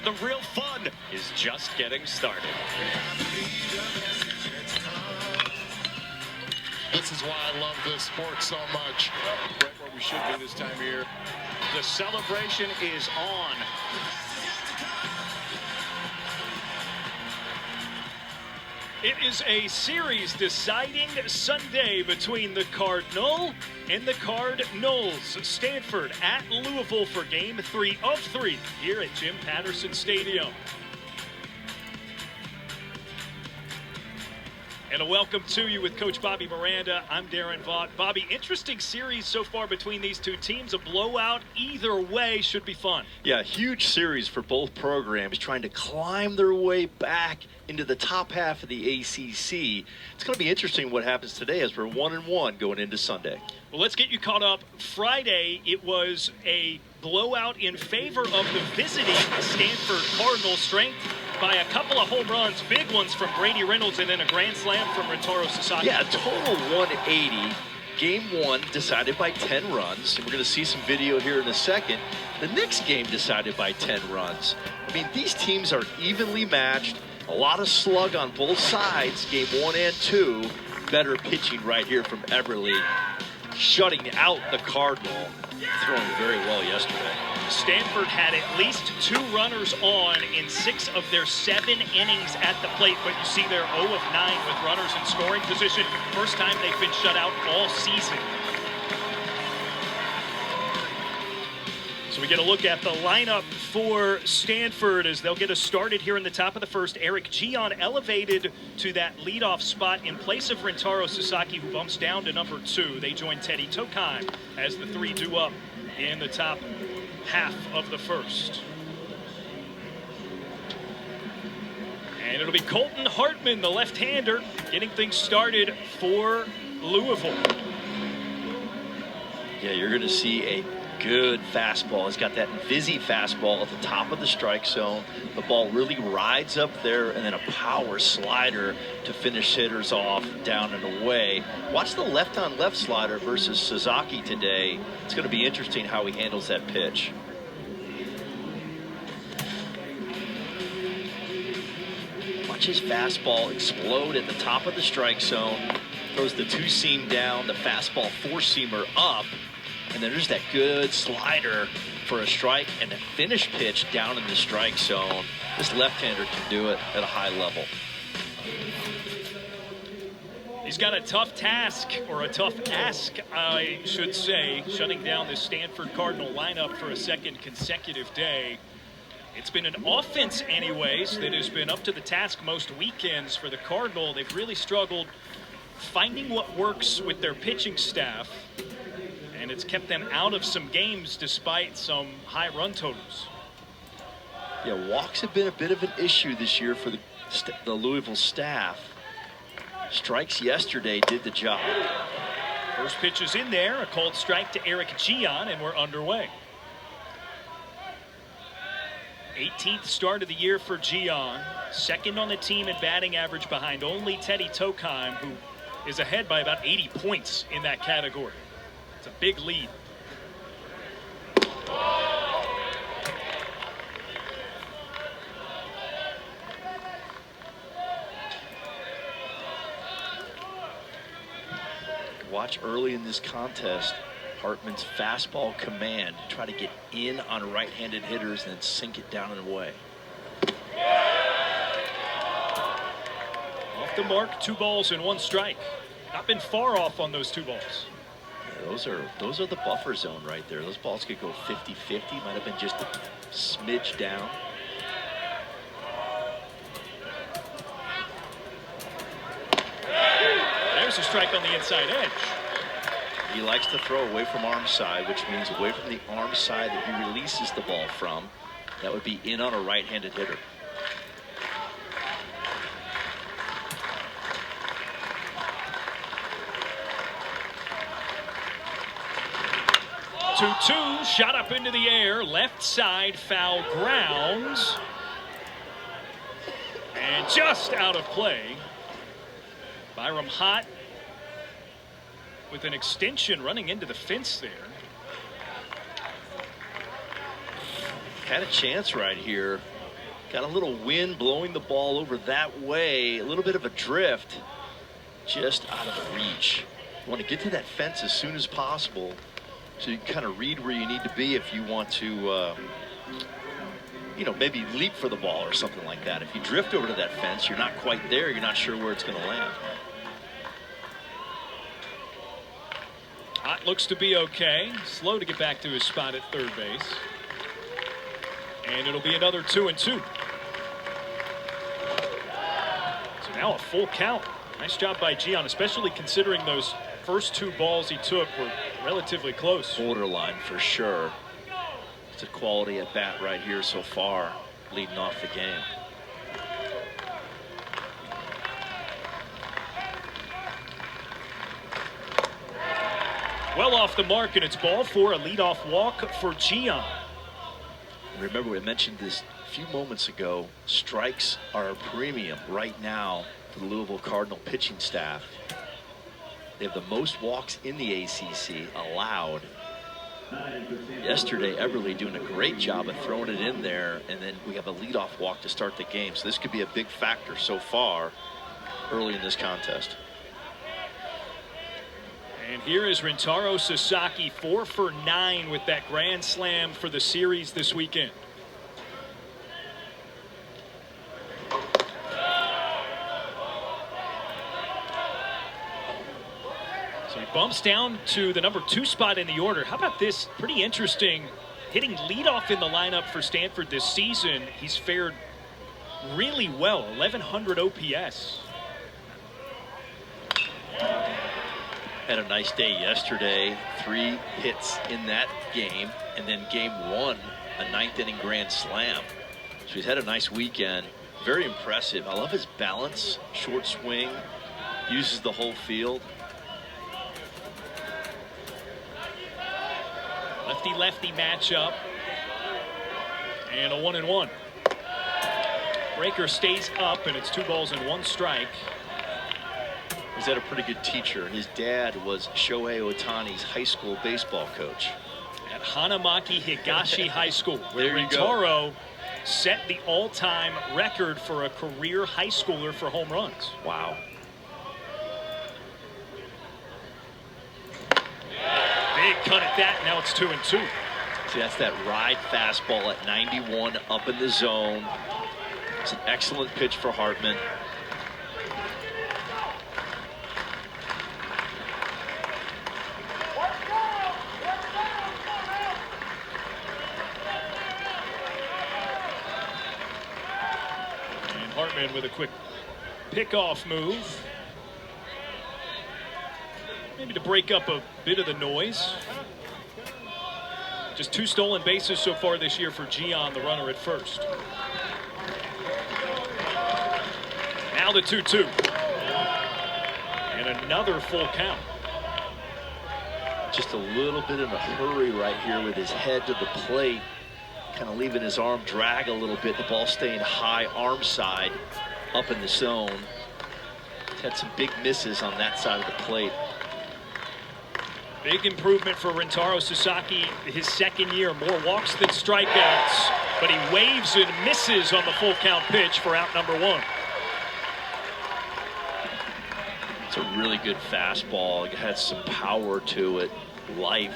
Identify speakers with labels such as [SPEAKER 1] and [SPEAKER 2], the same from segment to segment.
[SPEAKER 1] the real fun is just getting started.
[SPEAKER 2] This is why I love this sport so much. Right where we should be this time of year.
[SPEAKER 1] The celebration is on. It is a series-deciding Sunday between the Cardinal and the Cardinals. Stanford at Louisville for Game 3 of 3 here at Jim Patterson Stadium. And a welcome to you with Coach Bobby Miranda. I'm Darren Vaught. Bobby, interesting series so far between these two teams. A blowout either way should be fun.
[SPEAKER 3] Yeah, huge series for both programs trying to climb their way back into the top half of the ACC. It's going to be interesting what happens today as we're 1-1 going into Sunday.
[SPEAKER 1] Well, let's get you caught up. Friday, it was a blowout in favor of the visiting Stanford Cardinals. Strength by a couple of home runs, big ones from Brady Reynolds, and then a grand slam from Rintaro Sasaki.
[SPEAKER 3] Yeah, a total 180. Game 1 decided by 10 runs, and we're going to see some video here in a second. The next game decided by 10 runs. I mean, these teams are evenly matched. A lot of slug on both sides, game 1 and 2. Better pitching right here from Everly, shutting out the Cardinal, throwing very well yesterday.
[SPEAKER 1] Stanford had at least 2 runners on in 6 of their 7 innings at the plate, but you see they're 0 of 9 with runners in scoring position. First time they've been shut out all season. So we get a look at the lineup for Stanford as they'll get us started here in the top of the first. Eric Gian elevated to that leadoff spot in place of Rintaro Sasaki, who bumps down to number 2. They join Teddy Tokheim as the 3 due up in the top half of the first. And it'll be Colton Hartman, the left-hander, getting things started for Louisville.
[SPEAKER 3] Yeah, you're going to see a good fastball. He's got that Vizzy fastball at the top of the strike zone. The ball really rides up there, and then a power slider to finish hitters off down and away. Watch the left-on-left slider versus Sasaki today. It's going to be interesting how he handles that pitch. Watch his fastball explode at the top of the strike zone. Throws the 2-seam down, the fastball 4-seamer up. And then there's that good slider for a strike and a finish pitch down in the strike zone. This left-hander can do it at a high level.
[SPEAKER 1] He's got a tough task, or a tough ask, I should say, shutting down this Stanford Cardinal lineup for a second consecutive day. It's been an offense anyways that has been up to the task most weekends for the Cardinal. They've really struggled finding what works with their pitching staff, and it's kept them out of some games despite some high run totals.
[SPEAKER 3] Yeah, walks have been a bit of an issue this year for the Louisville staff. Strikes yesterday did the job.
[SPEAKER 1] First pitch is in there, a called strike to Eric Gian, and we're underway. 18th start of the year for Gian, second on the team in batting average behind only Teddy Tokheim, who is ahead by about 80 points in that category. It's a big lead.
[SPEAKER 3] Watch early in this contest Hartman's fastball command, try to get in on right-handed hitters and then sink it down and away.
[SPEAKER 1] Off the mark, 2 balls and 1 strike. Not been far off on those 2 balls.
[SPEAKER 3] Yeah, those are the buffer zone right there. Those balls could go 50-50. Might have been just a smidge down.
[SPEAKER 1] There's a strike on the inside edge.
[SPEAKER 3] He likes to throw away from arm side, which means away from the arm side that he releases the ball from. That would be in on a right-handed hitter.
[SPEAKER 1] Two, shot up into the air, left side, foul grounds. And just out of play. Byram Hott with an extension running into the fence there.
[SPEAKER 3] Had a chance right here Got a little wind blowing the ball over that way. A little bit of a drift. Just out of the reach. You want to get to that fence as soon as possible so you can kind of read where you need to be if you want to, you know, maybe leap for the ball or something like that. If you drift over to that fence, you're not quite there. You're not sure where it's going to land.
[SPEAKER 1] Ott looks to be okay. Slow to get back to his spot at third base. And it'll be another 2-2. So now a full count. Nice job by Gian, especially considering those first 2 balls he took were relatively close.
[SPEAKER 3] Borderline for sure. It's a quality at bat right here so far, leading off the game.
[SPEAKER 1] Well off the mark, and it's ball 4, a leadoff walk for Gian.
[SPEAKER 3] Remember, we mentioned this a few moments ago. Strikes are a premium right now for the Louisville Cardinal pitching staff. They have the most walks in the ACC allowed. Yesterday, Eberle doing a great job of throwing it in there, and then we have a leadoff walk to start the game. So this could be a big factor so far early in this contest.
[SPEAKER 1] And here is Rintaro Sasaki, 4 for 9 with that grand slam for the series this weekend. So he bumps down to the number 2 spot in the order. How about this? Pretty interesting. Hitting leadoff in the lineup for Stanford this season. He's fared really well, 1100 OPS.
[SPEAKER 3] Had a nice day yesterday, 3 hits in that game, and then game 1, a 9th inning grand slam. So he's had a nice weekend. Very impressive. I love his balance, short swing, uses the whole field.
[SPEAKER 1] Lefty-lefty matchup, and a 1-1. Breaker stays up, and it's 2 balls and 1 strike.
[SPEAKER 3] He's had a pretty good teacher. His dad was Shohei Ohtani's high school baseball coach.
[SPEAKER 1] At Hanamaki Higashi High School, where
[SPEAKER 3] There you go.
[SPEAKER 1] Rintaro set the all-time record for a career high schooler for home runs.
[SPEAKER 3] Wow.
[SPEAKER 1] Big cut at that, now it's 2-2.
[SPEAKER 3] See, that's that ride fastball at 91 up in the zone. It's an excellent pitch for Hartman.
[SPEAKER 1] Hartman with a quick pickoff move. Maybe to break up a bit of the noise. Just 2 stolen bases so far this year for Gian, the runner at first. Now the 2-2. And another full count.
[SPEAKER 3] Just a little bit in a hurry right here with his head to the plate. Kind of leaving his arm drag a little bit. The ball staying high, arm side, up in the zone. He's had some big misses on that side of the plate.
[SPEAKER 1] Big improvement for Rintaro Sasaki his second year. More walks than strikeouts. But he waves and misses on the full count pitch for out number 1.
[SPEAKER 3] It's a really good fastball. It has some power to it. Life.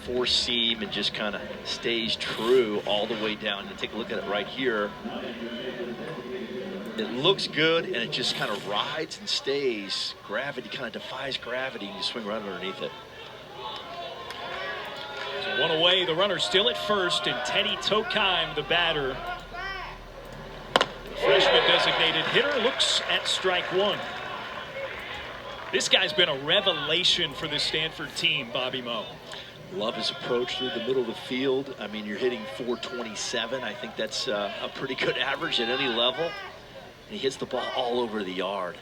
[SPEAKER 3] 4-seam and just kind of stays true all the way down. And take a look at it right here. It looks good and it just kind of rides and stays. Gravity kind of defies gravity and you swing right underneath it.
[SPEAKER 1] So 1 away, the runner still at first, and Teddy Tokheim, the batter. The freshman designated hitter looks at strike 1. This guy's been a revelation for this Stanford team, Bobby Moe.
[SPEAKER 3] Love his approach through the middle of the field. I mean, you're hitting 427. I think that's a pretty good average at any level. And he hits the ball all over the yard.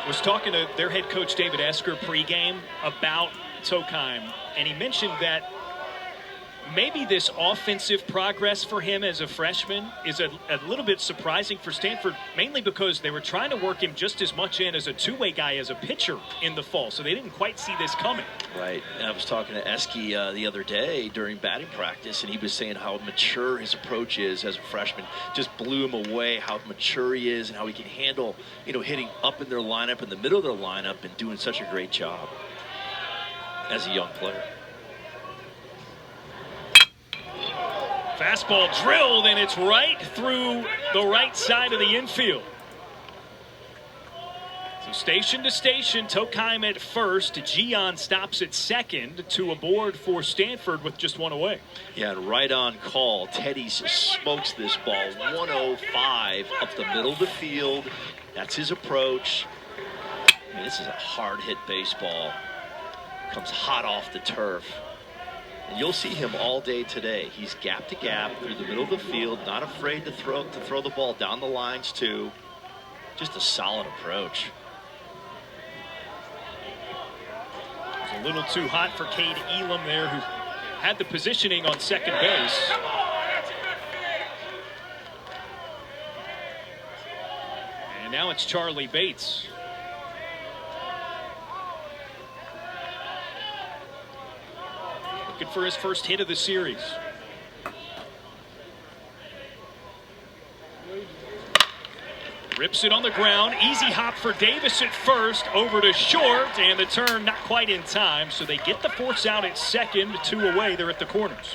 [SPEAKER 1] Was talking to their head coach David Esker pregame about Tokheim, and he mentioned that maybe this offensive progress for him as a freshman is a little bit surprising for Stanford, mainly because they were trying to work him just as much in as a two-way guy as a pitcher in the fall, so they didn't quite see this coming.
[SPEAKER 3] Right. And I was talking to Eski the other day during batting practice, and he was saying how mature his approach is as a freshman. Just blew him away how mature he is and how he can handle, hitting up in their lineup, in the middle of their lineup, and doing such a great job as a young player.
[SPEAKER 1] Fastball drilled, and it's right through the right side of the infield. So station to station, Tokheim at first. Gian stops at second, to aboard for Stanford with just one away.
[SPEAKER 3] Yeah, and right on call, Teddy smokes this ball 105 up the middle of the field. That's his approach. I mean, this is a hard hit baseball. Comes hot off the turf. And you'll see him all day today. He's gap to gap through the middle of the field, not afraid to throw the ball down the lines too. Just a solid approach.
[SPEAKER 1] It was a little too hot for Cade Elam there, who had the positioning on second base. And now it's Charlie Bates. Looking for his first hit of the series. Rips it on the ground. Easy hop for Davis at first. Over to short, and the turn not quite in time. So they get the force out at second. 2 away. They're at the corners.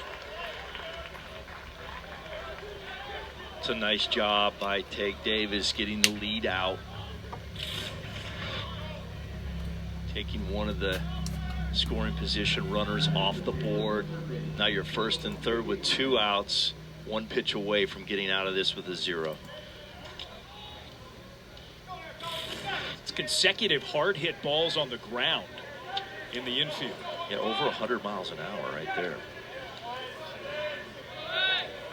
[SPEAKER 3] It's a nice job by Tate Davis getting the lead out. Taking one of the scoring position runners off the board. Now you're first and third with 2 outs. 1 pitch away from getting out of this with a 0.
[SPEAKER 1] It's consecutive hard hit balls on the ground in the infield.
[SPEAKER 3] Yeah, over 100 miles an hour right there.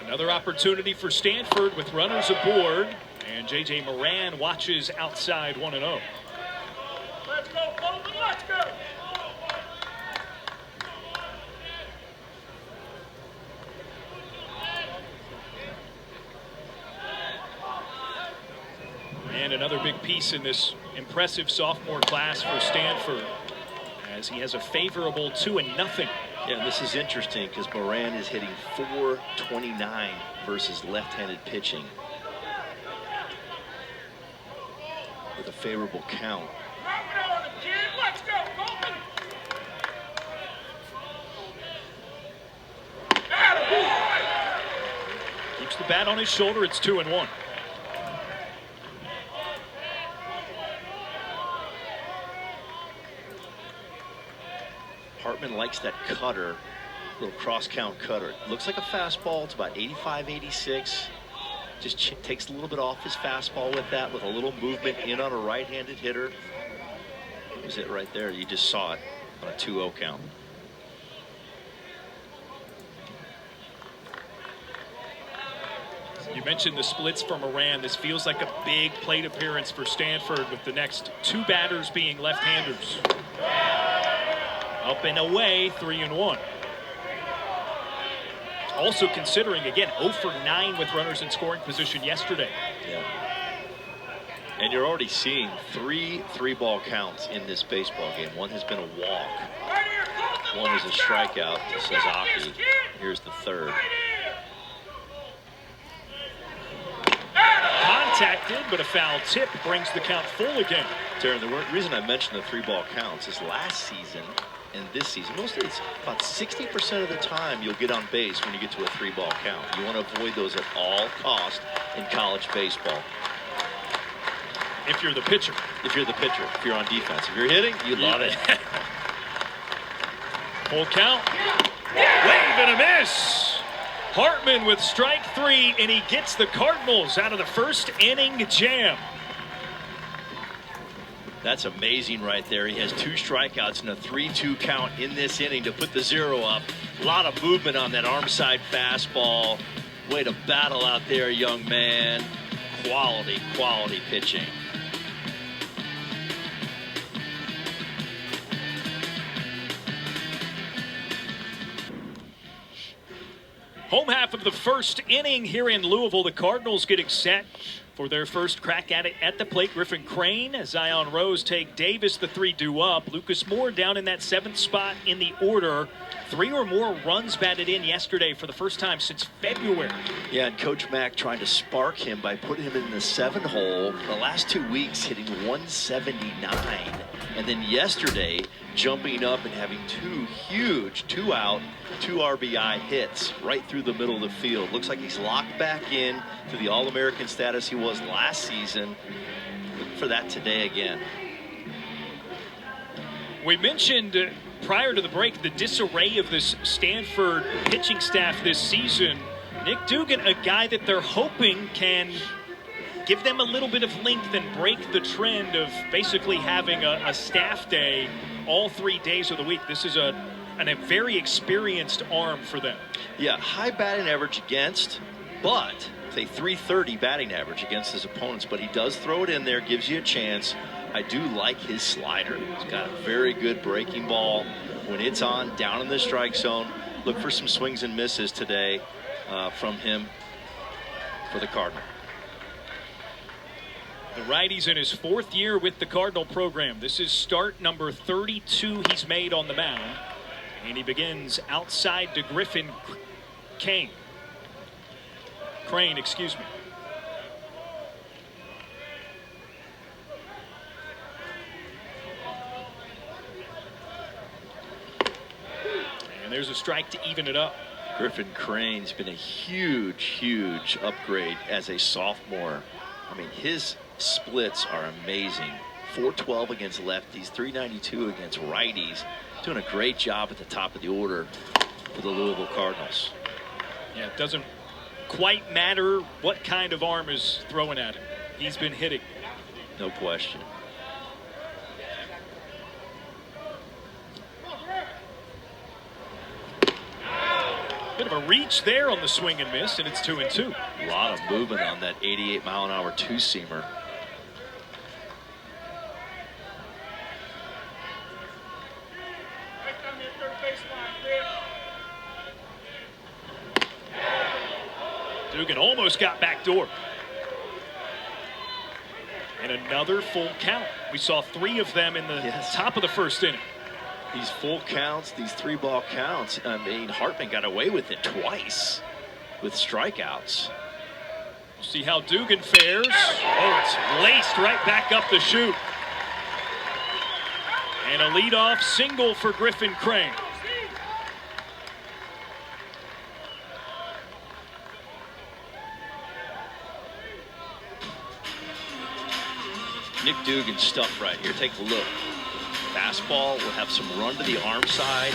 [SPEAKER 1] Another opportunity for Stanford with runners aboard, and J.J. Moran watches outside 1-0.
[SPEAKER 4] Let's go, Bolton, let's go!
[SPEAKER 1] And another big piece in this impressive sophomore class for Stanford, as he has a favorable 2-0.
[SPEAKER 3] Yeah, this is interesting because Moran is hitting .429 versus left-handed pitching with a favorable count.
[SPEAKER 4] Let's go, Bolton!
[SPEAKER 1] Keeps the bat on his shoulder. It's 2-1.
[SPEAKER 3] Hartman likes that cutter, little cross-count cutter. Looks like a fastball. It's about 85, 86. Just takes a little bit off his fastball with that, with a little movement in on a right-handed hitter. That was it right there. You just saw it on a 2-0 count.
[SPEAKER 1] You mentioned the splits for Moran. This feels like a big plate appearance for Stanford, with the next 2 batters being left-handers. Up and away, 3-1. Also considering, again, 0 for 9 with runners in scoring position yesterday.
[SPEAKER 3] Yeah. And you're already seeing 3 3-ball counts in this baseball game. One has been a walk. One is a strikeout to Sasaki. Here's the third.
[SPEAKER 1] Contacted, but a foul tip brings the count full again.
[SPEAKER 3] Darren, the reason I mentioned the 3-ball counts is last season and this season, mostly it's about 60% of the time you'll get on base when you get to a 3-ball count. You want to avoid those at all costs in college baseball.
[SPEAKER 1] If you're the pitcher.
[SPEAKER 3] If you're the pitcher. If you're on defense. If you're hitting, you love it.
[SPEAKER 1] Full count. Wave and a miss. Hartman with strike 3, and he gets the Cardinals out of the first inning jam.
[SPEAKER 3] That's amazing right there. He has 2 strikeouts and a 3-2 count in this inning to put the 0 up. A lot of movement on that arm side fastball. Way to battle out there, young man. Quality, quality pitching.
[SPEAKER 1] Home half of the first inning here in Louisville. The Cardinals getting set for their first crack at it at the plate. Griffin Crane, Zion Rose take Davis, the 3-2 up. Lucas Moore down in that 7th spot in the order. 3 or more runs batted in yesterday for the first time since February.
[SPEAKER 3] Yeah, and Coach Mack trying to spark him by putting him in the 7 hole. The last 2 weeks hitting 179. And then yesterday jumping up and having 2 huge 2-out, 2 RBI hits right through the middle of the field. Looks like he's locked back in to the All-American status he was last season. Looking for that today again.
[SPEAKER 1] We mentioned prior to the break the disarray of this Stanford pitching staff this season. Nick Dugan, a guy that they're hoping can give them a little bit of length and break the trend of basically having a staff day all 3 days of the week. This is a very experienced arm for them.
[SPEAKER 3] Yeah, high batting average against, but say 330 batting average against his opponents, but he does throw it in there, gives you a chance. I do like his slider. He's got a very good breaking ball. When it's on, down in the strike zone, look for some swings and misses today from him for the Cardinal.
[SPEAKER 1] The righty's in his 4th year with the Cardinal program. This is start number 32 he's made on the mound. And he begins outside to Griffin Crane, excuse me. And there's a strike to even it up.
[SPEAKER 3] Griffin Crane's been a huge upgrade as a sophomore. I mean, his splits are amazing. 412 against lefties, 392 against righties. Doing a great job at the top of the order for the Louisville Cardinals.
[SPEAKER 1] Yeah, it doesn't quite matter what kind of arm is throwing at him. He's been hitting.
[SPEAKER 3] No question.
[SPEAKER 1] Bit of a reach there on the swing and miss, and it's 2-2.
[SPEAKER 3] A lot of movement on that 88-mile-an-hour two-seamer. Dugan almost got backdoor. And another full count. We saw 3 of them in the top of the first inning. These full counts, these 3-ball counts, I mean, Hartman got away with it twice with strikeouts.
[SPEAKER 1] We'll see how Dugan fares. Oh, it's laced right back up the chute. And a leadoff single for Griffin Crane.
[SPEAKER 3] Nick Dugan's stuff right here. Take a look. Fastball will have some run to the arm side.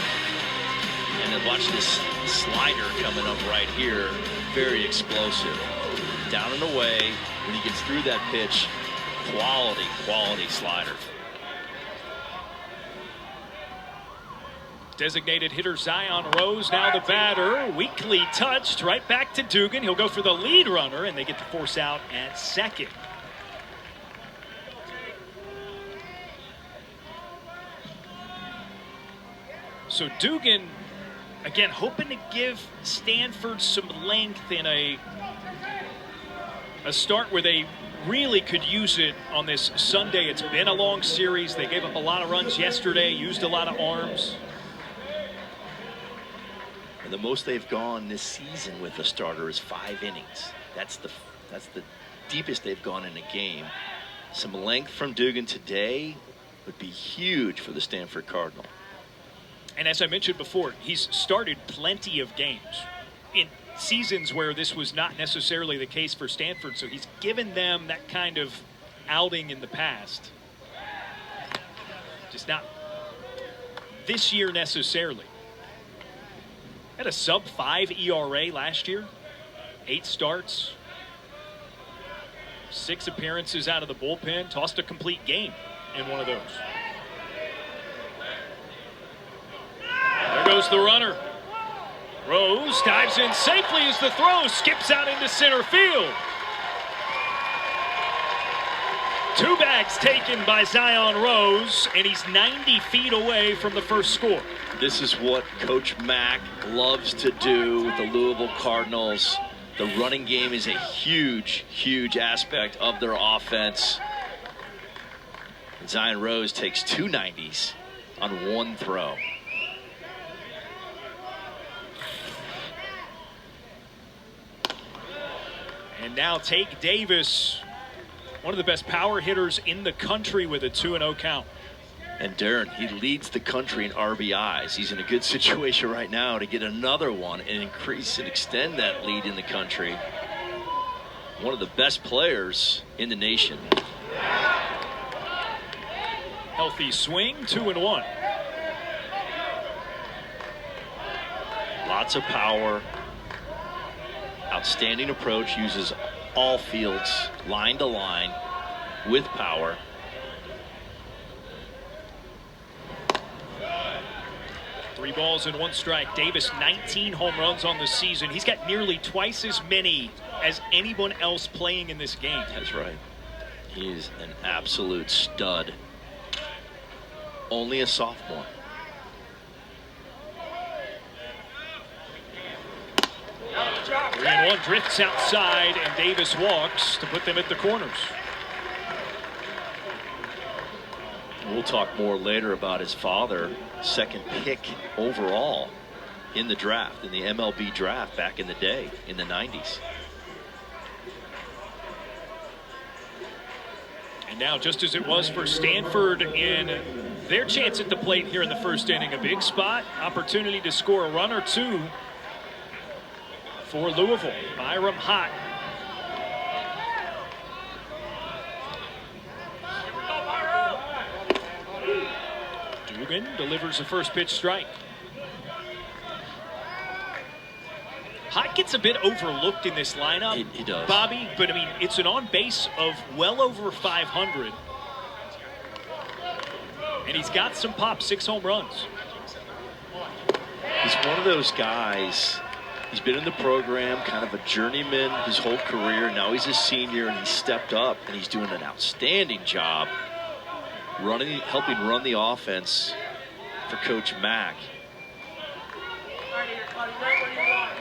[SPEAKER 3] And then watch this slider coming up right here. Very explosive. Down and away. When he gets through that pitch, quality slider.
[SPEAKER 1] Designated hitter Zion Rose, now the batter. Weakly touched, right back to Dugan. He'll go for the lead runner, and they get the force out at second. So Dugan, again, hoping to give Stanford some length in a start where they really could use it on this Sunday. It's been a long series. They gave up a lot of runs yesterday, used a lot of arms.
[SPEAKER 3] And the most they've gone this season with the starter is 5 innings. That's the deepest they've gone in a game. Some length from Dugan today would be huge for the Stanford Cardinal.
[SPEAKER 1] And as I mentioned before, he's started plenty of games in seasons where this was not necessarily the case for Stanford. So he's given them that kind of outing in the past. Just not this year necessarily. Had a sub-5 ERA last year. 8 starts. 6 appearances out of the bullpen. Tossed a complete game in one of those. There goes the runner. Rose dives in safely as the throw skips out into center field. 2 bags taken by Zion Rose, and he's 90 feet away from the first score.
[SPEAKER 3] This is what Coach Mack loves to do with the Louisville Cardinals. The running game is a huge, huge aspect of their offense. Zion Rose takes 2 90s on 1 throw.
[SPEAKER 1] And now Take Davis, one of the best power hitters in the country, with a 2-0 count.
[SPEAKER 3] And Darren, he leads the country in RBIs. He's in a good situation right now to get another one and increase and extend that lead in the country. One of the best players in the nation.
[SPEAKER 1] Healthy swing, 2-1.
[SPEAKER 3] Lots of power. Outstanding approach, uses all fields, line to line, with power.
[SPEAKER 1] Three balls and 1 strike. Davis, 19 home runs on the season. He's got nearly twice as many as anyone else playing in this game.
[SPEAKER 3] That's right. He is an absolute stud. Only a sophomore.
[SPEAKER 1] Three and 1, drifts outside, and Davis walks to put them at the corners.
[SPEAKER 3] We'll talk more later about his father, 2nd pick overall in the draft, in the MLB draft back in the day, in the 90s.
[SPEAKER 1] And now, just as it was for Stanford in their chance at the plate here in the first inning, a big spot, opportunity to score a run or 2 for Louisville. Byram hot. Dugan delivers the first pitch strike. Hot gets a bit overlooked in this lineup,
[SPEAKER 3] He does.
[SPEAKER 1] Bobby, but I mean, it's an on base of well over 500. And he's got some pop, 6 home runs.
[SPEAKER 3] He's one of those guys, he's been in the program, kind of a journeyman his whole career. Now he's a senior and he's stepped up and he's doing an outstanding job running, helping run the offense for Coach Mack.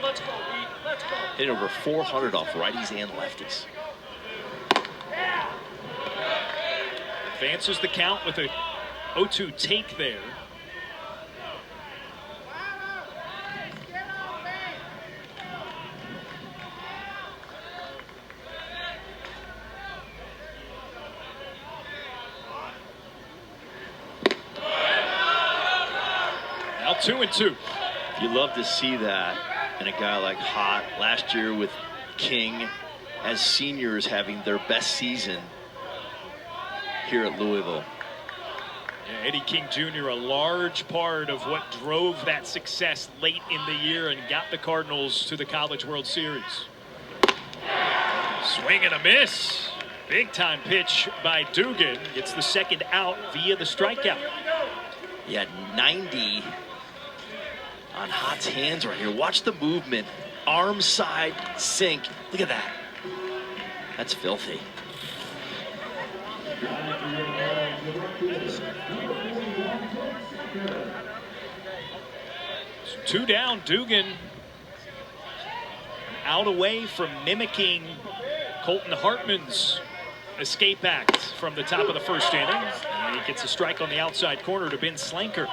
[SPEAKER 4] Let's go, Pete. Let's go.
[SPEAKER 3] Hitting over 400 off righties and lefties.
[SPEAKER 1] Advances the count with a 0-2 take there. Now 2-2.
[SPEAKER 3] You love to see that in a guy like Hott. Last year with King, as seniors having their best season here at Louisville.
[SPEAKER 1] Yeah, Eddie King Jr., a large part of what drove that success late in the year and got the Cardinals to the College World Series. Swing and a miss. Big time pitch by Dugan. Gets the 2nd out via the strikeout.
[SPEAKER 3] He had 90 on Hott's hands right here. Watch the movement. Arm side sink. Look at that. That's filthy.
[SPEAKER 1] So 2 down, Dugan out away from mimicking Colton Hartman's escape act from the top of the first inning. And he gets a strike on the outside corner to Ben Slanker.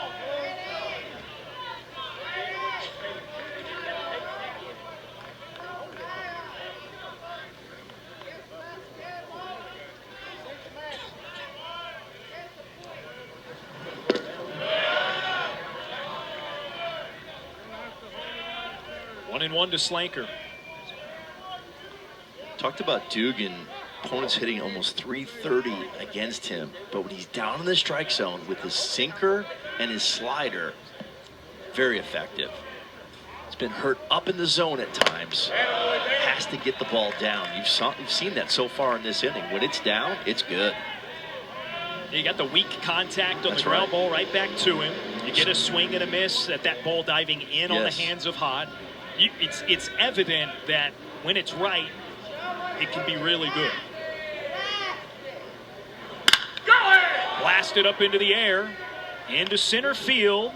[SPEAKER 1] One and one to Slanker.
[SPEAKER 3] Talked about Dugan. Opponents hitting almost 330 against him, but when he's down in the strike zone with his sinker and his slider, very effective. He's been hurt up in the zone at times. Has to get the ball down. You've seen that so far in this inning. When it's down, it's good.
[SPEAKER 1] You got the weak contact on
[SPEAKER 3] That's
[SPEAKER 1] the ground
[SPEAKER 3] right.
[SPEAKER 1] ball right back to him. You get a swing and a miss at that ball diving in on the
[SPEAKER 3] Yes.
[SPEAKER 1] hands of Hott. It's evident that when it's right, it can be really good. Blasted up into the air, into center field.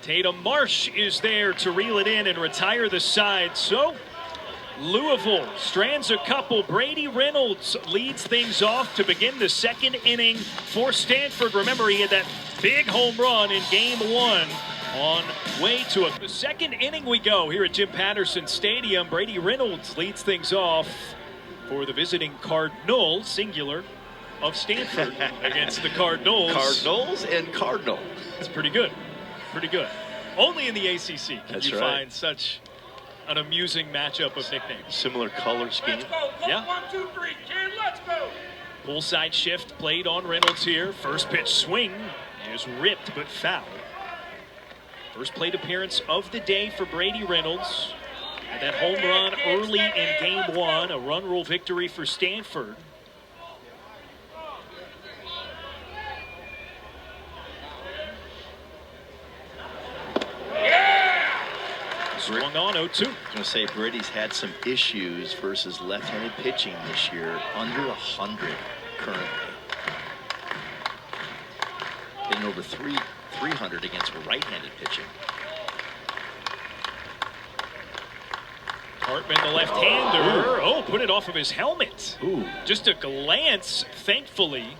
[SPEAKER 1] Tatum Marsh is there to reel it in and retire the side. So Louisville strands a couple. Brady Reynolds leads things off to begin the second inning for Stanford. Remember, he had that big home run in game one on way to the second inning we go here at Jim Patterson Stadium. Brady Reynolds leads things off for the visiting Cardinals, singular, of Stanford against the Cardinals.
[SPEAKER 3] Cardinals and Cardinal.
[SPEAKER 1] It's pretty good. Pretty good. Only in the ACC can you find such an amusing matchup of nicknames.
[SPEAKER 3] Similar color scheme.
[SPEAKER 4] Let's go. Go.
[SPEAKER 1] Yeah.
[SPEAKER 4] 1, 2, 3, kid. Let's go.
[SPEAKER 1] Poolside shift played on Reynolds here. First pitch swing is ripped but foul. First plate appearance of the day for Brady Reynolds. Had that home run early in game one. A run rule victory for Stanford. Swung on 0-2.
[SPEAKER 3] I was going to say Brady's had some issues versus left-handed pitching this year. Under 100 currently. Hitting over 300 against right-handed pitching.
[SPEAKER 1] Hartman, the left-hander. Oh, put it off of his helmet.
[SPEAKER 3] Ooh.
[SPEAKER 1] Just a glance, thankfully.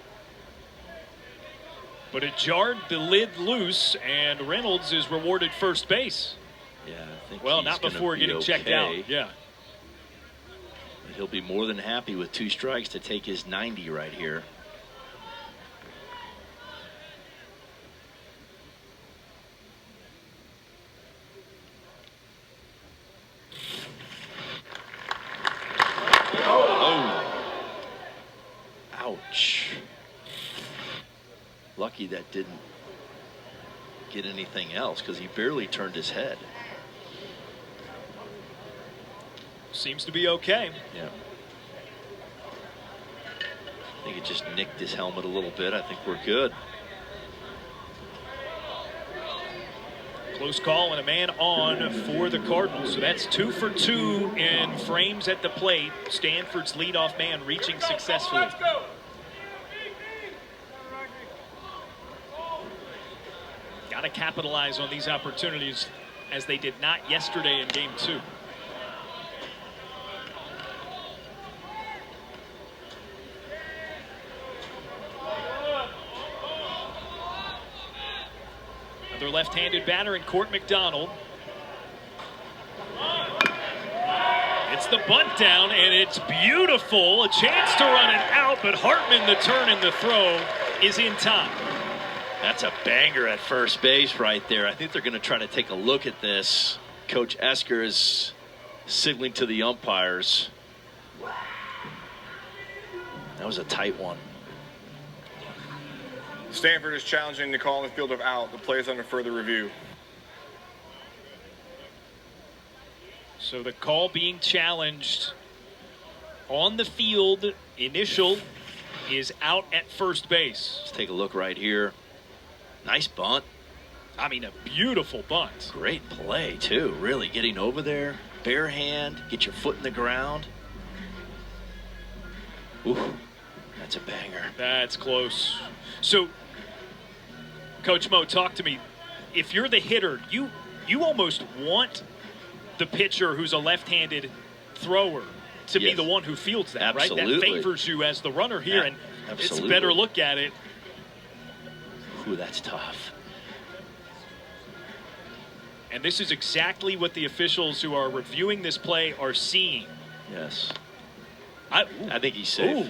[SPEAKER 1] But it jarred the lid loose, and Reynolds is rewarded first base.
[SPEAKER 3] Yeah, I think
[SPEAKER 1] well,
[SPEAKER 3] he's
[SPEAKER 1] not before getting checked out. Yeah.
[SPEAKER 3] But he'll be more than happy with 2 strikes to take his 90 right here. Oh. Ouch. Lucky that didn't get anything else because he barely turned his head.
[SPEAKER 1] Seems to be okay.
[SPEAKER 3] Yeah. I think it just nicked his helmet a little bit. I think we're good.
[SPEAKER 1] Close call and a man on for the Cardinals. So that's 2 for 2 in frames at the plate. Stanford's leadoff man reaching successfully.
[SPEAKER 4] Let's go.
[SPEAKER 1] Got to capitalize on these opportunities as they did not yesterday in game 2. Another left-handed batter in Court McDonald. It's the bunt down, and it's beautiful. A chance to run it out, but Hartman, the turn and the throw, is in time.
[SPEAKER 3] That's a banger at first base right there. I think they're going to try to take a look at this. Coach Esker is signaling to the umpires. That was a tight one.
[SPEAKER 5] Stanford is challenging the call in the field of out. The play is under further review.
[SPEAKER 1] So the call being challenged on the field, initial, is out at first base.
[SPEAKER 3] Let's take a look right here. Nice bunt.
[SPEAKER 1] I mean, a beautiful bunt.
[SPEAKER 3] Great play, too. Really getting over there. Bare hand. Get your foot in the ground. Ooh, that's a banger.
[SPEAKER 1] That's close. So, Coach Mo, talk to me. If you're the hitter, you almost want the pitcher who's a left-handed thrower to be the one who fields that, right? That favors you as the runner here, and it's a better look at it.
[SPEAKER 3] Ooh, that's tough.
[SPEAKER 1] And this is exactly what the officials who are reviewing this play are seeing.
[SPEAKER 3] Yes. I think he's safe.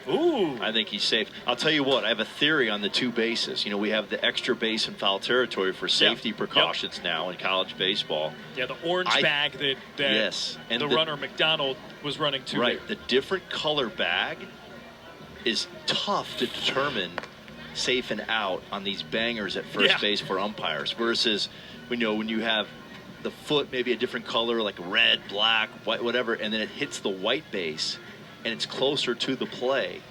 [SPEAKER 1] Ooh.
[SPEAKER 3] I think he's safe. I'll tell you what, I have a theory on the 2 bases. You know, we have the extra base and foul territory for safety precautions now in college baseball.
[SPEAKER 1] Yeah, the orange bag that
[SPEAKER 3] yes. And
[SPEAKER 1] the runner McDonald was running to.
[SPEAKER 3] Right.
[SPEAKER 1] There.
[SPEAKER 3] The different color bag is tough to determine safe and out on these bangers at first base for umpires versus when you have the foot maybe a different color like red, black, white, whatever, and then it hits the white base and it's closer to the play.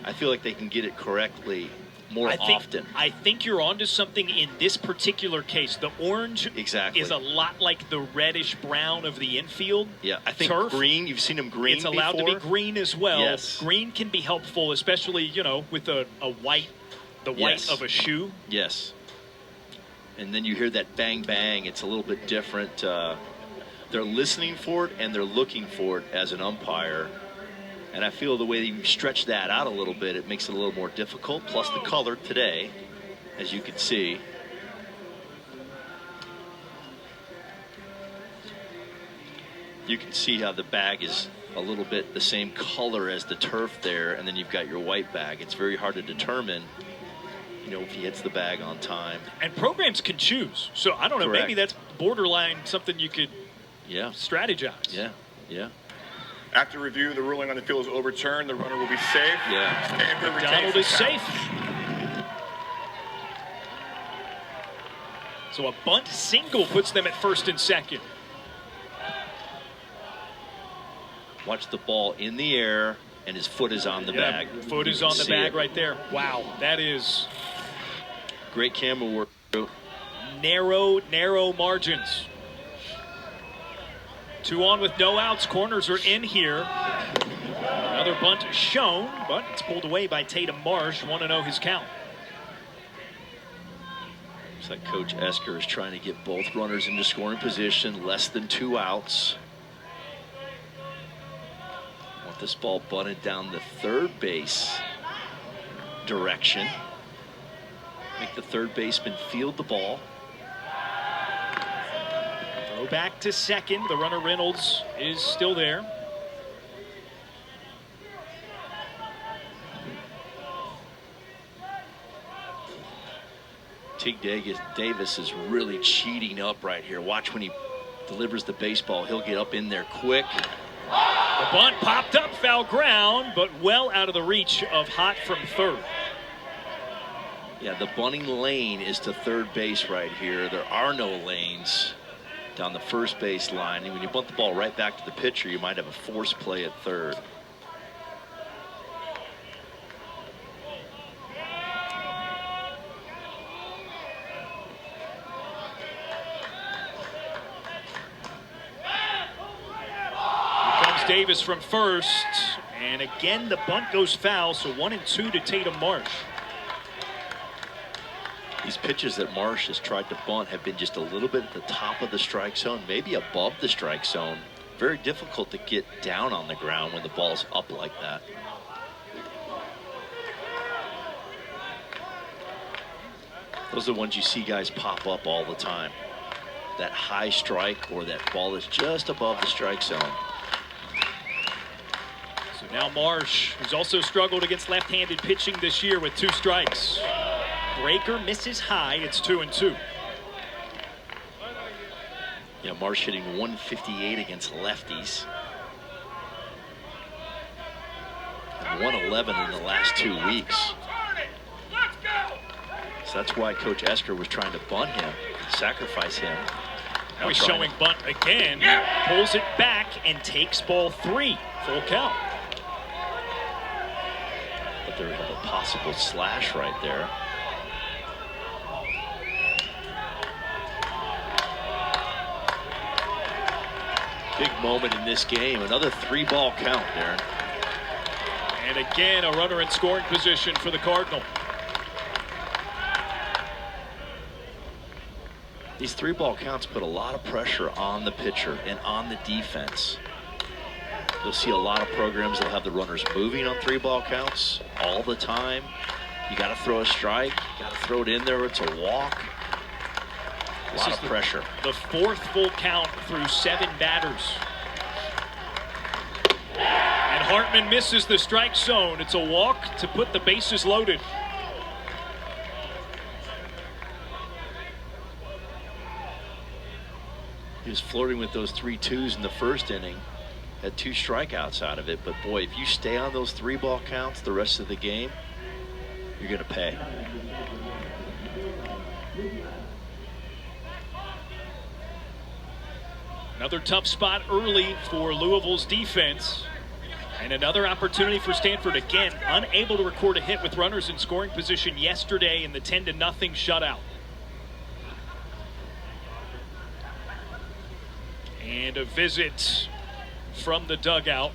[SPEAKER 3] I feel like they can get it correctly more often.
[SPEAKER 1] I think you're onto something in this particular case. The orange is a lot like the reddish brown of the infield.
[SPEAKER 3] Yeah, I think
[SPEAKER 1] turf.
[SPEAKER 3] Green, you've seen them green.
[SPEAKER 1] It's allowed to be green as well.
[SPEAKER 3] Yes.
[SPEAKER 1] Green can be helpful, especially, with a white, the white of a shoe.
[SPEAKER 3] Yes. and then you hear that bang bang. It's a little bit different. They're listening for it and they're looking for it as an umpire. And I feel the way you stretch that out a little bit, it makes it a little more difficult. Plus the color today, as you can see. You can see how the bag is a little bit the same color as the turf there, and then you've got your white bag. It's very hard to determine, you know, if he hits the bag on time.
[SPEAKER 1] And programs can choose. So I don't know,
[SPEAKER 3] Correct.
[SPEAKER 1] maybe that's borderline something you could strategize.
[SPEAKER 3] Yeah.
[SPEAKER 5] After review, the ruling on the field is overturned. The runner will be safe.
[SPEAKER 3] Yeah.
[SPEAKER 5] Stanford retains
[SPEAKER 1] Donald
[SPEAKER 5] the
[SPEAKER 1] is
[SPEAKER 5] count.
[SPEAKER 1] safe. So a bunt single puts them at first and second.
[SPEAKER 3] Watch the ball in the air, and his foot is on the bag.
[SPEAKER 1] Foot is on the bag right there. Wow, that is
[SPEAKER 3] great camera work.
[SPEAKER 1] narrow margins. 2 on with no outs. Corners are in here. Another bunt shown, but it's pulled away by Tatum Marsh. 1-0 his count.
[SPEAKER 3] Looks like Coach Esker is trying to get both runners into scoring position. Less than 2 outs. Want this ball bunted down the third base direction. Make the third baseman field the ball.
[SPEAKER 1] Throw back to second. The runner Reynolds is still there.
[SPEAKER 3] Tig Davis is really cheating up right here. Watch when he delivers the baseball. He'll get up in there quick.
[SPEAKER 1] The bunt popped up, foul ground, but well out of the reach of Hott from third.
[SPEAKER 3] Yeah, the bunting lane is to third base right here. There are no lanes down the first base line. And when you bunt the ball right back to the pitcher, you might have a force play at third.
[SPEAKER 1] Here comes Davis from first, and again the bunt goes foul, so 1-2 to Tatum Marsh.
[SPEAKER 3] These pitches that Marsh has tried to bunt have been just a little bit at the top of the strike zone, maybe above the strike zone. Very difficult to get down on the ground when the ball's up like that. Those are the ones you see guys pop up all the time. That high strike or that ball is just above the strike zone.
[SPEAKER 1] So now Marsh, who's also struggled against left-handed pitching this year with 2 strikes. Breaker misses high. It's 2-2.
[SPEAKER 3] Yeah, Marsh hitting 158 against lefties. And 111 in the last 2 weeks. So that's why Coach Esker was trying to bunt him, sacrifice him.
[SPEAKER 1] Now he's showing bunt again. Pulls it back and takes ball 3. Full count.
[SPEAKER 3] But there was a possible slash right there. Big moment in this game. Another 3-ball count, Darren.
[SPEAKER 1] And again, a runner in scoring position for the Cardinal.
[SPEAKER 3] These 3-ball counts put a lot of pressure on the pitcher and on the defense. You'll see a lot of programs that'll have the runners moving on 3-ball counts all the time. You got to throw a strike. You got to throw it in there. It's a walk. A lot of pressure.
[SPEAKER 1] The 4th full count through 7 batters. And Hartman misses the strike zone. It's a walk to put the bases loaded.
[SPEAKER 3] He was flirting with those 3-2s in the first inning. Had 2 strikeouts out of it. But boy, if you stay on those 3-ball counts the rest of the game, you're going to pay.
[SPEAKER 1] Another tough spot early for Louisville's defense. And another opportunity for Stanford. Again, unable to record a hit with runners in scoring position yesterday in the 10-0 shutout. And a visit from the dugout.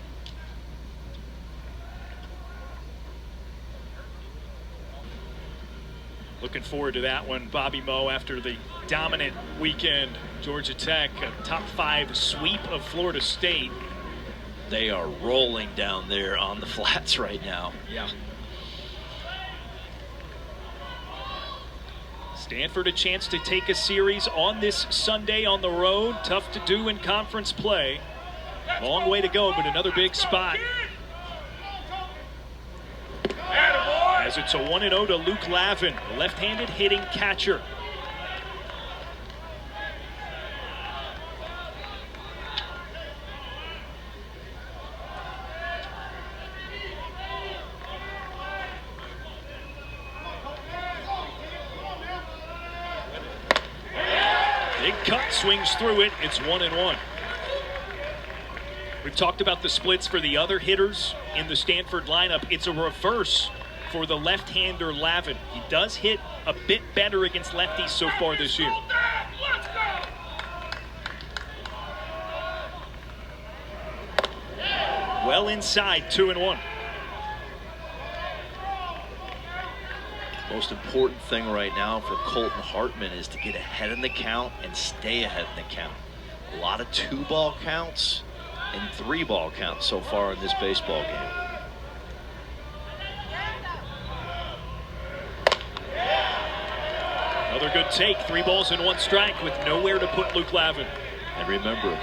[SPEAKER 1] Looking forward to that one, Bobby Moe, after the dominant weekend. Georgia Tech, a top 5 sweep of Florida State.
[SPEAKER 3] They are rolling down there on the flats right now.
[SPEAKER 1] Yeah. Stanford a chance to take a series on this Sunday on the road. Tough to do in conference play. Long way to go, but another big spot. As it's a 1-0 to Luke Lavin, a left-handed hitting catcher. Big cut, swings through it. It's 1-1. We've talked about the splits for the other hitters in the Stanford lineup. It's a reverse for the left-hander Lavin. He does hit a bit better against lefties so far this year. Well inside, 2-1.
[SPEAKER 3] Most important thing right now for Colton Hartman is to get ahead in the count and stay ahead in the count. A lot of 2-ball counts and 3-ball counts so far in this baseball game.
[SPEAKER 1] Another good take. 3 balls and 1 strike with nowhere to put Luke Lavin.
[SPEAKER 3] And remember,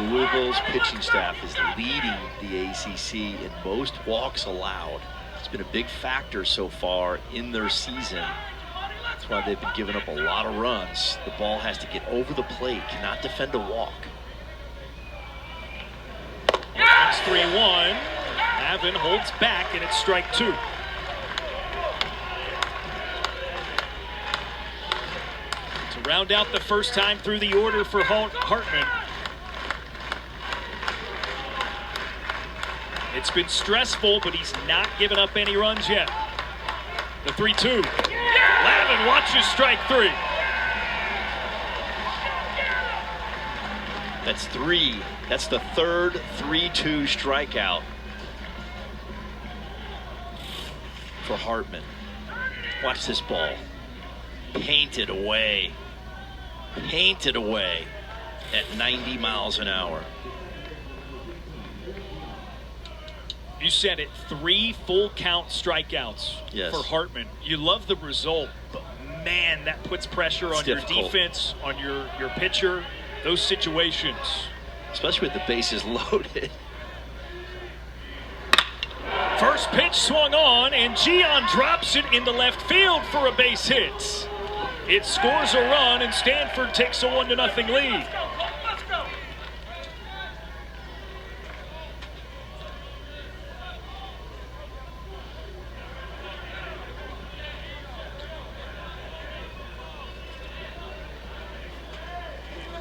[SPEAKER 3] Louisville's pitching staff is leading the ACC in most walks allowed. It's been a big factor so far in their season. That's why they've been giving up a lot of runs. The ball has to get over the plate, cannot defend a walk.
[SPEAKER 1] It's 3-1. Lavin holds back, and it's strike 2. To round out the first time through the order for Hartman. It's been stressful, but he's not given up any runs yet. The 3-2. Lavin watches strike 3.
[SPEAKER 3] That's 3. That's the third 3-2 strikeout for Hartman. Watch this ball. Painted away. Painted away at 90 miles an hour.
[SPEAKER 1] You said it, 3 full count strikeouts for Hartman. You love the result, but man, that puts pressure on your defense, on your pitcher, those situations.
[SPEAKER 3] Especially with the bases loaded.
[SPEAKER 1] First pitch swung on, and Gian drops it into left field for a base hit. It scores a run, and Stanford takes a 1-0 lead.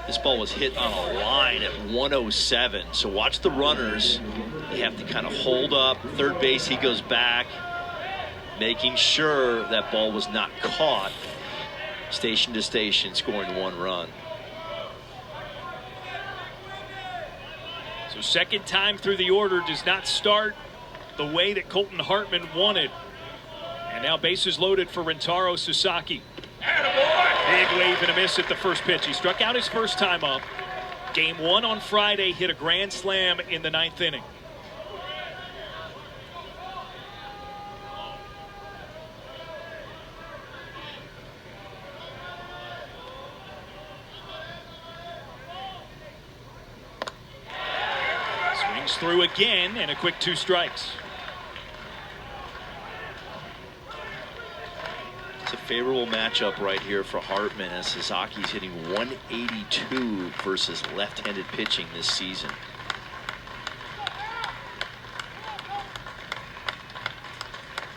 [SPEAKER 3] This ball was hit on a line at 107. So watch the runners. They have to kind of hold up. Third base, he goes back, making sure that ball was not caught. Station to station, scoring 1 run.
[SPEAKER 1] So second time through the order does not start the way that Colton Hartman wanted. And now bases loaded for Rentaro Sasaki. Big wave and a miss at the first pitch. He struck out his first time up. Game 1 on Friday, hit a grand slam in the 9th inning. Swings through again and a quick 2 strikes.
[SPEAKER 3] It's a favorable matchup right here for Hartman as Sasaki's hitting 182 versus left-handed pitching this season.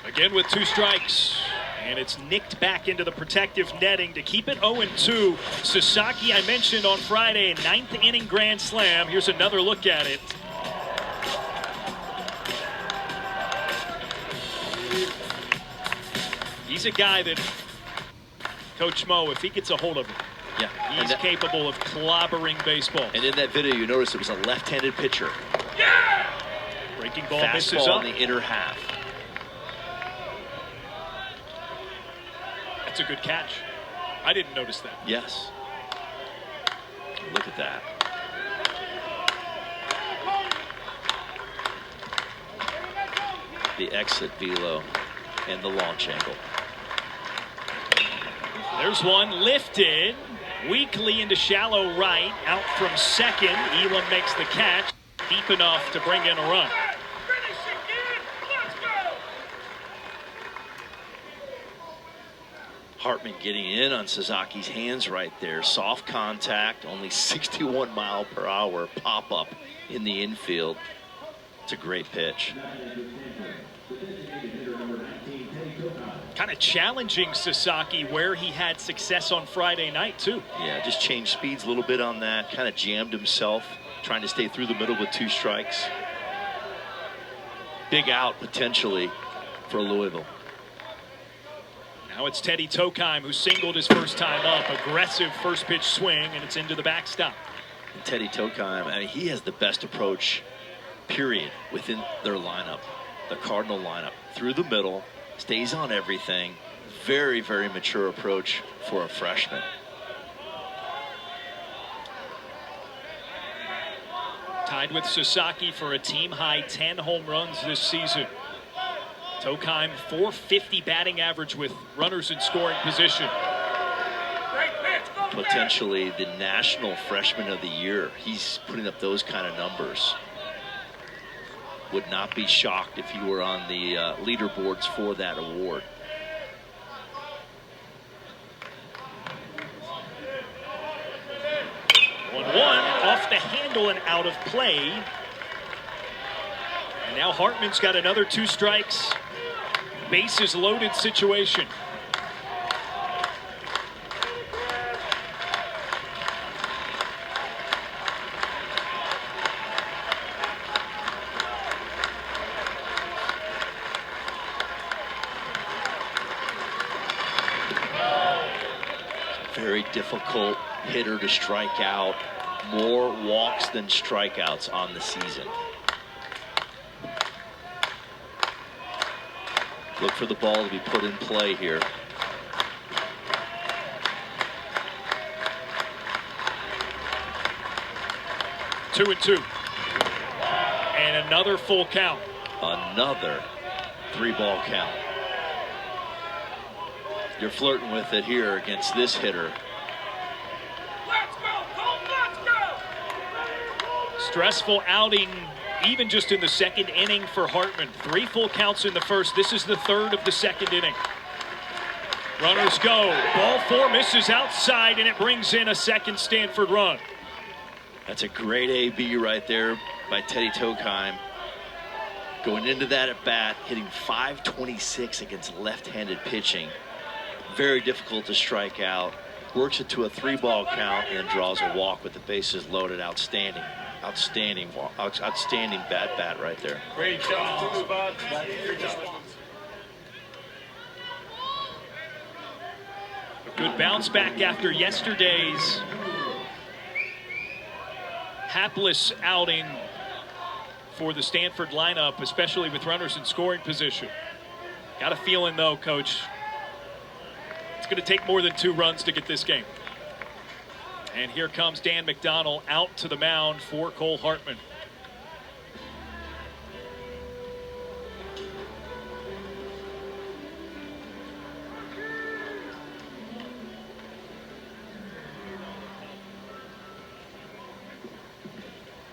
[SPEAKER 1] Again with 2 strikes, and it's nicked back into the protective netting to keep it 0-2. Sasaki, I mentioned on Friday, 9th inning grand slam. Here's another look at it. He's a guy that, Coach Mo, if he gets a hold of him, he's capable of clobbering baseball.
[SPEAKER 3] And in that video, you notice it was a left-handed pitcher.
[SPEAKER 1] Breaking ball
[SPEAKER 3] Fastball
[SPEAKER 1] misses up.
[SPEAKER 3] in the inner half.
[SPEAKER 1] That's a good catch. I didn't notice that.
[SPEAKER 3] Yes. Look at that. The exit velo and the launch angle.
[SPEAKER 1] There's one lifted weakly into shallow right, out from second. Elam makes the catch deep enough to bring in a run.
[SPEAKER 4] Finish again. Let's go.
[SPEAKER 3] Hartman getting in on Sasaki's hands right there. Soft contact, only 61 mile per hour pop up in the infield. It's a great pitch.
[SPEAKER 1] Kind of challenging Sasaki where he had success on Friday night too.
[SPEAKER 3] Yeah, just changed speeds a little bit on that. Kind of jammed himself, trying to stay through the middle with 2 strikes. Big out potentially for Louisville.
[SPEAKER 1] Now it's Teddy Tokheim who singled his first time up. Aggressive first pitch swing, and it's into the backstop.
[SPEAKER 3] And Teddy Tokheim, I mean, he has the best approach, period, within their lineup, the Cardinal lineup. Through the middle, stays on everything. Very, very mature approach for a freshman.
[SPEAKER 1] Tied with Sasaki for a team-high 10 home runs this season. Tokheim, .450 batting average with runners in scoring position.
[SPEAKER 4] Great pitch. Go back.
[SPEAKER 3] Potentially the National Freshman of the Year. He's putting up those kind of numbers. Would not be shocked if he were on the leaderboards for that award.
[SPEAKER 1] Off the handle and out of play. And now Hartman's got another 2 strikes. Bases loaded situation.
[SPEAKER 3] Very difficult hitter to strike out. More walks than strikeouts on the season. Look for the ball to be put in play here.
[SPEAKER 1] Two and two. And another full count.
[SPEAKER 3] Another 3-ball count. You're flirting with it here against this hitter.
[SPEAKER 4] Let's go. Colt, let's go.
[SPEAKER 1] Stressful outing, even just in the second inning for Hartman. 3 full counts in the first. This is the 3rd of the second inning. Runners go. Ball 4 misses outside, and it brings in a second Stanford run.
[SPEAKER 3] That's a great AB right there by Teddy Tokheim. Going into that at bat, hitting .526 against left-handed pitching. Very difficult to strike out. Works it to a 3-ball count and draws a walk with the bases loaded. Outstanding. Outstanding bat right there.
[SPEAKER 4] Great job.
[SPEAKER 1] A good bounce back after yesterday's hapless outing for the Stanford lineup, especially with runners in scoring position. Got a feeling, though, Coach, it's going to take more than 2 runs to get this game. And here comes Dan McDonnell out to the mound for Cole Hartman.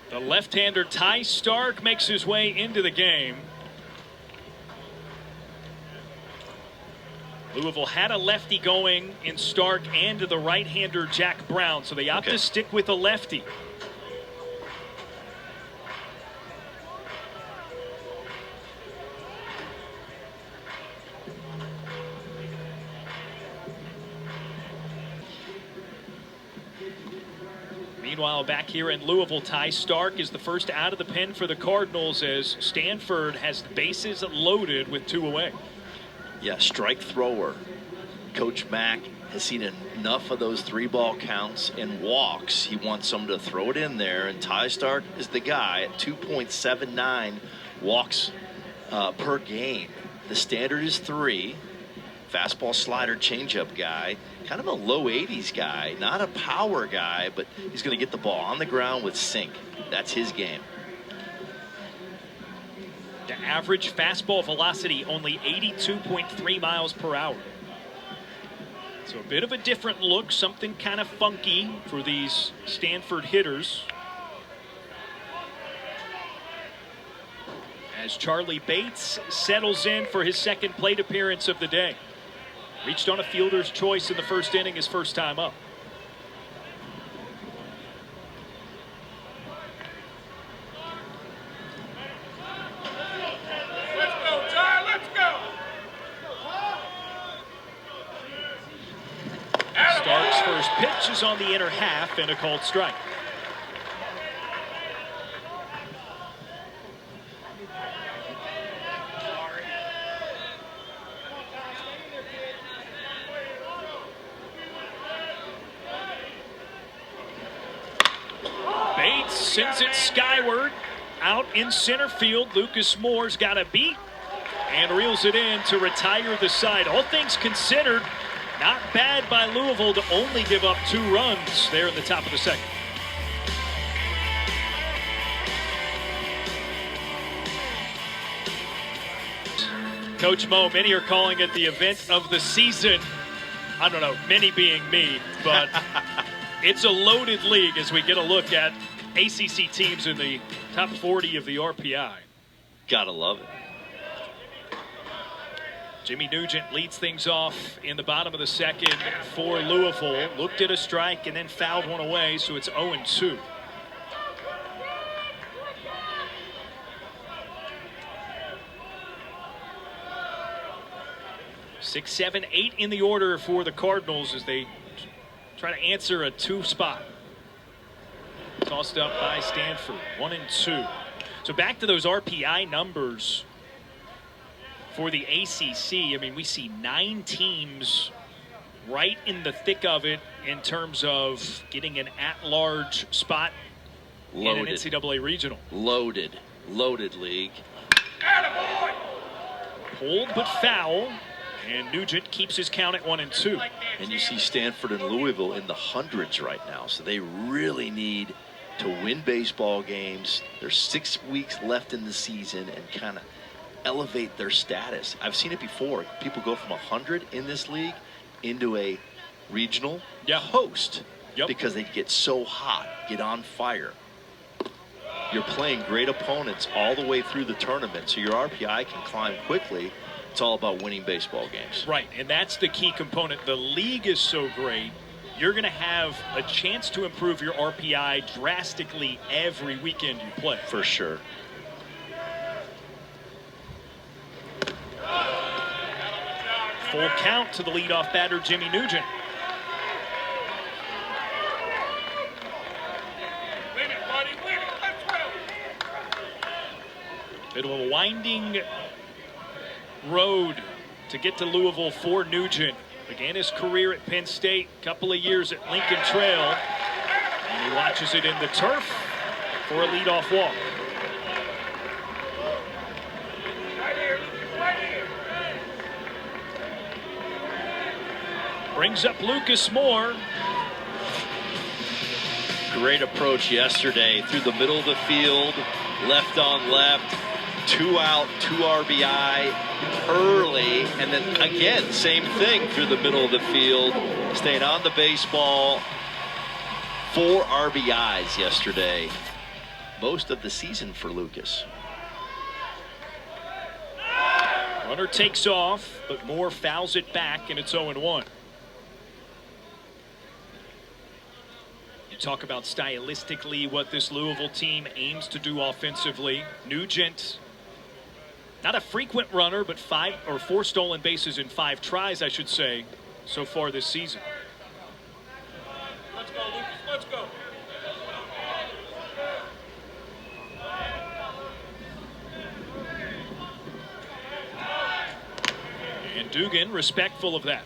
[SPEAKER 1] The left-hander Ty Stark makes his way into the game. Louisville had a lefty going in Stark and the right-hander Jack Brown, so they opt to stick with a lefty. Meanwhile, back here in Louisville, Ty Stark is the first out of the pen for the Cardinals as Stanford has the bases loaded with 2 away.
[SPEAKER 3] Yeah, strike thrower. Coach Mack has seen enough of those 3-ball counts and walks. He wants someone to throw it in there, and Ty Stark is the guy at 2.79 walks per game. The standard is 3. Fastball, slider, changeup guy. Kind of a low 80s guy. Not a power guy, but he's going to get the ball on the ground with sink. That's his game.
[SPEAKER 1] The average fastball velocity only 82.3 miles per hour. So a bit of a different look, something kind of funky for these Stanford hitters. As Charlie Bates settles in for his second plate appearance of the day. Reached on a fielder's choice in the first inning, his first time up.
[SPEAKER 4] Let's go, Ty. Let's go.
[SPEAKER 1] Stark's first pitch is on the inner half and a called strike. Bates sends it skyward. Out in center field, Lucas Moore's got a beat and reels it in to retire the side. All things considered, not bad by Louisville to only give up 2 runs there in the top of the second. Coach Mo, many are calling it the event of the season. I don't know, many being me, but it's a loaded league as we get a look at ACC teams in the top 40 of the RPI.
[SPEAKER 3] Gotta love it.
[SPEAKER 1] Jimmy Nugent leads things off in the bottom of the second for Louisville. Looked at a strike and then fouled one away, so it's 0-2. Six, 7, 8 in the order for the Cardinals as they try to answer a 2 spot. Tossed up by Stanford, 1-2. So back to those RPI numbers for the ACC. I mean, we see 9 teams right in the thick of it in terms of getting an at-large spot in an NCAA regional.
[SPEAKER 3] Loaded league.
[SPEAKER 4] Attaboy.
[SPEAKER 1] Pulled but foul, and Nugent keeps his count at 1-2.
[SPEAKER 3] And you see Stanford and Louisville in the hundreds right now, so they really need to win baseball games. There's 6 weeks left in the season and kind of elevate their status. I've seen it before. People go from 100 in this league into a regional host because they get so hot, get on fire. You're playing great opponents all the way through the tournament, so your RPI can climb quickly. It's all about winning baseball games.
[SPEAKER 1] Right, and that's the key component. The league is so great, you're going to have a chance to improve your RPI drastically every weekend you play.
[SPEAKER 3] For sure.
[SPEAKER 1] Full count to the leadoff batter, Jimmy Nugent.
[SPEAKER 4] Win it, buddy. Win it. Let's go.
[SPEAKER 1] Bit of a winding road to get to Louisville for Nugent. Began his career at Penn State, couple of years at Lincoln Trail, and he watches it in the turf for a leadoff walk.
[SPEAKER 4] Right here. Right here.
[SPEAKER 1] Brings up Lucas Moore.
[SPEAKER 3] Great approach yesterday through the middle of the field, left on left, 2 out, 2 RBI early, and then again, same thing through the middle of the field, staying on the baseball. 4 RBIs yesterday, most of the season for Lucas.
[SPEAKER 1] Runner takes off, but Moore fouls it back, and it's 0-1. You talk about stylistically what this Louisville team aims to do offensively. Nugent, not a frequent runner, but 4 stolen bases in 5 tries, I should say, so far this season.
[SPEAKER 4] Let's go, Lucas. Let's go.
[SPEAKER 1] And Dugan respectful of that.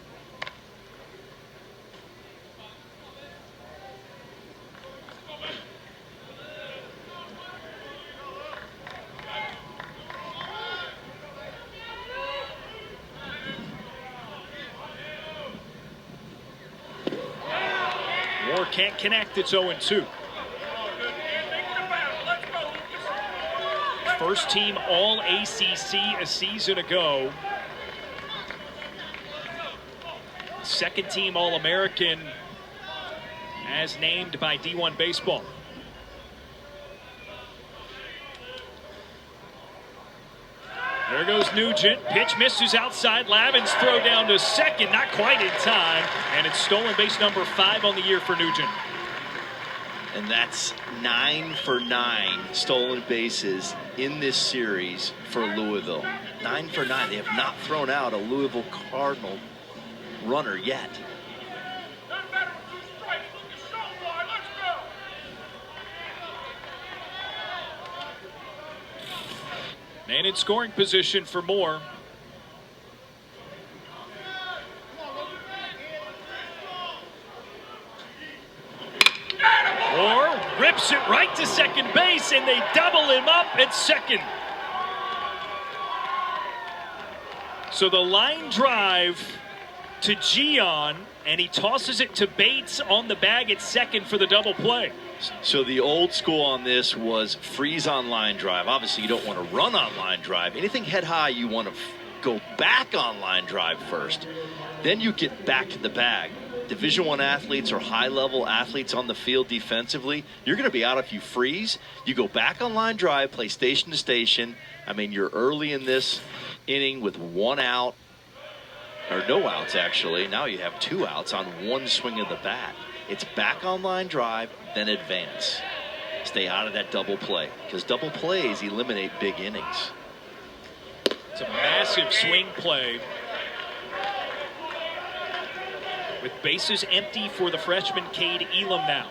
[SPEAKER 1] 4 can't connect. It's 0-2. First team All ACC a season ago. Second team All American as named by D1 Baseball. There goes Nugent. Pitch misses outside. Lavin's throw down to second. Not quite in time. And it's stolen base number 5 on the year for Nugent.
[SPEAKER 3] And that's 9 for 9 stolen bases in this series for Louisville. 9 for 9. They have not thrown out a Louisville Cardinal runner yet.
[SPEAKER 1] And in scoring position for Moore. Moore rips it right to second base, and they double him up at second. So the line drive to Gian, and he tosses it to Bates on the bag at second for the double play.
[SPEAKER 3] So the old school on this was freeze on line drive. Obviously, you don't want to run on line drive. Anything head high, you want to go back on line drive first. Then you get back to the bag. Division I athletes or high-level athletes on the field defensively, you're going to be out if you freeze. You go back on line drive, play station to station. I mean, you're early in this inning with 1 out, or no outs, actually. Now you have 2 outs on 1 swing of the bat. It's back on line drive, then advance. Stay out of that double play, because double plays eliminate big innings.
[SPEAKER 1] It's a massive swing play. With bases empty for the freshman Cade Elam now.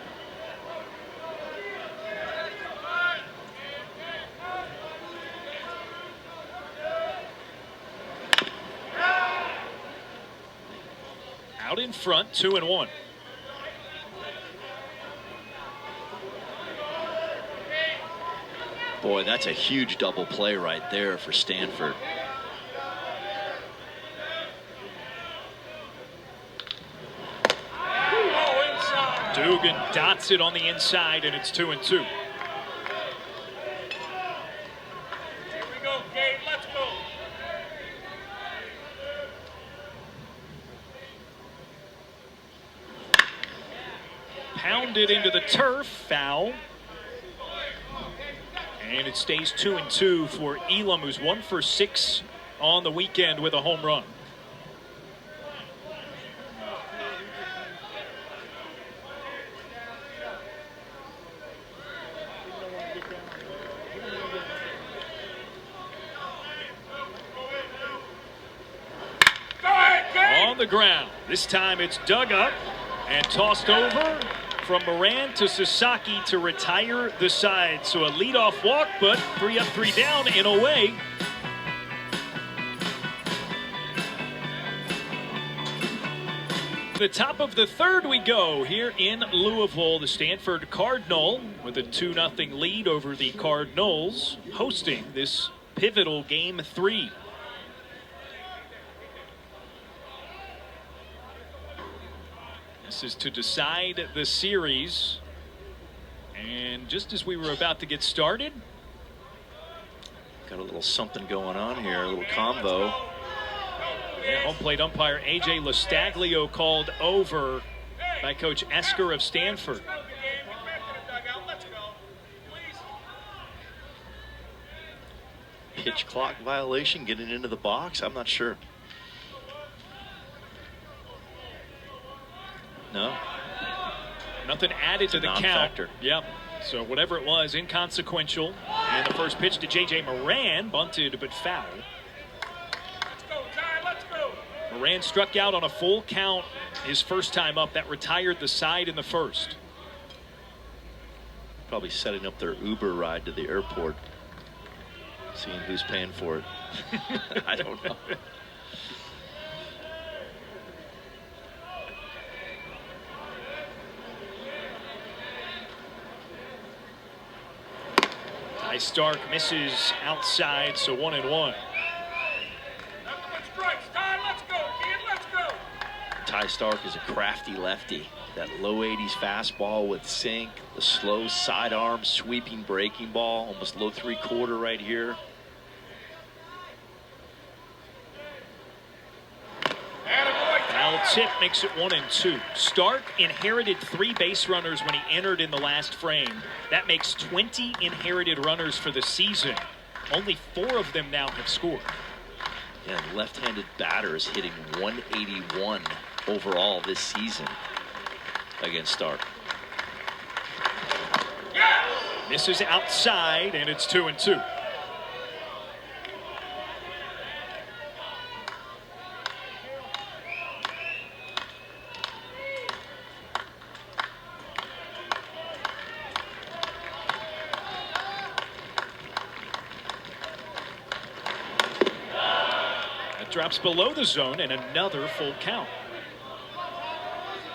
[SPEAKER 1] Out in front, 2-1.
[SPEAKER 3] Boy, that's a huge double play right there for Stanford.
[SPEAKER 1] Dugan dots it on the inside, and it's 2-2.
[SPEAKER 4] Here we go, Gabe. Let's go.
[SPEAKER 1] Pounded into the turf, foul. And it stays 2-2 for Elam, who's 1 for 6 on the weekend with a home run. On the ground. This time it's dug up and tossed over from Moran to Sasaki to retire the side. So a leadoff walk, but 3 up, 3 down in a way. The top of the third we go here in Louisville. The Stanford Cardinal with a 2-0 lead over the Cardinals, hosting this pivotal Game 3. This is to decide the series. And just as we were about to get started,
[SPEAKER 3] got a little something going on here, a little combo.
[SPEAKER 1] Yeah, home plate umpire A.J. Lostaglio called over by Coach Esker of Stanford.
[SPEAKER 3] Pitch clock violation getting into the box? I'm not sure. No.
[SPEAKER 1] Nothing added to the count.
[SPEAKER 3] Non-factor.
[SPEAKER 1] Yep. So whatever it was, inconsequential. And the first pitch to J.J. Moran, bunted but foul.
[SPEAKER 4] Let's go, Ty. Let's go.
[SPEAKER 1] Moran struck out on a full count his first time up. That retired the side in the first.
[SPEAKER 3] Probably setting up their Uber ride to the airport. Seeing who's paying for it. I don't know.
[SPEAKER 1] Ty Stark misses outside, so 1-1.
[SPEAKER 4] Nothing but strikes. Ty, let's go, kid. Let's go.
[SPEAKER 3] Ty Stark is a crafty lefty. That low 80s fastball with sink, the slow sidearm sweeping breaking ball, almost low 3/4 right here.
[SPEAKER 1] Foul tip makes it 1-2. Stark inherited 3 base runners when he entered in the last frame. That makes 20 inherited runners for the season. Only 4 of them now have scored.
[SPEAKER 3] And left-handed batter is hitting 181 overall this season against Stark.
[SPEAKER 1] This is outside, and it's 2-2. That drops below the zone, and another full count.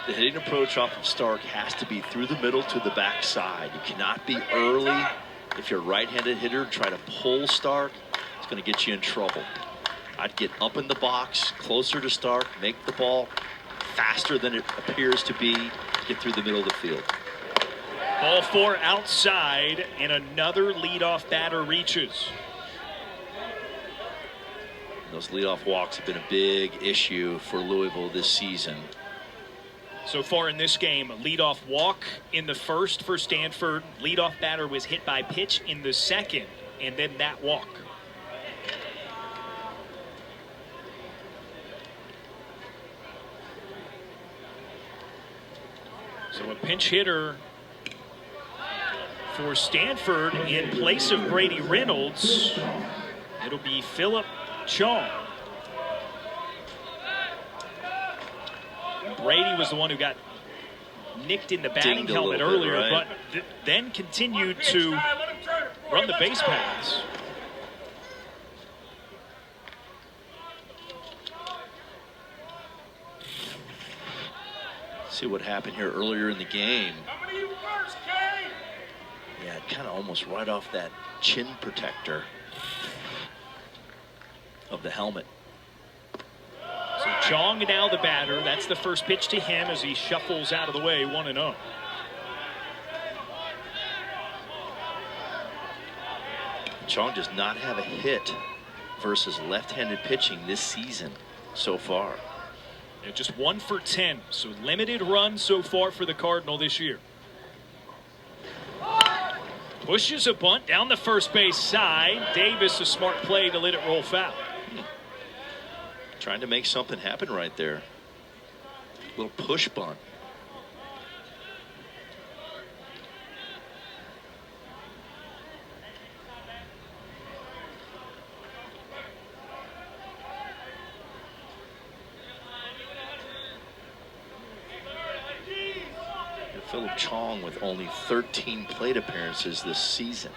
[SPEAKER 3] The hitting approach off of Stark has to be through the middle to the backside. You cannot be early. If you're a right-handed hitter, try to pull Stark. It's going to get you in trouble. I'd get up in the box, closer to Stark, make the ball faster than it appears to be, get through the middle of the field.
[SPEAKER 1] Ball 4 outside, and another leadoff batter reaches.
[SPEAKER 3] Those leadoff walks have been a big issue for Louisville this season.
[SPEAKER 1] So far in this game, leadoff walk in the first for Stanford. Leadoff batter was hit by pitch in the second, and then that walk. So a pinch hitter for Stanford in place of Brady Reynolds. It'll be Philip Chong. Brady was the one who got nicked in the batting helmet earlier,
[SPEAKER 3] bit, right?
[SPEAKER 1] but then continued to run the base paths.
[SPEAKER 3] See what happened here earlier in the game. Yeah, kind of almost right off that chin protector of the helmet.
[SPEAKER 1] So Chong now the batter. That's the first pitch to him as he shuffles out of the way, 1-0.
[SPEAKER 3] Chong does not have a hit versus left-handed pitching this season so far.
[SPEAKER 1] Yeah, just 1 for 10. So limited runs so far for the Cardinal this year. Pushes a bunt down the first base side. Davis, a smart play to let it roll foul.
[SPEAKER 3] Trying to make something happen right there. Little push bunt. And Philip Chong with only 13 plate appearances this season.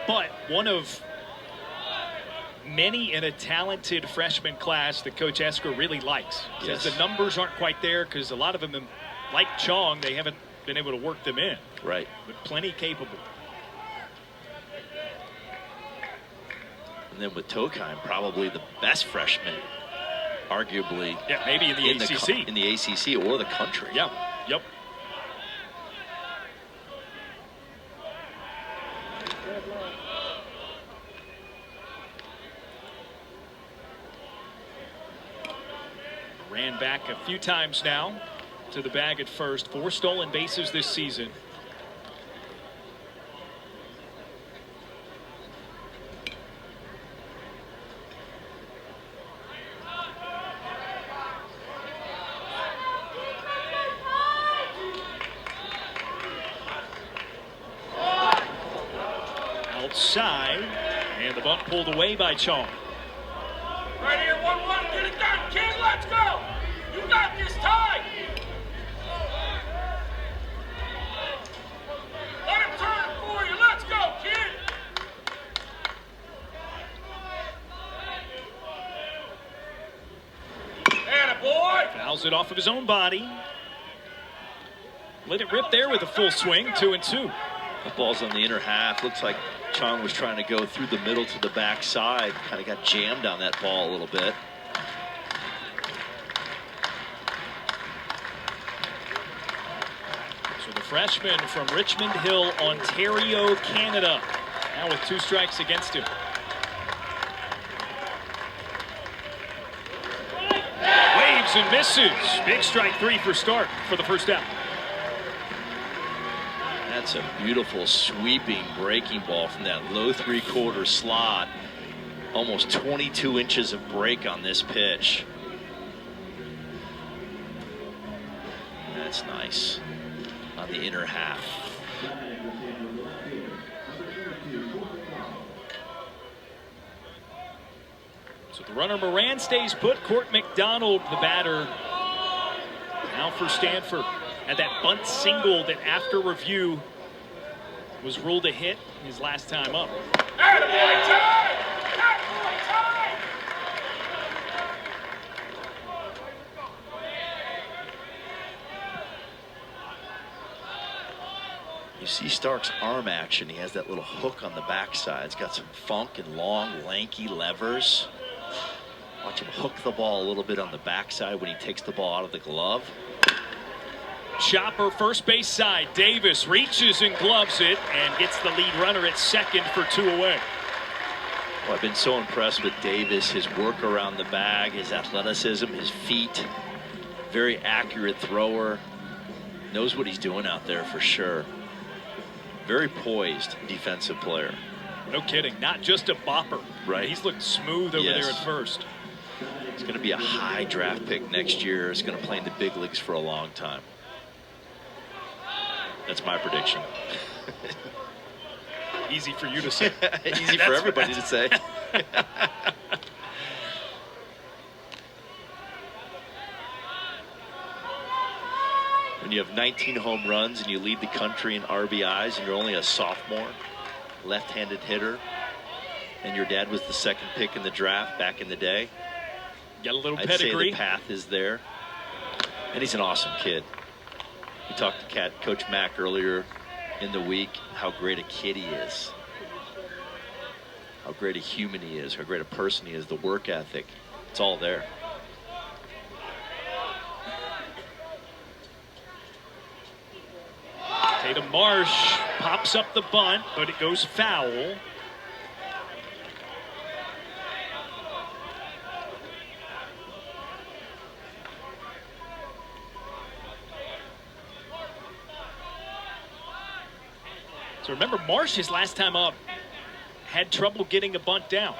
[SPEAKER 1] But one of many in a talented freshman class that Coach Esker really likes.
[SPEAKER 3] Yes.
[SPEAKER 1] Says the numbers aren't quite there because a lot of them, like Chong, they haven't been able to work them in.
[SPEAKER 3] Right.
[SPEAKER 1] But plenty capable.
[SPEAKER 3] And then with Tokheim, probably the best freshman, arguably.
[SPEAKER 1] Yeah, maybe in the ACC.
[SPEAKER 3] In the ACC or the country.
[SPEAKER 1] Yeah. Yep. Ran back a few times now to the bag at first. 4 stolen bases this season. Outside, and the bunt pulled away by Chong.
[SPEAKER 4] Right here, 1-1. Get it done, kid. Let's go. You got this time. Let him turn it for you. Let's go, kid. Attaboy.
[SPEAKER 1] Fouls it off of his own body. Let it rip there with a full swing, 2-2.
[SPEAKER 3] The ball's on the inner half. Looks like Chong was trying to go through the middle to the backside. Kind of got jammed on that ball a little bit.
[SPEAKER 1] freshman from Richmond Hill, Ontario, Canada. Now with 2 strikes against him. Waves and misses. Big strike 3 for Stark for the first out.
[SPEAKER 3] That's a beautiful sweeping breaking ball from that low 3/4 slot. Almost 22 inches of break on this pitch. That's nice on the inner half.
[SPEAKER 1] So the runner Moran stays put. Court McDonald, the batter, now for Stanford. Had that bunt single that after review was ruled a hit his last time up.
[SPEAKER 4] Attaboy time! Attaboy time!
[SPEAKER 3] You see Stark's arm action. He has that little hook on the backside. It's got some funk and long, lanky levers. Watch him hook the ball a little bit on the backside when he takes the ball out of the glove.
[SPEAKER 1] Chopper first base side. Davis reaches and gloves it and gets the lead runner at second for 2 away.
[SPEAKER 3] Well, I've been so impressed with Davis, his work around the bag, his athleticism, his feet. Very accurate thrower. Knows what he's doing out there for sure. Very poised defensive player.
[SPEAKER 1] No kidding. Not just a bopper.
[SPEAKER 3] Right.
[SPEAKER 1] He's looked smooth over there at first.
[SPEAKER 3] He's going to be a high draft pick next year. He's going to play in the big leagues for a long time. That's my prediction.
[SPEAKER 1] Easy for you to say.
[SPEAKER 3] Easy for everybody to say. When you have 19 home runs and you lead the country in RBIs and you're only a sophomore, left-handed hitter, and your dad was the 2nd pick in the draft back in the day,
[SPEAKER 1] Got a little
[SPEAKER 3] I'd
[SPEAKER 1] pedigree.
[SPEAKER 3] say the path is there. And he's an awesome kid. We talked to Coach Mack earlier in the week how great a kid he is. How great a human he is, how great a person he is, the work ethic. It's all there.
[SPEAKER 1] Tatum Marsh pops up the bunt, but it goes foul. So remember, Marsh, his last time up, had trouble getting a bunt down.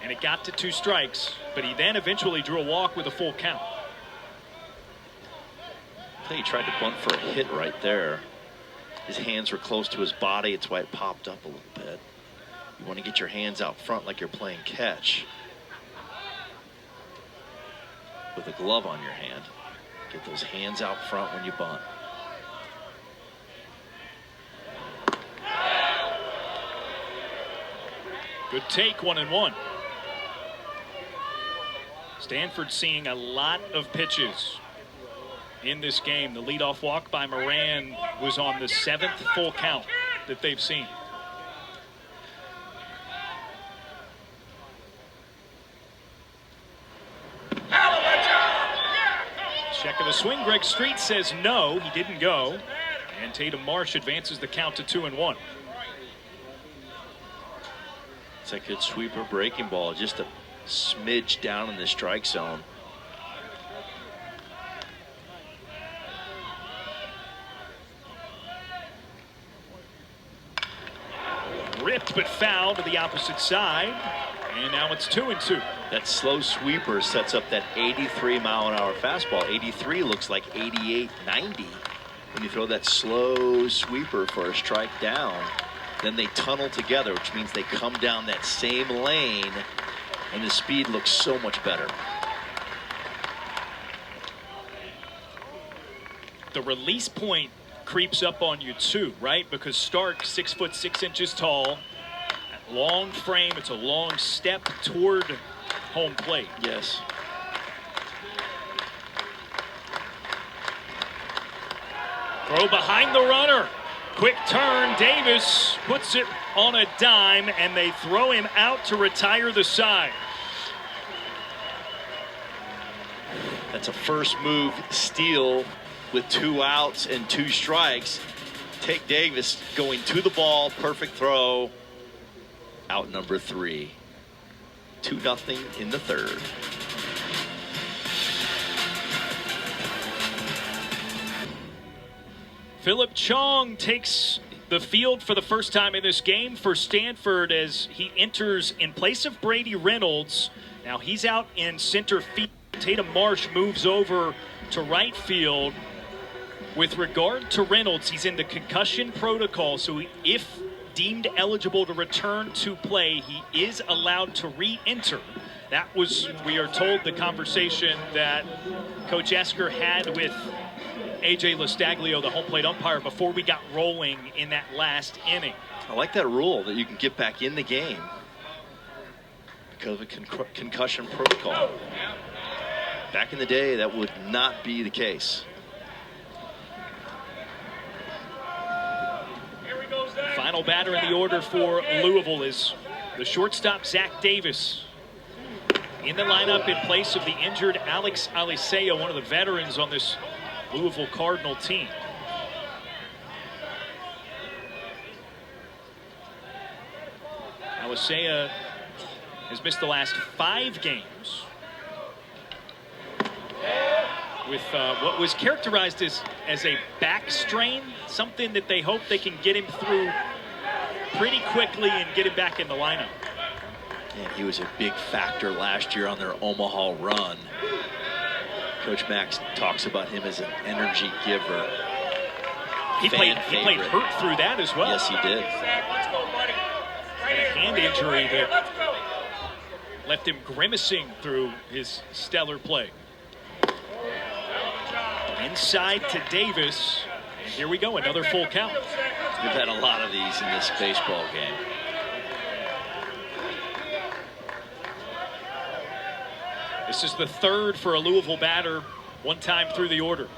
[SPEAKER 1] And it got to 2 strikes, but he then eventually drew a walk with a full count.
[SPEAKER 3] I think he tried to bunt for a hit right there. His hands were close to his body. It's why it popped up a little bit. You want to get your hands out front like you're playing catch. With a glove on your hand. Get those hands out front when you bunt.
[SPEAKER 1] Good take, 1-1. Stanford seeing a lot of pitches in this game. The leadoff walk by Moran was on the 7th full count that they've seen. Check of the swing. Greg Street says no, he didn't go. And Tatum Marsh advances the count to 2-1.
[SPEAKER 3] It's a good sweeper breaking ball, just a smidge down in the strike zone.
[SPEAKER 1] Ripped but foul to the opposite side. And now it's 2-2.
[SPEAKER 3] That slow sweeper sets up that 83-mile-an-hour fastball. 83 looks like 88, 90. When you throw that slow sweeper for a strike down, then they tunnel together, which means they come down that same lane, and the speed looks so much better.
[SPEAKER 1] The release point creeps up on you too, right? Because Stark, 6'6" tall, long frame. It's a long step toward home plate.
[SPEAKER 3] Yes.
[SPEAKER 1] Throw behind the runner. Quick turn. Davis puts it on a dime, and they throw him out to retire the side.
[SPEAKER 3] That's a first move steal with 2 outs and 2 strikes. Take Davis going to the ball, perfect throw. Out number 3. 2-0 in the third.
[SPEAKER 1] Philip Chong takes the field for the first time in this game for Stanford as he enters in place of Brady Reynolds. Now he's out in center field. Tatum Marsh moves over to right field. With regard to Reynolds, he's in the concussion protocol, so if deemed eligible to return to play, he is allowed to re-enter. That was, we are told, the conversation that Coach Esker had with AJ Lastaglio, the home plate umpire, before we got rolling in that last inning.
[SPEAKER 3] I like that rule that you can get back in the game because of a concussion protocol. Back in the day, that would not be the case.
[SPEAKER 1] Final batter in the order for Louisville is the shortstop, Zach Davis. In the lineup in place of the injured Alex Alicea, one of the veterans on this Louisville Cardinal team. Alicea has missed the last 5 games with what was characterized as a back strain, something that they hope they can get him through pretty quickly and get him back in the lineup.
[SPEAKER 3] And he was a big factor last year on their Omaha run. Coach Max talks about him as an energy giver.
[SPEAKER 1] He played hurt through that as well.
[SPEAKER 3] Yes, he did.
[SPEAKER 1] And a hand injury that left him grimacing through his stellar play. Inside to Davis. And here we go, another full count.
[SPEAKER 3] We've had a lot of these in this baseball game.
[SPEAKER 1] This is the third for a Louisville batter, one time through the order.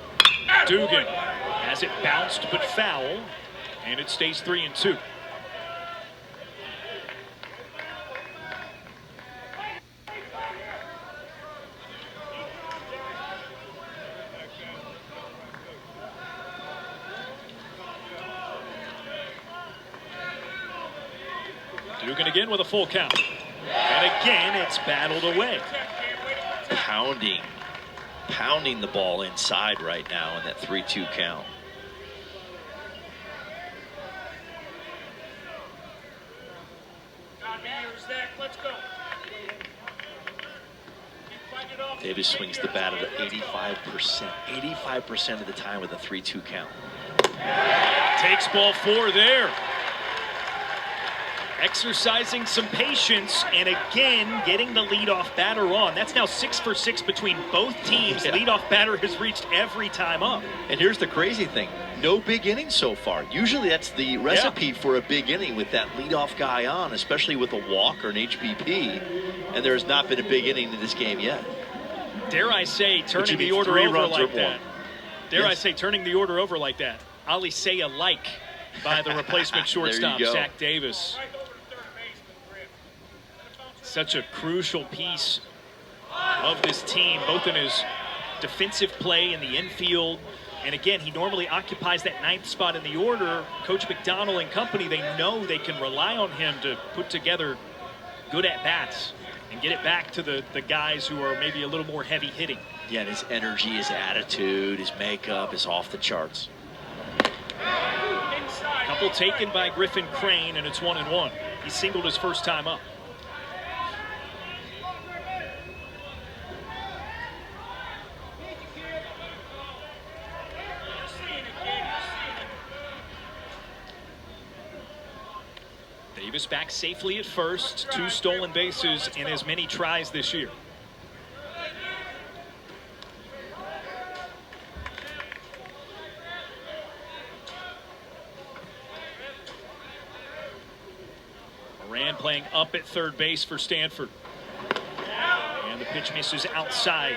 [SPEAKER 1] Dugan has it bounced but foul, and it stays 3-2. Dugan again with a full count. And again, it's battled away.
[SPEAKER 3] Pounding the ball inside right now in that 3-2 count. Davis swings the bat at 85%. 85% of the time with a 3-2 count.
[SPEAKER 1] Takes ball 4 there. Exercising some patience and again getting the leadoff batter on. That's now 6 for 6 between both teams.
[SPEAKER 3] Yeah.
[SPEAKER 1] Leadoff batter has reached every time up.
[SPEAKER 3] And here's the crazy thing. No big innings so far. Usually that's the recipe for a big inning with that leadoff guy on, especially with a walk or an HBP. And there has not been a big inning in this game yet.
[SPEAKER 1] Dare I say, turning the order over like that. Dare I say, turning the order over like that. Alicea-like by the replacement shortstop, Zach Davis. Such a crucial piece of this team, both in his defensive play in the infield. And again, he normally occupies that 9th spot in the order. Coach McDonald and company, they know they can rely on him to put together good at-bats and get it back to the guys who are maybe a little more heavy hitting.
[SPEAKER 3] Yeah, and his energy, his attitude, his makeup is off the charts.
[SPEAKER 1] Couple taken by Griffin Crane, and it's 1-1. He singled his first time up. Davis back safely at first. 2 stolen bases in as many tries this year. Moran playing up at third base for Stanford. And the pitch misses outside.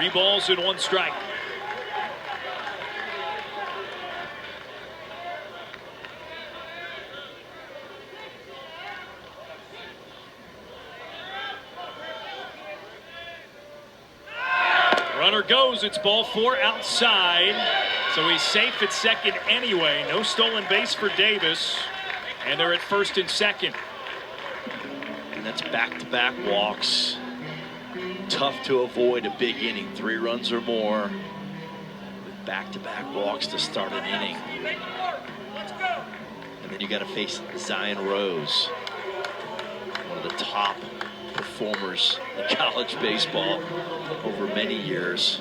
[SPEAKER 1] 3 balls and 1 strike. Runner goes. It's ball 4 outside. So he's safe at second anyway. No stolen base for Davis. And they're at first and second.
[SPEAKER 3] And that's back-to-back walks. Tough to avoid a big inning. 3 runs or more. With back-to-back walks to start an inning. And then you got to face Zion Rose, one of the top performers in college baseball over many years.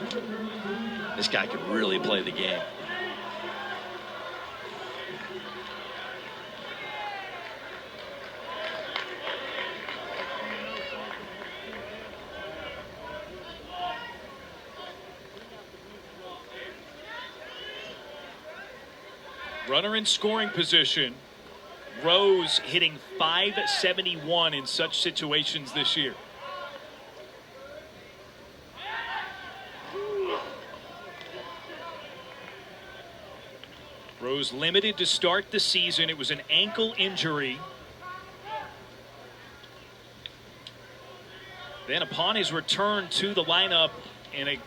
[SPEAKER 3] This guy could really play the game.
[SPEAKER 1] Runner in scoring position. Rose hitting .571 in such situations this year. Rose limited to start the season. It was an ankle injury. Then upon his return to the lineup in a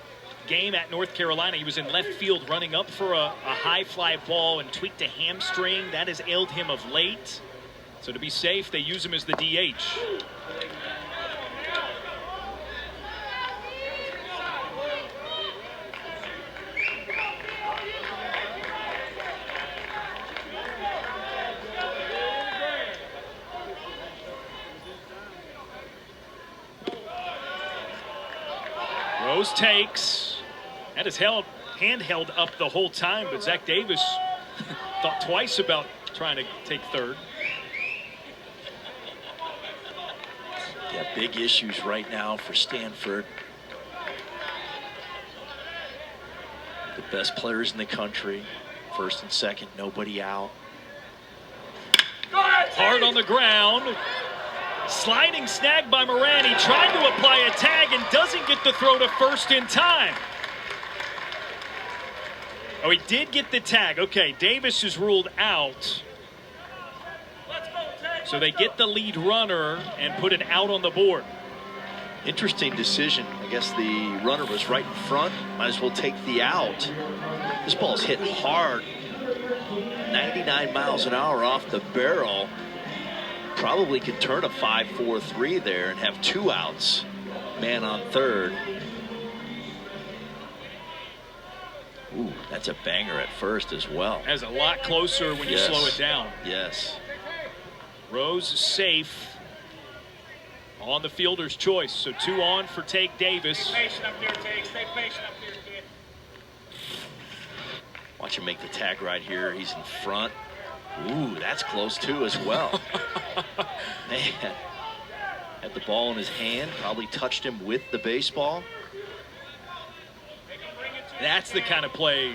[SPEAKER 1] game at North Carolina, he was in left field running up for a high fly ball and tweaked a hamstring. That has ailed him of late. So to be safe, they use him as the DH. Rose takes. That is handheld up the whole time, but Zach Davis thought twice about trying to take third.
[SPEAKER 3] Yeah, big issues right now for Stanford. The best players in the country. First and second, nobody out.
[SPEAKER 1] Hard on the ground. Sliding snag by Moran. He tried to apply a tag and doesn't get the throw to first in time. Oh, he did get the tag. Okay, Davis is ruled out. So they get the lead runner and put an out on the board.
[SPEAKER 3] Interesting decision. I guess the runner was right in front. Might as well take the out. This ball's hit hard. 99 miles an hour off the barrel. Probably could turn a 5-4-3 there and have 2 outs. Man on third. Ooh, that's a banger at first as well.
[SPEAKER 1] That's a lot closer when you slow it down.
[SPEAKER 3] Yes.
[SPEAKER 1] Rose is safe on the fielder's choice. So 2 on for Take Davis.
[SPEAKER 4] Stay patient up there, Take. Stay patient up there, kid.
[SPEAKER 3] Watch him make the tag right here. He's in front. Ooh, that's close too as well. Man, had the ball in his hand, probably touched him with the baseball.
[SPEAKER 1] That's the kind of play,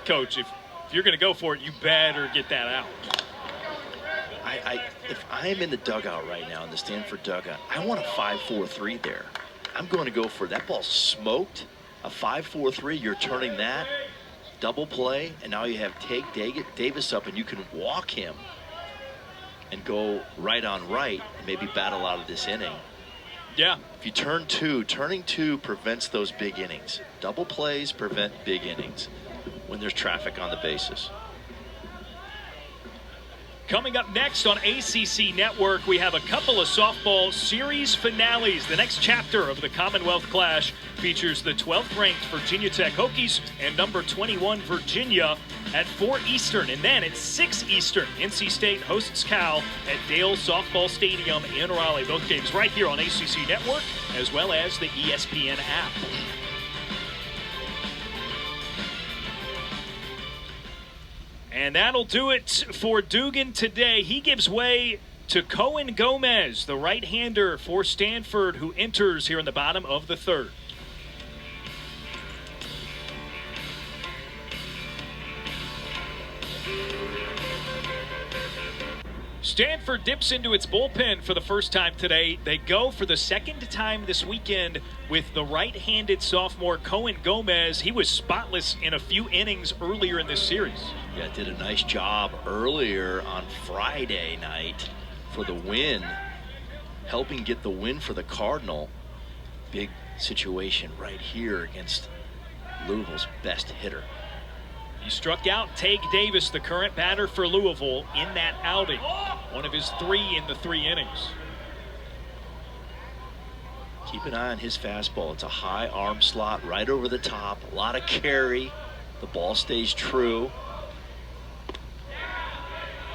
[SPEAKER 1] Coach. If you're going to go for it, you better get that out.
[SPEAKER 3] If I am in the dugout right now, in the Stanford dugout, I want a 5-4-3 there. I'm going to go for that ball smoked. A 5-4-3, you're turning that. Double play, and now you have Take Davis up, and you can walk him and go right on right and maybe battle out of this inning.
[SPEAKER 1] Yeah.
[SPEAKER 3] If you turn 2, turning 2 prevents those big innings. Double plays prevent big innings when there's traffic on the bases.
[SPEAKER 1] Coming up next on ACC Network, we have a couple of softball series finales. The next chapter of the Commonwealth Clash features the 12th-ranked Virginia Tech Hokies and number 21 Virginia at 4 Eastern. And then at 6 Eastern, NC State hosts Cal at Dale Softball Stadium in Raleigh. Both games right here on ACC Network, as well as the ESPN app. And that'll do it for Dugan today. He gives way to Cohen Gomez, the right-hander for Stanford, who enters here in the bottom of the 3rd. Stanford dips into its bullpen for the first time today. They go for the second time this weekend with the right-handed sophomore Cohen Gomez. He was spotless in a few innings earlier in this series.
[SPEAKER 3] Yeah, did a nice job earlier on Friday night for the win, helping get the win for the Cardinal. Big situation right here against Louisville's best hitter.
[SPEAKER 1] He struck out Tage Davis, the current batter for Louisville, in that outing. One of his 3 in the 3 innings.
[SPEAKER 3] Keep an eye on his fastball. It's a high arm slot right over the top. A lot of carry. The ball stays true.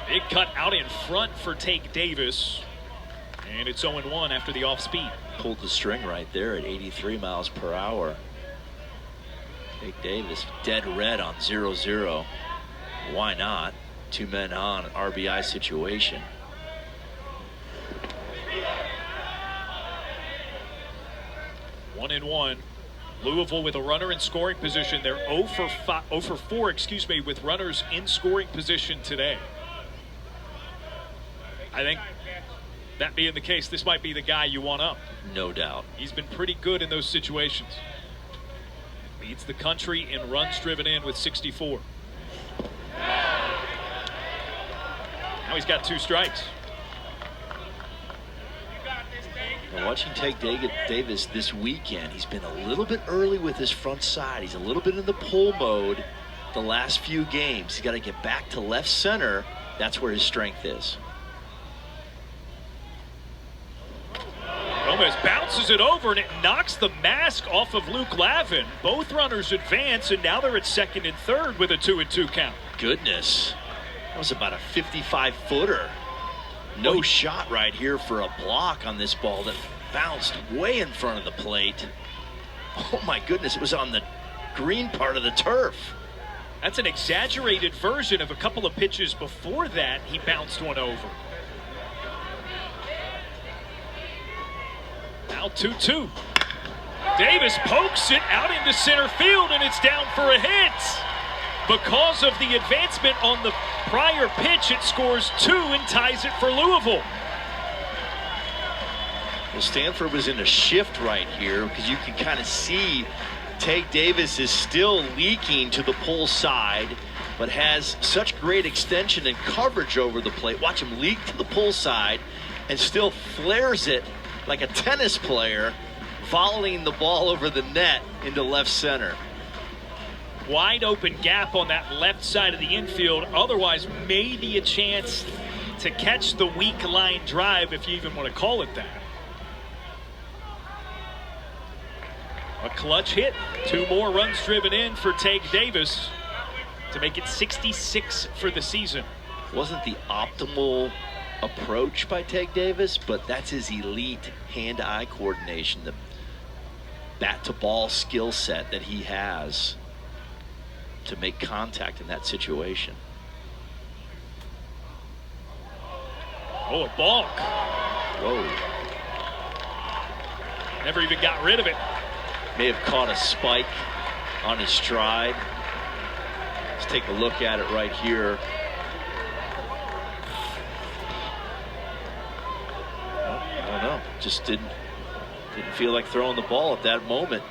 [SPEAKER 1] Big cut out in front for Tage Davis. And it's 0-1 after the off speed.
[SPEAKER 3] Pulled the string right there at 83 miles per hour. Tage Davis dead red on 0-0. Why not? 2 men on, an RBI situation.
[SPEAKER 1] One and 1. Louisville with a runner in scoring position. They're 0 for 4, with runners in scoring position today. I think that being the case, this might be the guy you want up.
[SPEAKER 3] No doubt.
[SPEAKER 1] He's been pretty good in those situations. Leads the country in runs driven in with 64. Now he's got 2 strikes.
[SPEAKER 3] Now watching Tage Davis this weekend, he's been a little bit early with his front side. He's a little bit in the pull mode the last few games. He's got to get back to left center. That's where his strength is.
[SPEAKER 1] Gomez bounces it over, and it knocks the mask off of Luke Lavin. Both runners advance, and now they're at second and third with a 2-2 count.
[SPEAKER 3] Goodness. That was about a 55-footer. No shot right here for a block on this ball that bounced way in front of the plate. Oh my goodness, it was on the green part of the turf.
[SPEAKER 1] That's an exaggerated version of a couple of pitches before that. He bounced one over. Now 2-2. Davis pokes it out into center field, and it's down for a hit. Because of the advancement on the prior pitch, it scores 2 and ties it for Louisville.
[SPEAKER 3] Well, Stanford was in a shift right here because you can kind of see Tage Davis is still leaking to the pull side, but has such great extension and coverage over the plate. Watch him leak to the pull side and still flares it like a tennis player, volleying the ball over the net into left center.
[SPEAKER 1] Wide open gap on that left side of the infield. Otherwise, maybe a chance to catch the weak line drive, if you even want to call it that. A clutch hit. 2 more runs driven in for Tage Davis to make it 66 for the season.
[SPEAKER 3] Wasn't the optimal approach by Tage Davis, but that's his elite hand-eye coordination, the bat-to-ball skill set that he has to make contact in that situation.
[SPEAKER 1] Oh, a balk.
[SPEAKER 3] Whoa.
[SPEAKER 1] Never even got rid of it.
[SPEAKER 3] May have caught a spike on his stride. Let's take a look at it right here. I don't know. Just didn't feel like throwing the ball at that moment.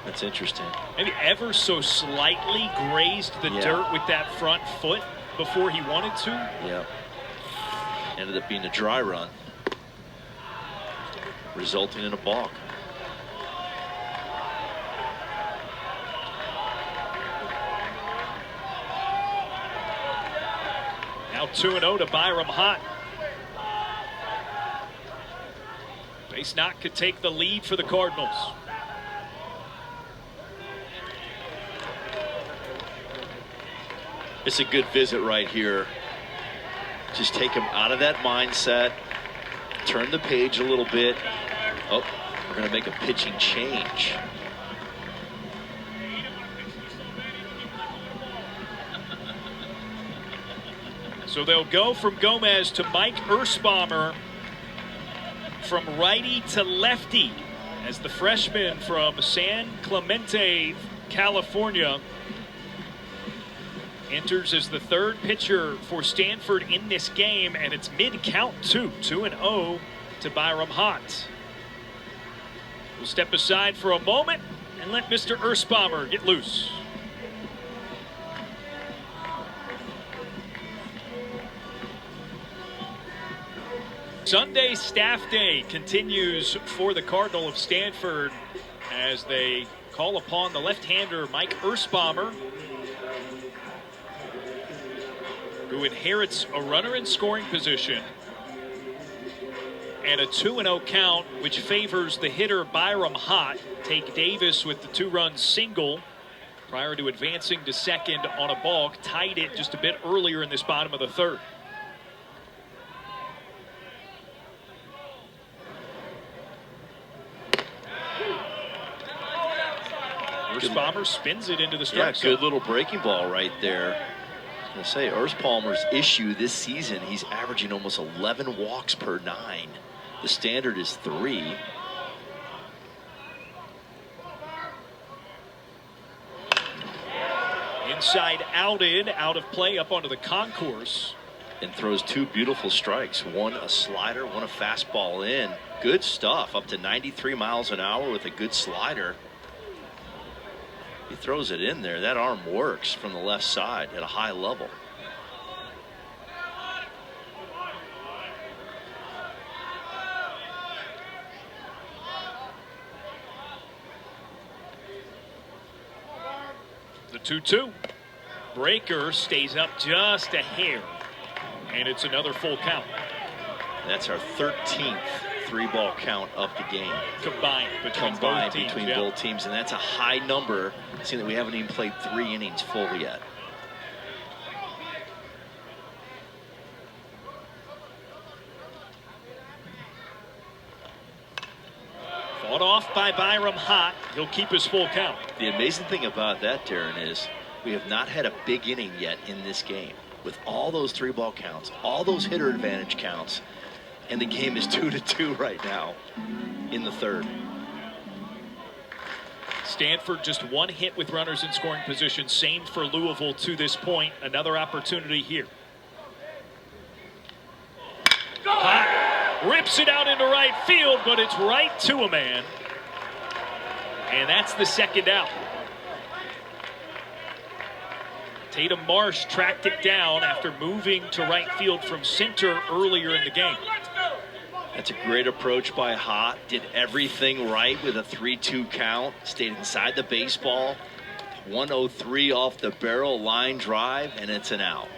[SPEAKER 3] That's interesting.
[SPEAKER 1] Maybe ever so slightly grazed the dirt with that front foot before he wanted to.
[SPEAKER 3] Yeah. Ended up being a dry run, resulting in a balk.
[SPEAKER 1] Now 2-0 to Byram Hott. Base knock could take the lead for the Cardinals.
[SPEAKER 3] It's a good visit right here. Just take him out of that mindset, turn the page a little bit. Oh, we're going to make a pitching change.
[SPEAKER 1] So they'll go from Gomez to Mike Ersbaumer, from righty to lefty, as the freshman from San Clemente, California, enters as the third pitcher for Stanford in this game, and it's mid-count too, 2-0 to Byram Hott. We'll step aside for a moment and let Mr. Erspamer get loose. Sunday staff day continues for the Cardinal of Stanford as they call upon the left-hander Mike Erspamer, who inherits a runner in scoring position and a 2-0 count, which favors the hitter Byram Hott. Take Davis with the 2-run single prior to advancing to second on a balk, tied it just a bit earlier in this bottom of the third. Erspamer spins it into the strike zone.
[SPEAKER 3] Good little breaking ball right there. I was going to say, Erspamer's issue this season, he's averaging almost 11 walks per 9. The standard is 3.
[SPEAKER 1] Inside outed, out of play up onto the concourse.
[SPEAKER 3] And throws 2 beautiful strikes. One a slider, one a fastball in. Good stuff, up to 93 miles an hour with a good slider. He throws it in there. That arm works from the left side at a high level.
[SPEAKER 1] The 2-2. Breaker stays up just a hair, and it's another full count.
[SPEAKER 3] That's our 13th 3-ball count of the game.
[SPEAKER 1] Combined between
[SPEAKER 3] both teams, and that's a high number, seeing that we haven't even played 3 innings full yet.
[SPEAKER 1] Fought off by Byram Hott. He'll keep his full count.
[SPEAKER 3] The amazing thing about that, Darren, is we have not had a big inning yet in this game. With all those 3-ball counts, all those hitter advantage counts, and the game is 2-2 right now in the third.
[SPEAKER 1] Stanford just 1 hit with runners in scoring position. Same for Louisville to this point. Another opportunity here. Hott rips it out into right field, but it's right to a man. And that's the second out. Tatum Marsh tracked it down after moving to right field from center earlier in the game.
[SPEAKER 3] That's a great approach by Hott. Did everything right with a 3-2 count. Stayed inside the baseball. 103 off the barrel, line drive, and it's an out.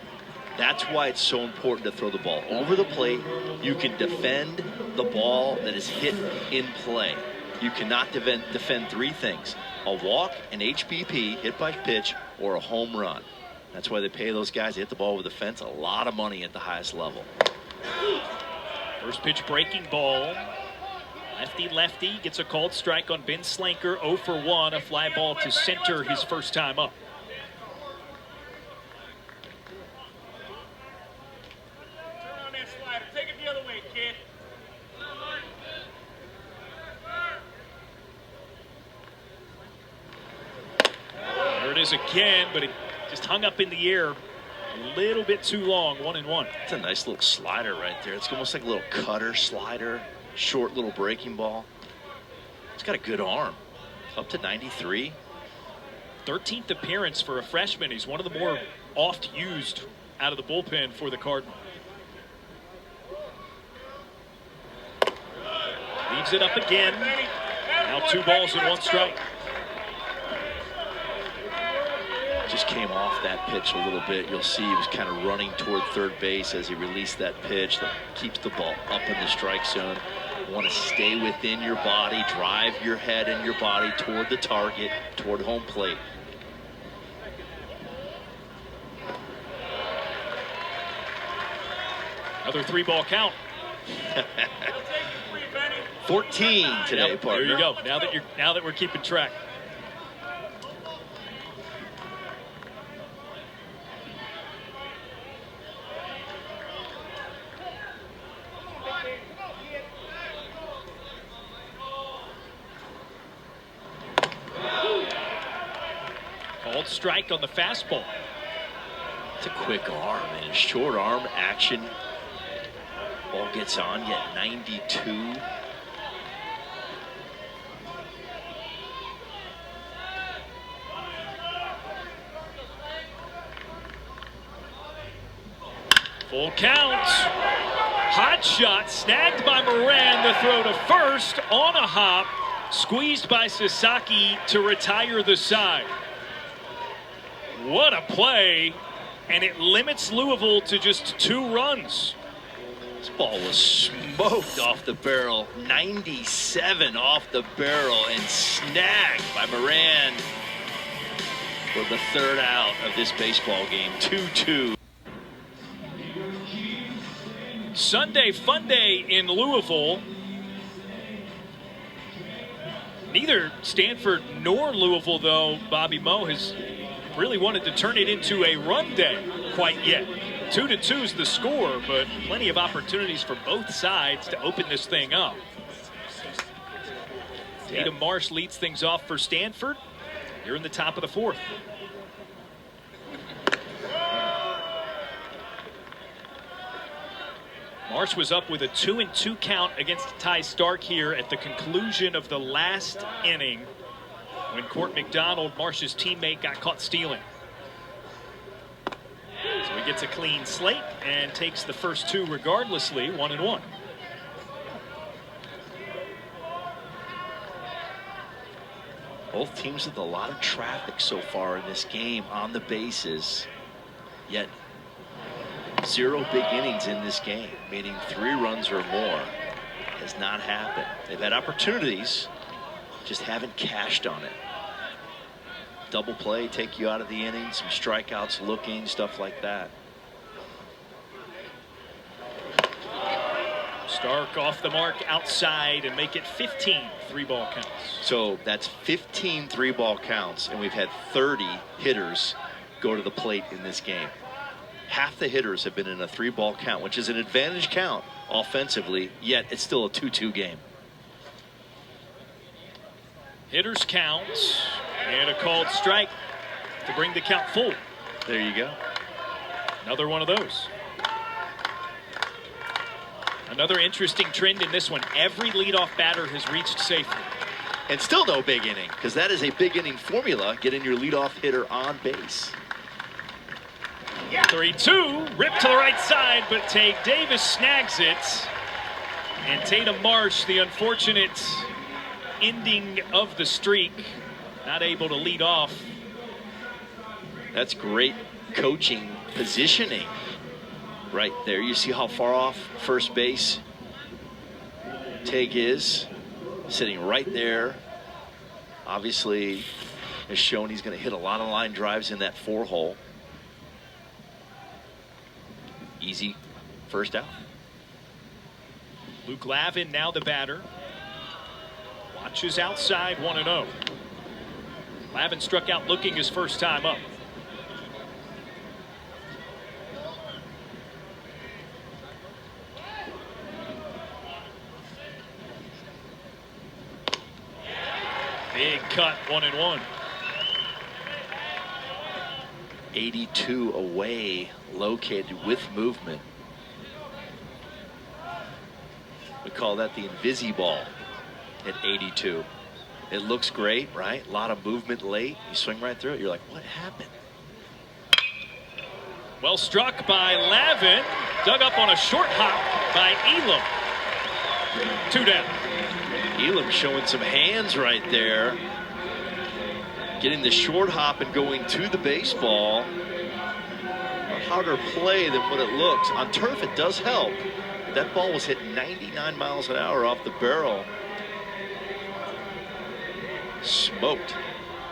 [SPEAKER 3] That's why it's so important to throw the ball over the plate. You can defend the ball that is hit in play. You cannot defend 3 things: a walk, an HBP, hit by pitch, or a home run. That's why they pay those guys to hit the ball over the fence a lot of money at the highest level.
[SPEAKER 1] First pitch breaking ball. Lefty gets a called strike on Ben Slanker. 0 for 1, a fly ball to center his first time up.
[SPEAKER 4] Turn on that slider. Take it the other way, kid.
[SPEAKER 1] There it is again, but it just hung up in the air a little bit too long. 1-1.
[SPEAKER 3] It's a nice little slider right there. It's almost like a little cutter slider, short little breaking ball. It's got a good arm. Up to 93.
[SPEAKER 1] 13th appearance for a freshman. He's one of the more oft used out of the bullpen for the Cardinal. Leaves it up again. Now 2 balls and 1 strike.
[SPEAKER 3] Just came off that pitch a little bit. You'll see he was kind of running toward third base as he released that pitch that keeps the ball up in the strike zone. You want to stay within your body, drive your head and your body toward the target, toward home plate.
[SPEAKER 1] Another 3-ball count.
[SPEAKER 3] 14 today,
[SPEAKER 1] yep,
[SPEAKER 3] partner.
[SPEAKER 1] There you go. Now that we're keeping track. Called strike on the fastball.
[SPEAKER 3] Just a quick arm and short arm action. Ball gets on, yet 92.
[SPEAKER 1] Full count. Hot shot snagged by Moran. The throw to first on a hop. Squeezed by Sasaki to retire the side. What a play. And it limits Louisville to just 2 runs.
[SPEAKER 3] This ball was smoked off the barrel. 97 off the barrel and snagged by Moran for the 3rd out of this baseball game. 2-2.
[SPEAKER 1] Sunday fun day in Louisville. Neither Stanford nor Louisville, though, Bobby Moe has really wanted to turn it into a run day quite yet. 2-2 is the score, but plenty of opportunities for both sides to open this thing up. Tatum Marsh leads things off for Stanford. Here in the top of the 4th. Marsh was up with a 2-2 count against Ty Stark here at the conclusion of the last inning when Court McDonald, Marsh's teammate, got caught stealing. So he gets a clean slate and takes the first 2 regardlessly, 1-1.
[SPEAKER 3] Both teams with a lot of traffic so far in this game on the bases, yet 0 big innings in this game, meaning 3 runs or more has not happened. They've had opportunities, just haven't cashed on it. Double play, take you out of the inning, some strikeouts looking, stuff like that.
[SPEAKER 1] Stark off the mark outside and make it 15 3-ball counts.
[SPEAKER 3] So that's 15 3-ball counts, and we've had 30 hitters go to the plate in this game. Half the hitters have been in a 3-ball count, which is an advantage count offensively, yet it's still a 2-2 game.
[SPEAKER 1] Hitters count and a called strike to bring the count full.
[SPEAKER 3] There you go.
[SPEAKER 1] Another one of those. Another interesting trend in this one. Every leadoff batter has reached safely.
[SPEAKER 3] And still no big inning, because that is a big inning formula, getting your leadoff hitter on base.
[SPEAKER 1] 3-2, ripped to the right side, but Tay Davis snags it. And Tatum Marsh, the unfortunate ending of the streak, not able to lead off.
[SPEAKER 3] That's great coaching positioning right there. You see how far off first base Tague is, sitting right there. Obviously has shown he's going to hit a lot of line drives in that 4-hole. Easy first out.
[SPEAKER 1] Luke Lavin now the batter. Watches outside, 1-0. Lavin struck out looking his first time up. Big cut, 1-1.
[SPEAKER 3] 82 away, located with movement. We call that the Invisiball at 82. It looks great, right? A lot of movement late. You swing right through it. You're like, what happened?
[SPEAKER 1] Well struck by Lavin. Dug up on a short hop by Elam. 2 down.
[SPEAKER 3] Elam showing some hands right there. Getting the short hop and going to the baseball. A harder play than what it looks. On turf, it does help. That ball was hit 99 miles an hour off the barrel. Smoked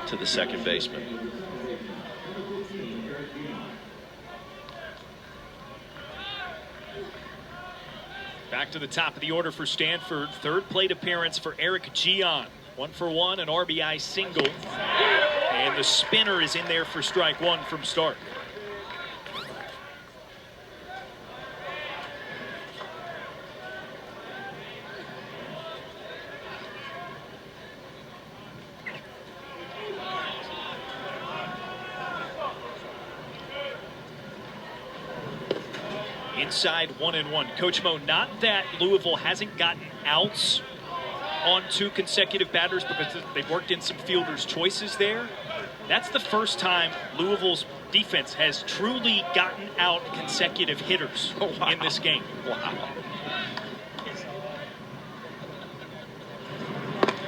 [SPEAKER 3] to the second baseman.
[SPEAKER 1] Back to the top of the order for Stanford. 3rd plate appearance for Eric Gian. 1 for 1, an RBI single. And the spinner is in there for strike 1 from Stark. inside 1-1. Coach Mo, not that Louisville hasn't gotten outs on 2 consecutive batters because they've worked in some fielders' choices there. That's the first time Louisville's defense has truly gotten out consecutive hitters in this game.
[SPEAKER 3] Wow.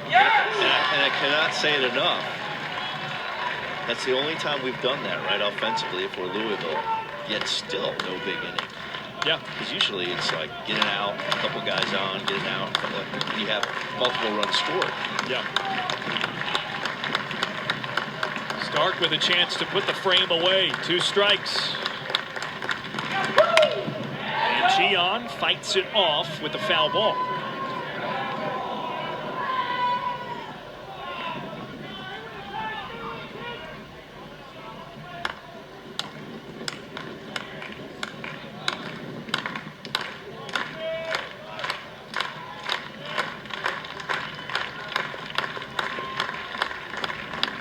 [SPEAKER 3] And I cannot say it enough. That's the only time we've done that, right, offensively for Louisville. Yet still no big inning.
[SPEAKER 1] Yeah.
[SPEAKER 3] Because usually it's like get an out, a couple guys on, get an out, and you have multiple runs scored.
[SPEAKER 1] Yeah. Stark with a chance to put the frame away. 2 strikes. And Gian fights it off with a foul ball.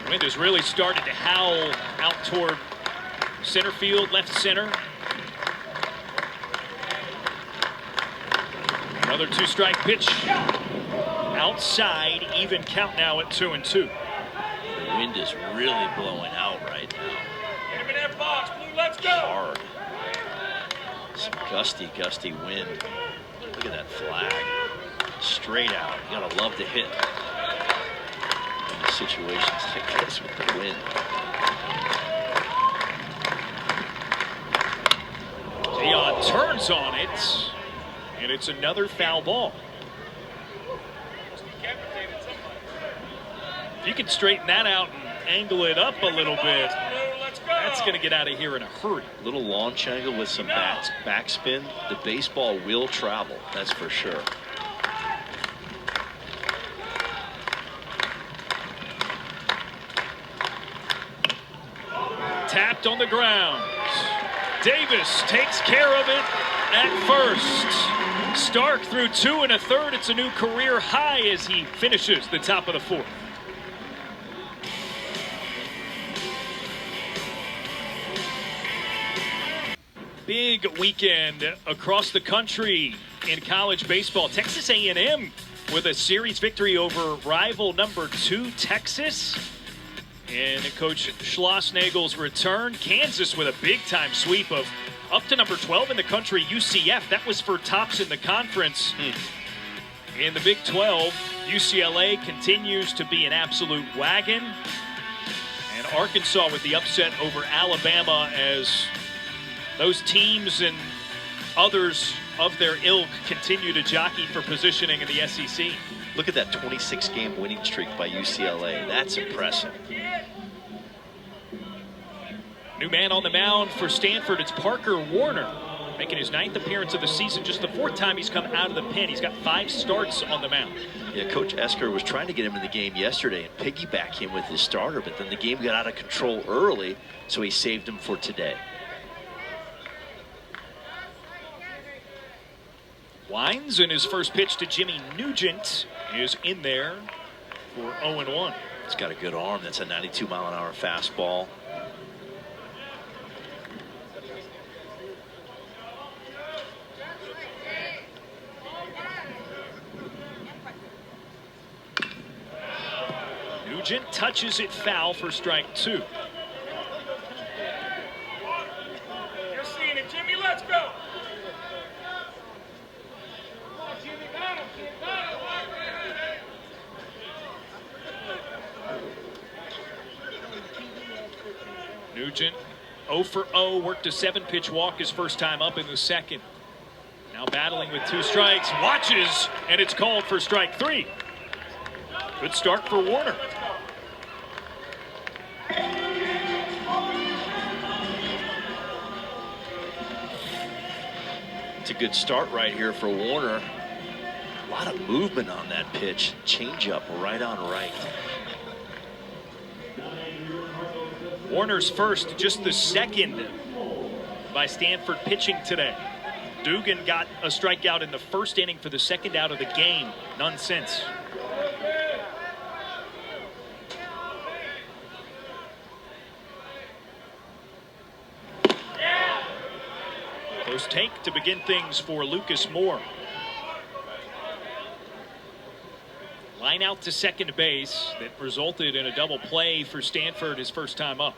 [SPEAKER 1] Wind has really started to howl out toward center field, left center. Another 2-strike pitch. Outside, even count now at 2-2.
[SPEAKER 3] The wind is really blowing out right now.
[SPEAKER 4] Get him in that box, Blue, let's go!
[SPEAKER 3] Hard. Some gusty wind. Look at that flag. Straight out. You gotta love to hit in situations like this with the wind.
[SPEAKER 1] Dion turns on it, and it's another foul ball. If you can straighten that out and angle it up a little bit, that's going to get out of here in a hurry.
[SPEAKER 3] Little launch angle with some backspin. The baseball will travel, that's for sure.
[SPEAKER 1] Tapped on the ground. Davis takes care of it at first. Stark through 2 1/3. It's a new career high as he finishes the top of the 4th. Big weekend across the country in college baseball. Texas A&M with a series victory over rival number 2 Texas. And Coach Schlossnagel's return. Kansas with a big-time sweep of up to number 12 in the country, UCF. That was for tops in the conference. In the Big 12, UCLA continues to be an absolute wagon. And Arkansas with the upset over Alabama as those teams and others of their ilk continue to jockey for positioning in the SEC.
[SPEAKER 3] Look at that 26-game winning streak by UCLA. That's impressive.
[SPEAKER 1] New man on the mound for Stanford. It's Parker Warner, making his 9th appearance of the season, just the 4th time he's come out of the pen. He's got 5 starts on the mound.
[SPEAKER 3] Yeah, Coach Esker was trying to get him in the game yesterday and piggyback him with his starter, but then the game got out of control early, so he saved him for today.
[SPEAKER 1] Wines in his first pitch to Jimmy Nugent is in there for 0-1.
[SPEAKER 3] He's got a good arm. That's a 92-mile-an-hour fastball.
[SPEAKER 1] Nugent touches it foul for strike 2.
[SPEAKER 4] You're seeing it, Jimmy, let's go!
[SPEAKER 1] Nugent 0 for 0, worked a 7-pitch walk his first time up in the 2nd. Now battling with 2 strikes, watches, and it's called for strike 3. Good start for Warner.
[SPEAKER 3] It's a good start right here for Warner. A lot of movement on that pitch. Changeup right on right.
[SPEAKER 1] Warner's first, just the 2nd by Stanford pitching today. Dugan got a strikeout in the 1st inning for the 2nd out of the game. None since. Close take to begin things for Lucas Moore. Line out to second base that resulted in a double play for Stanford his first time up.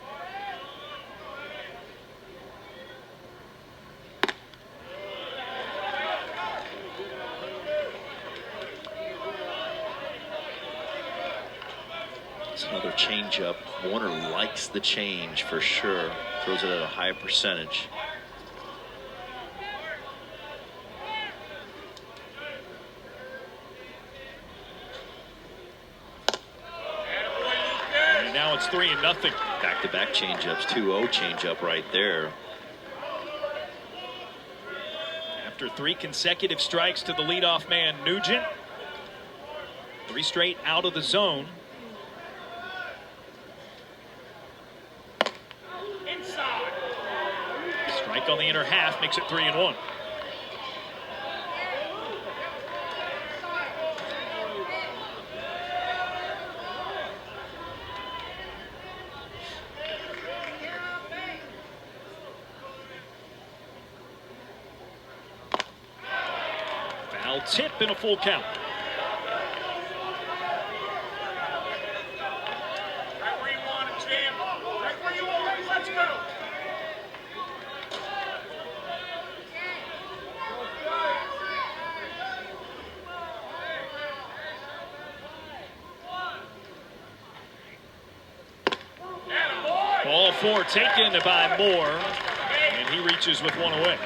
[SPEAKER 3] It's another changeup. Warner likes the change for sure. Throws it at a high percentage.
[SPEAKER 1] And now it's 3-0.
[SPEAKER 3] Back-to-back changeups. 2-0 changeup right there.
[SPEAKER 1] After 3 consecutive strikes to the leadoff man, Nugent. 3 straight out of the zone. Strike on the inner half makes it 3-1. Foul tip in a full count.
[SPEAKER 4] Right where you want it, champ. Right where you want it. Let's go.
[SPEAKER 1] Ball 4 taken by Moore, and he reaches with 1 away.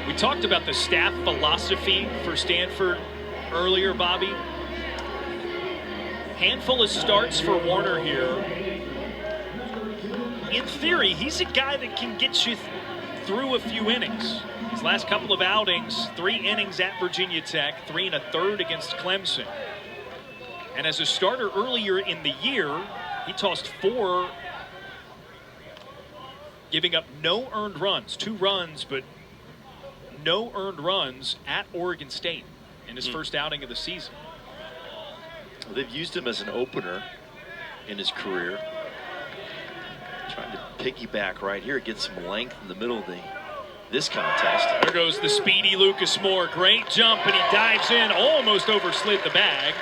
[SPEAKER 1] We talked about the staff philosophy for Stanford earlier, Bobby. Handful of starts for Warner here. In theory, he's a guy that can get you through a few innings. His last couple of outings, 3 innings at Virginia Tech, 3 1/3 against Clemson. And as a starter earlier in the year, he tossed 4, giving up no earned runs, 2 runs, but no earned runs at Oregon State in his first outing of the season.
[SPEAKER 3] They've used him as an opener in his career. Trying to piggyback right here, get some length in the middle of this contest.
[SPEAKER 1] There goes the speedy Lucas Moore. Great jump, and he dives in, almost overslid the bag.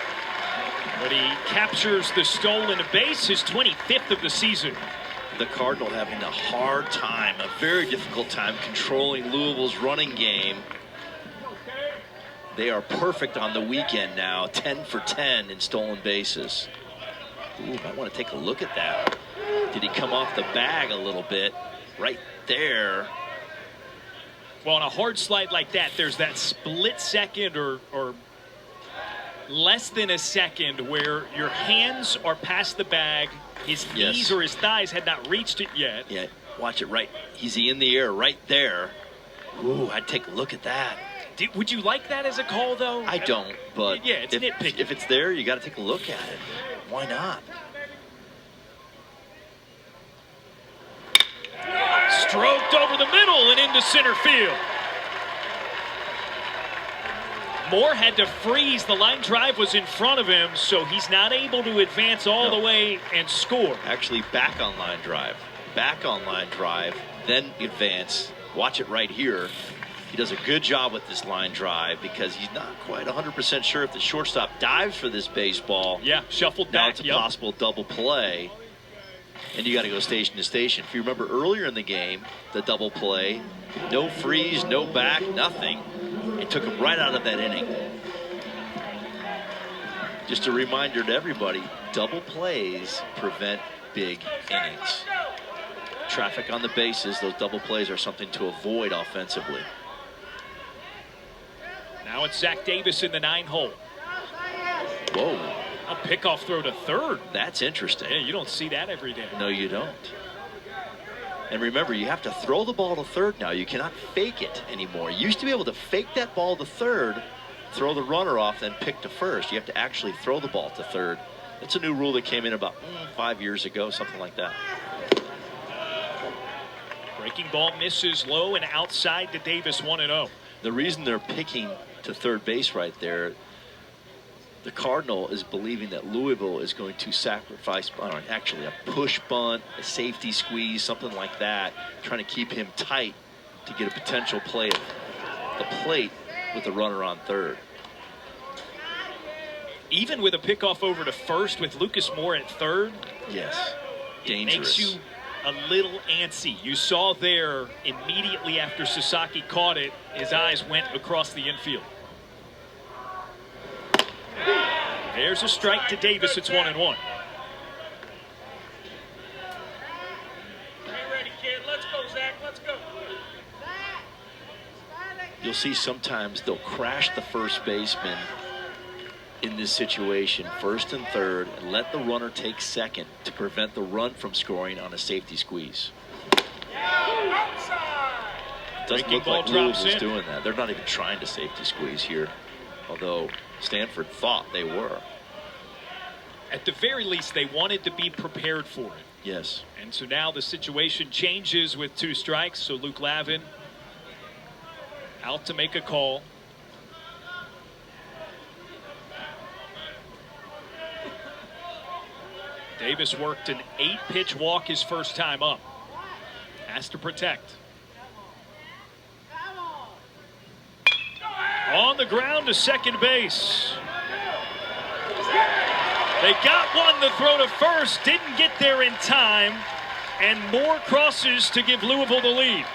[SPEAKER 1] But he captures the stolen base, his 25th of the season.
[SPEAKER 3] The Cardinal having a hard time, a very difficult time controlling Louisville's running game. They are perfect on the weekend now, 10 for 10 in stolen bases. Ooh, I want to take a look at that. Did he come off the bag a little bit? Right there.
[SPEAKER 1] Well, on a hard slide like that, there's that split second or less than a second where your hands are past the bag, his knees or his thighs had not reached it yet.
[SPEAKER 3] Yeah, watch it right. He's in the air right there. Ooh, I'd take a look at that.
[SPEAKER 1] Would you like that as a call, though?
[SPEAKER 3] I don't, but
[SPEAKER 1] yeah, it's nitpicky.
[SPEAKER 3] If it's there, you got to take a look at it. Why not?
[SPEAKER 1] Stroked over the middle and into center field. Moore had to freeze. The line drive was in front of him, so he's not able to advance all the way and score.
[SPEAKER 3] Actually, back on line drive. Back on line drive, then advance. Watch it right here. He does a good job with this line drive because he's not quite 100% sure if the shortstop dives for this baseball.
[SPEAKER 1] Yeah, shuffled
[SPEAKER 3] now
[SPEAKER 1] back.
[SPEAKER 3] It's a possible double play. And you got to go station to station. If you remember earlier in the game, the double play, no freeze, no back, nothing. It took him right out of that inning. Just a reminder to everybody, double plays prevent big innings. Traffic on the bases, those double plays are something to avoid offensively.
[SPEAKER 1] Now it's Zach Davis in the 9-hole.
[SPEAKER 3] Whoa.
[SPEAKER 1] A pickoff throw to third.
[SPEAKER 3] That's interesting.
[SPEAKER 1] Yeah, you don't see that every day.
[SPEAKER 3] No, you don't. And remember, you have to throw the ball to third now. You cannot fake it anymore. You used to be able to fake that ball to third, throw the runner off, then pick to first. You have to actually throw the ball to third. It's a new rule that came in about 5 years ago, something like that.
[SPEAKER 1] Breaking ball misses low and outside to Davis, 1-0.
[SPEAKER 3] The reason they're picking to third base right there, the Cardinal is believing that Louisville is going to sacrifice, actually a push bunt, a safety squeeze, something like that, trying to keep him tight to get a potential play at the plate with the runner on third.
[SPEAKER 1] Even with a pickoff over to first with Lucas Moore at third,
[SPEAKER 3] yes, dangerous.
[SPEAKER 1] It makes you a little antsy. You saw there immediately after Sasaki caught it, his eyes went across the infield. There's a strike to Davis. It's 1-1.
[SPEAKER 4] Hey, ready, kid. Let's go, Zach. Let's go.
[SPEAKER 3] You'll see sometimes they'll crash the first baseman in this situation, first and third, and let the runner take second to prevent the run from scoring on a safety squeeze. Doesn't look like Louisville's doing that. They're not even trying to safety squeeze here, although Stanford thought they were.
[SPEAKER 1] At the very least, they wanted to be prepared for it.
[SPEAKER 3] Yes.
[SPEAKER 1] And so now the situation changes with 2 strikes. So Luke Lavin out to make a call. Davis worked an 8-pitch walk his first time up. Has to protect. On the ground to second base. They got one to throw to first, didn't get there in time, and more crosses to give Louisville the lead.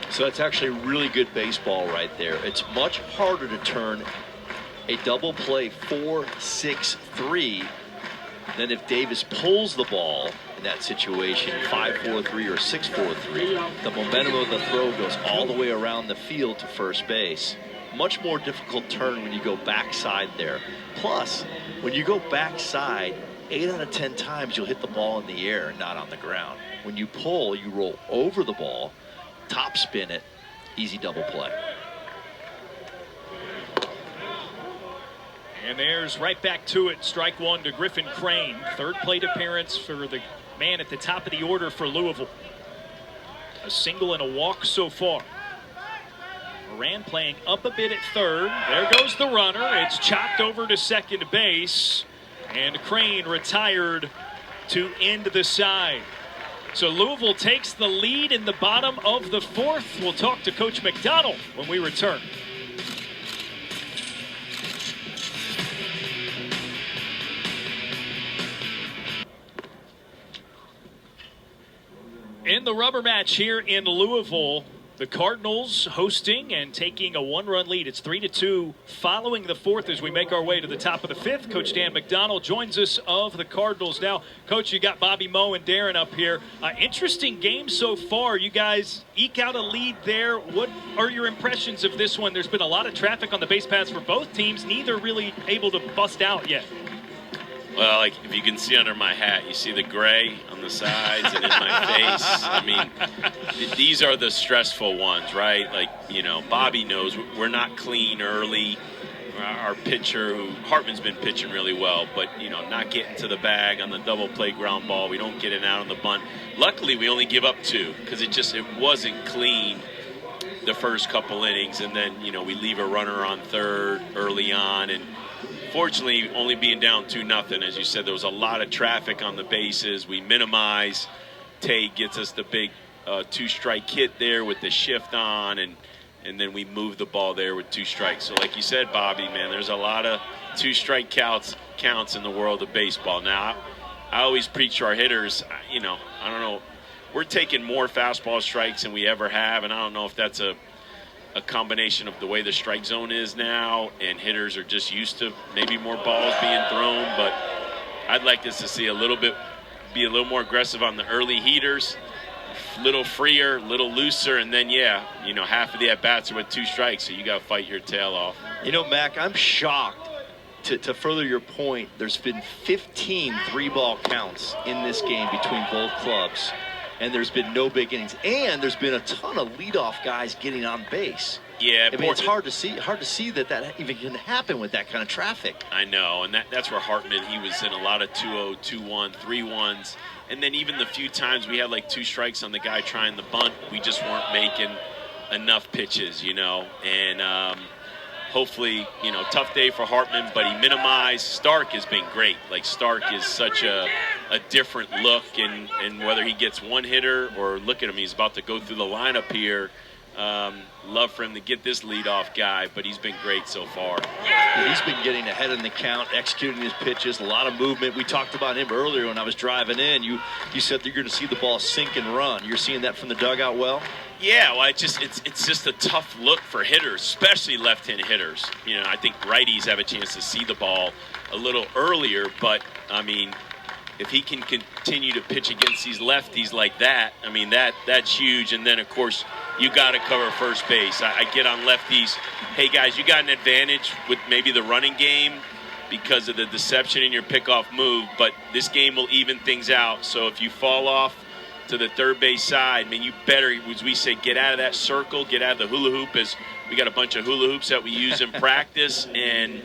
[SPEAKER 3] So that's actually really good baseball right there. It's much harder to turn a double play 4-6-3 than if Davis pulls the ball in that situation 5-4-3 or 6-4-3. The momentum of the throw goes all the way around the field to first base. Much more difficult turn when you go backside there. Plus, when you go backside, 8 out of 10 times you'll hit the ball in the air and not on the ground. When you pull, you roll over the ball, top spin it, easy double play.
[SPEAKER 1] And there's right back to it. Strike 1 to Griffin Crane. 3rd plate appearance for the man at the top of the order for Louisville. A single and a walk so far. Moran playing up a bit at 3rd. There goes the runner. It's chopped over to second base. And Crane retired to end the side. So Louisville takes the lead in the bottom of the 4th. We'll talk to Coach McDonald when we return. In the rubber match here in Louisville, the Cardinals hosting and taking a 1-run lead. It's 3-2 following the 4th as we make our way to the top of the 5th. Coach Dan McDonald joins us of the Cardinals. Now, Coach, you got Bobby Moe and Darren up here. Interesting game so far. You guys eke out a lead there. What are your impressions of this one? There's been a lot of traffic on the base paths for both teams. Neither really able to bust out yet.
[SPEAKER 6] Well, like if you can see under my hat, you see the gray on the sides and in my face. I mean, these are the stressful ones, right? Like, you know, Bobby knows we're not clean early. Our pitcher, Hartman's been pitching really well, but, you know, not getting to the bag on the double play ground ball. We don't get it out on the bunt. Luckily, we only give up 2 because it wasn't clean the first couple innings. And then, you know, we leave a runner on 3rd early on. And fortunately, only being down 2-0, as you said, there was a lot of traffic on the bases. We minimize. Tay gets us the big 2-strike hit there with the shift on, and then we move the ball there with 2 strikes. So like you said, Bobby, man, there's a lot of 2-strike counts in the world of baseball. Now, I always preach to our hitters, you know, I don't know, we're taking more fastball strikes than we ever have, and I don't know if that's a combination of the way the strike zone is now, and hitters are just used to maybe more balls being thrown. But I'd like us to see be a little more aggressive on the early heaters, a little freer, a little looser, and then, yeah, you know, half of the at-bats are with 2 strikes, so you got to fight your tail off.
[SPEAKER 3] You know, Mac, I'm shocked. To further your point, there's been 15 3-ball counts in this game between both clubs. And there's been no big innings, and there's been a ton of leadoff guys getting on base.
[SPEAKER 6] Yeah,
[SPEAKER 3] I mean, it's hard to see that even can happen with that kind of traffic.
[SPEAKER 6] I know, and that's where Hartman, he was in a lot of 2-0, 2-1, 3-1s, and then even the few times we had like 2 strikes on the guy trying the bunt, we just weren't making enough pitches, you know. And hopefully, you know, tough day for Hartman, but he minimized. Stark has been great. Like, Stark is such a different look, and whether he gets one hitter or look at him, he's about to go through the lineup here. Love for him to get this leadoff guy, but he's been great so far.
[SPEAKER 3] Yeah, he's been getting ahead in the count, executing his pitches, a lot of movement. We talked about him earlier when I was driving in. You said that you're going to see the ball sink and run. You're seeing that from the dugout well?
[SPEAKER 6] Yeah, well, it's just a tough look for hitters, especially left-handed hitters. You know, I think righties have a chance to see the ball a little earlier, but, I mean, if he can continue to pitch against these lefties like that, I mean, that's huge. And then, of course, you got to cover first base. I get on lefties, hey, guys, you got an advantage with maybe the running game because of the deception in your pickoff move, but this game will even things out. So if you fall off to the third base side, I mean, you better, as we say, get out of that circle, get out of the hula hoop, as we got a bunch of hula hoops that we use in practice, and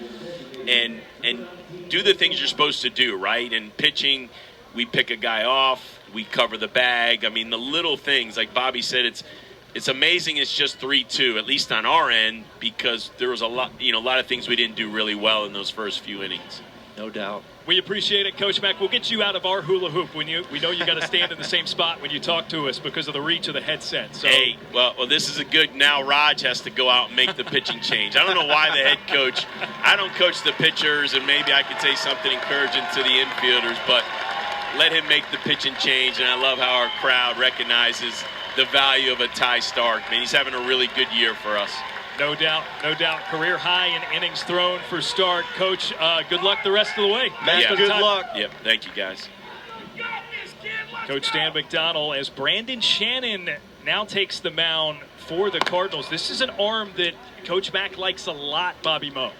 [SPEAKER 6] do the things you're supposed to do, right? And pitching, we pick a guy off, we cover the bag. I mean, the little things, like Bobby said, it's amazing it's just 3-2, at least on our end, because there was a lot of things we didn't do really well in those first few innings.
[SPEAKER 3] No doubt.
[SPEAKER 1] We appreciate it, Coach Mack. We'll get you out of our hula hoop when we know you got to stand in the same spot when you talk to us because of the reach of the headset. So.
[SPEAKER 6] Hey, well, this is a good. Now Raj has to go out and make the pitching change. I don't know why the head coach. I don't coach the pitchers, and maybe I could say something encouraging to the infielders, but let him make the pitching change. And I love how our crowd recognizes the value of a Ty Stark. Man, he's having a really good year for us.
[SPEAKER 1] No doubt, no doubt. Career high in innings thrown for Stark. Coach, good luck the rest of the way.
[SPEAKER 3] Matt, good luck.
[SPEAKER 6] Yep, thank you, guys.
[SPEAKER 1] Coach Dan McDonnell, as Brandon Shannon now takes the mound for the Cardinals. This is an arm that Coach Mack likes a lot, Bobby Moe.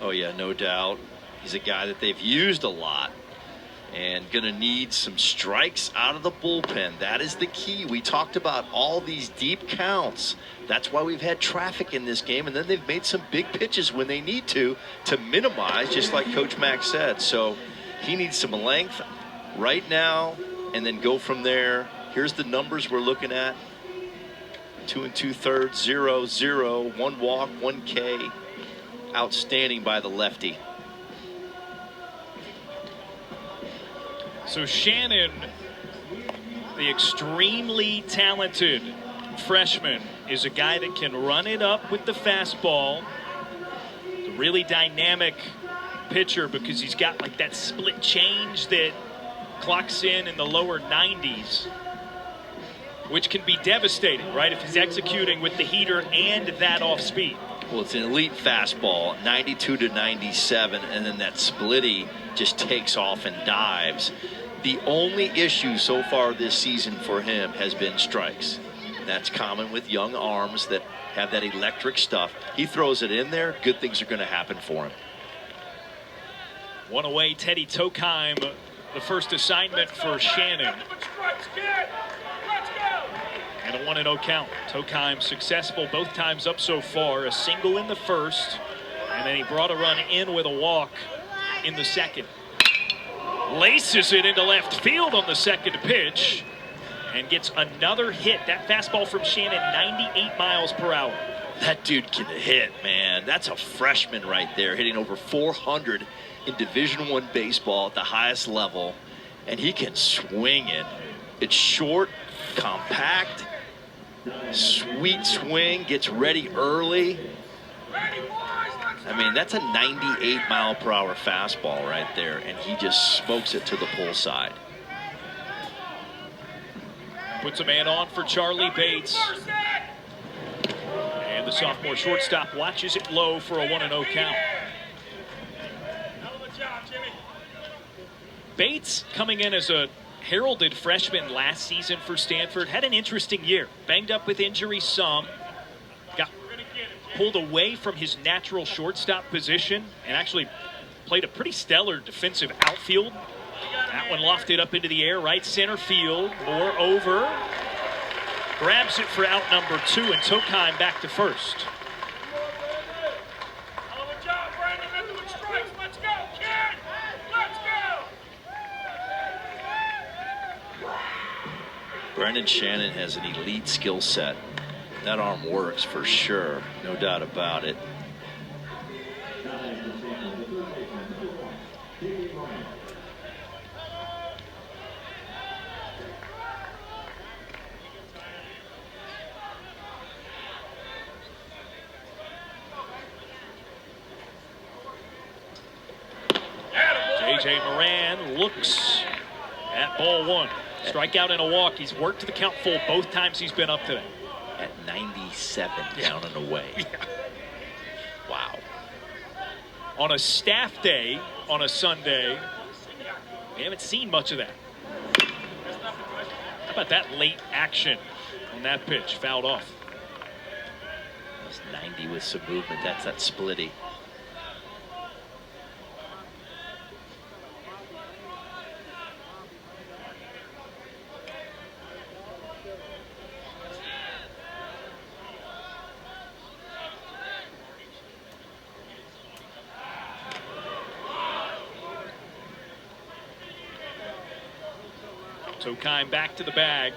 [SPEAKER 3] Oh, yeah, no doubt. He's a guy that they've used a lot and going to need some strikes out of the bullpen. That is the key. We talked about all these deep counts. That's why we've had traffic in this game, and then they've made some big pitches when they need to minimize, just like Coach Mack said. So he needs some length right now and then go from there. Here's the numbers we're looking at. 2 2/3, 0-0, 1 walk, 1 K. Outstanding by the lefty.
[SPEAKER 1] So Shannon, the extremely talented freshman, is a guy that can run it up with the fastball. He's a really dynamic pitcher because he's got like that split change that clocks in the lower 90s, which can be devastating, right, if he's executing with the heater and that off speed.
[SPEAKER 3] Well, it's an elite fastball, 92 to 97, and then that splitty just takes off and dives. The only issue so far this season for him has been strikes. That's common with young arms that have that electric stuff. He throws it in there, good things are going to happen for him.
[SPEAKER 1] One away, Teddy Tokheim, the first assignment for Shannon. And a 1-0 count. Tokheim successful both times up so far. A single in the first, and then he brought a run in with a walk in the second. Laces it into left field on the second pitch and gets another hit. That fastball from Shannon, 98 miles per hour.
[SPEAKER 3] That dude can hit, man. That's a freshman right there, hitting over 400 in Division I baseball at the highest level, and he can swing it. It's short, compact, sweet swing, gets ready early. I mean, that's a 98 mile per hour fastball right there, and he just smokes it to the pull side.
[SPEAKER 1] Puts a man on for Charlie Bates. And the sophomore shortstop watches it low for a 1-0 count. Bates, coming in as a heralded freshman last season for Stanford, had an interesting year. Banged up with injury some. Got pulled away from his natural shortstop position and actually played a pretty stellar defensive outfield. That one lofted up into the air, right center field. Moore over. Grabs it for out number 2, and Tokheim back to first.
[SPEAKER 3] Brendan Shannon has an elite skill set. That arm works for sure, no doubt about it.
[SPEAKER 1] A.J. Moran looks at ball one. Strikeout and a walk. He's worked the count full both times he's been up today.
[SPEAKER 3] At 97 down and away.
[SPEAKER 1] Yeah.
[SPEAKER 3] Wow.
[SPEAKER 1] On a staff day, on a Sunday, we haven't seen much of that. How about that late action on that pitch? Fouled off.
[SPEAKER 3] That's 90 with some movement. That's that splitty.
[SPEAKER 1] So Kime back to the bag.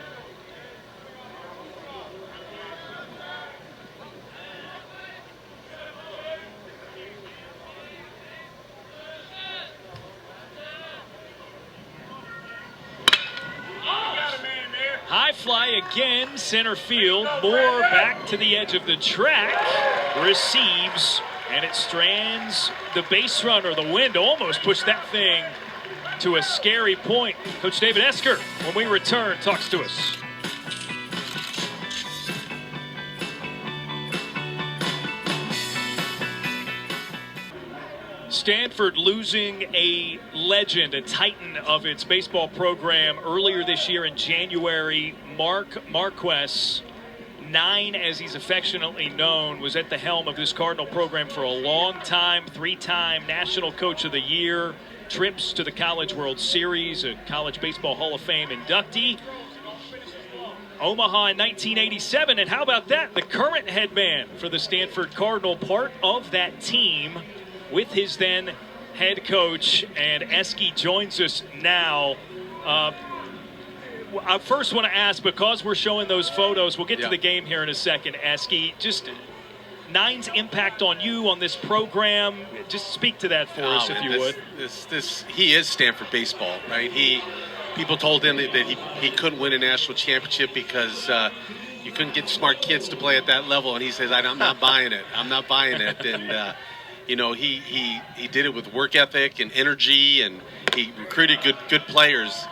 [SPEAKER 1] High fly again, center field. Moore back to the edge of the track. Receives, and it strands the base runner. The wind almost pushed that thing to a scary point. Coach David Esker, when we return, talks to us. Stanford losing a legend, a titan of its baseball program earlier this year in January. Mark Marquess, 9 as he's affectionately known, was at the helm of this Cardinal program for a long time, 3-time National Coach of the Year, trips to the College World Series, a College Baseball Hall of Fame inductee. Omaha in 1987, and how about that? The current head man for the Stanford Cardinal, part of that team with his then head coach, and Eski joins us now. I first want to ask, because we're showing those photos, we'll get to the game here in a second, Eski, just 9's impact on you, on this program. Just speak to that for us, if you would.
[SPEAKER 7] He is Stanford baseball, right? People told him that he couldn't win a national championship because you couldn't get smart kids to play at that level, and he says, I'm not buying it. I'm not buying it. And he did it with work ethic and energy, and he recruited good players.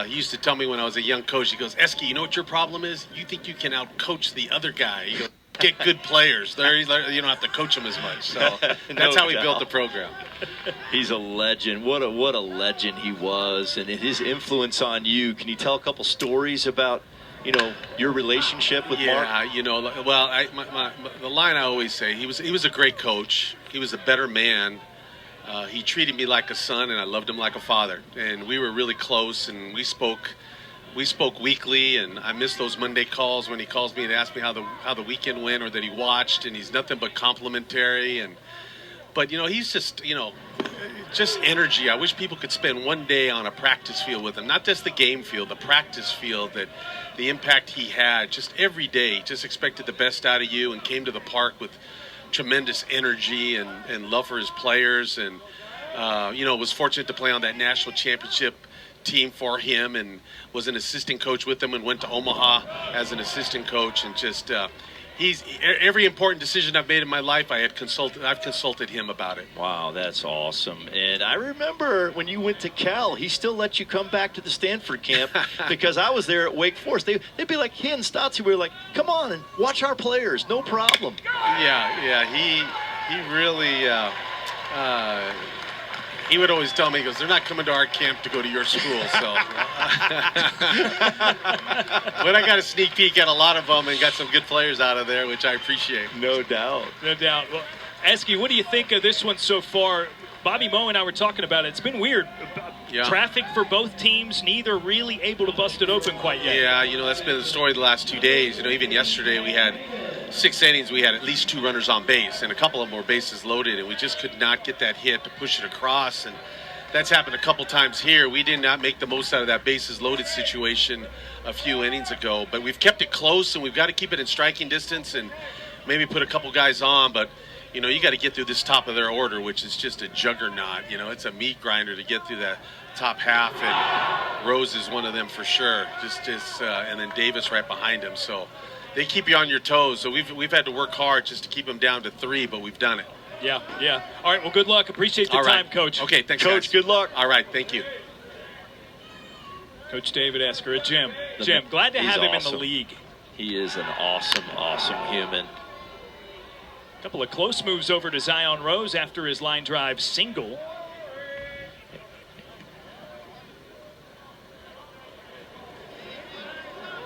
[SPEAKER 7] He used to tell me when I was a young coach, he goes, Eski, you know what your problem is? You think you can out-coach the other guy. He goes, get good players. You don't have to coach them as much. So that's how he built the program.
[SPEAKER 3] He's a legend. What a legend he was, and his influence on you. Can you tell a couple stories about your relationship with Mark?
[SPEAKER 7] Yeah, the line I always say, he was a great coach. He was a better man. He treated me like a son, and I loved him like a father. And we were really close, and we spoke weekly, and I miss those Monday calls when he calls me and asks me how the weekend went or that he watched, and he's nothing but complimentary. But he's just energy. I wish people could spend one day on a practice field with him, not just the game field, the practice field. That the impact he had just every day, just expected the best out of you, and came to the park with tremendous energy and love for his players, and was fortunate to play on that national championship team for him, and was an assistant coach with him, and went to Omaha as an assistant coach, and just every important decision I've made in my life, I've consulted him about it.
[SPEAKER 3] Wow, that's awesome. And I remember when you went to Cal, he still let you come back to the Stanford camp because I was there at Wake Forest. They'd be like, he and Stottsy were like, come on and watch our players, no problem.
[SPEAKER 7] Yeah, he really he would always tell me, he goes, they're not coming to our camp to go to your school. So but I got a sneak peek at a lot of them and got some good players out of there, which I appreciate.
[SPEAKER 3] No doubt.
[SPEAKER 1] No doubt. Well, Eski, what do you think of this one so far? Bobby Moe and I were talking about it. It's been weird.
[SPEAKER 7] Yeah.
[SPEAKER 1] Traffic for both teams, neither really able to bust it open quite yet.
[SPEAKER 7] Yeah, that's been the story the last 2 days. Even yesterday we had 6 innings, we had at least 2 runners on base, and a couple of them were bases loaded, and we just could not get that hit to push it across. And that's happened a couple times here. We did not make the most out of that bases loaded situation a few innings ago, but we've kept it close, and we've got to keep it in striking distance and maybe put a couple guys on. But you got to get through this top of their order, which is just a juggernaut. It's a meat grinder to get through that top half, and Rose is one of them for sure. And then Davis right behind him. So they keep you on your toes. So we've had to work hard just to keep them down to 3, but we've done it.
[SPEAKER 1] Yeah, yeah. All right, well, good luck. Appreciate the time, Coach.
[SPEAKER 7] Okay, thanks,
[SPEAKER 3] Coach,
[SPEAKER 7] guys.
[SPEAKER 3] good luck.
[SPEAKER 7] All right, thank you.
[SPEAKER 1] Coach David Esker at Jim. Jim, glad to have him in the league.
[SPEAKER 3] He is an awesome, awesome human.
[SPEAKER 1] A couple of close moves over to Zion Rose after his line drive single.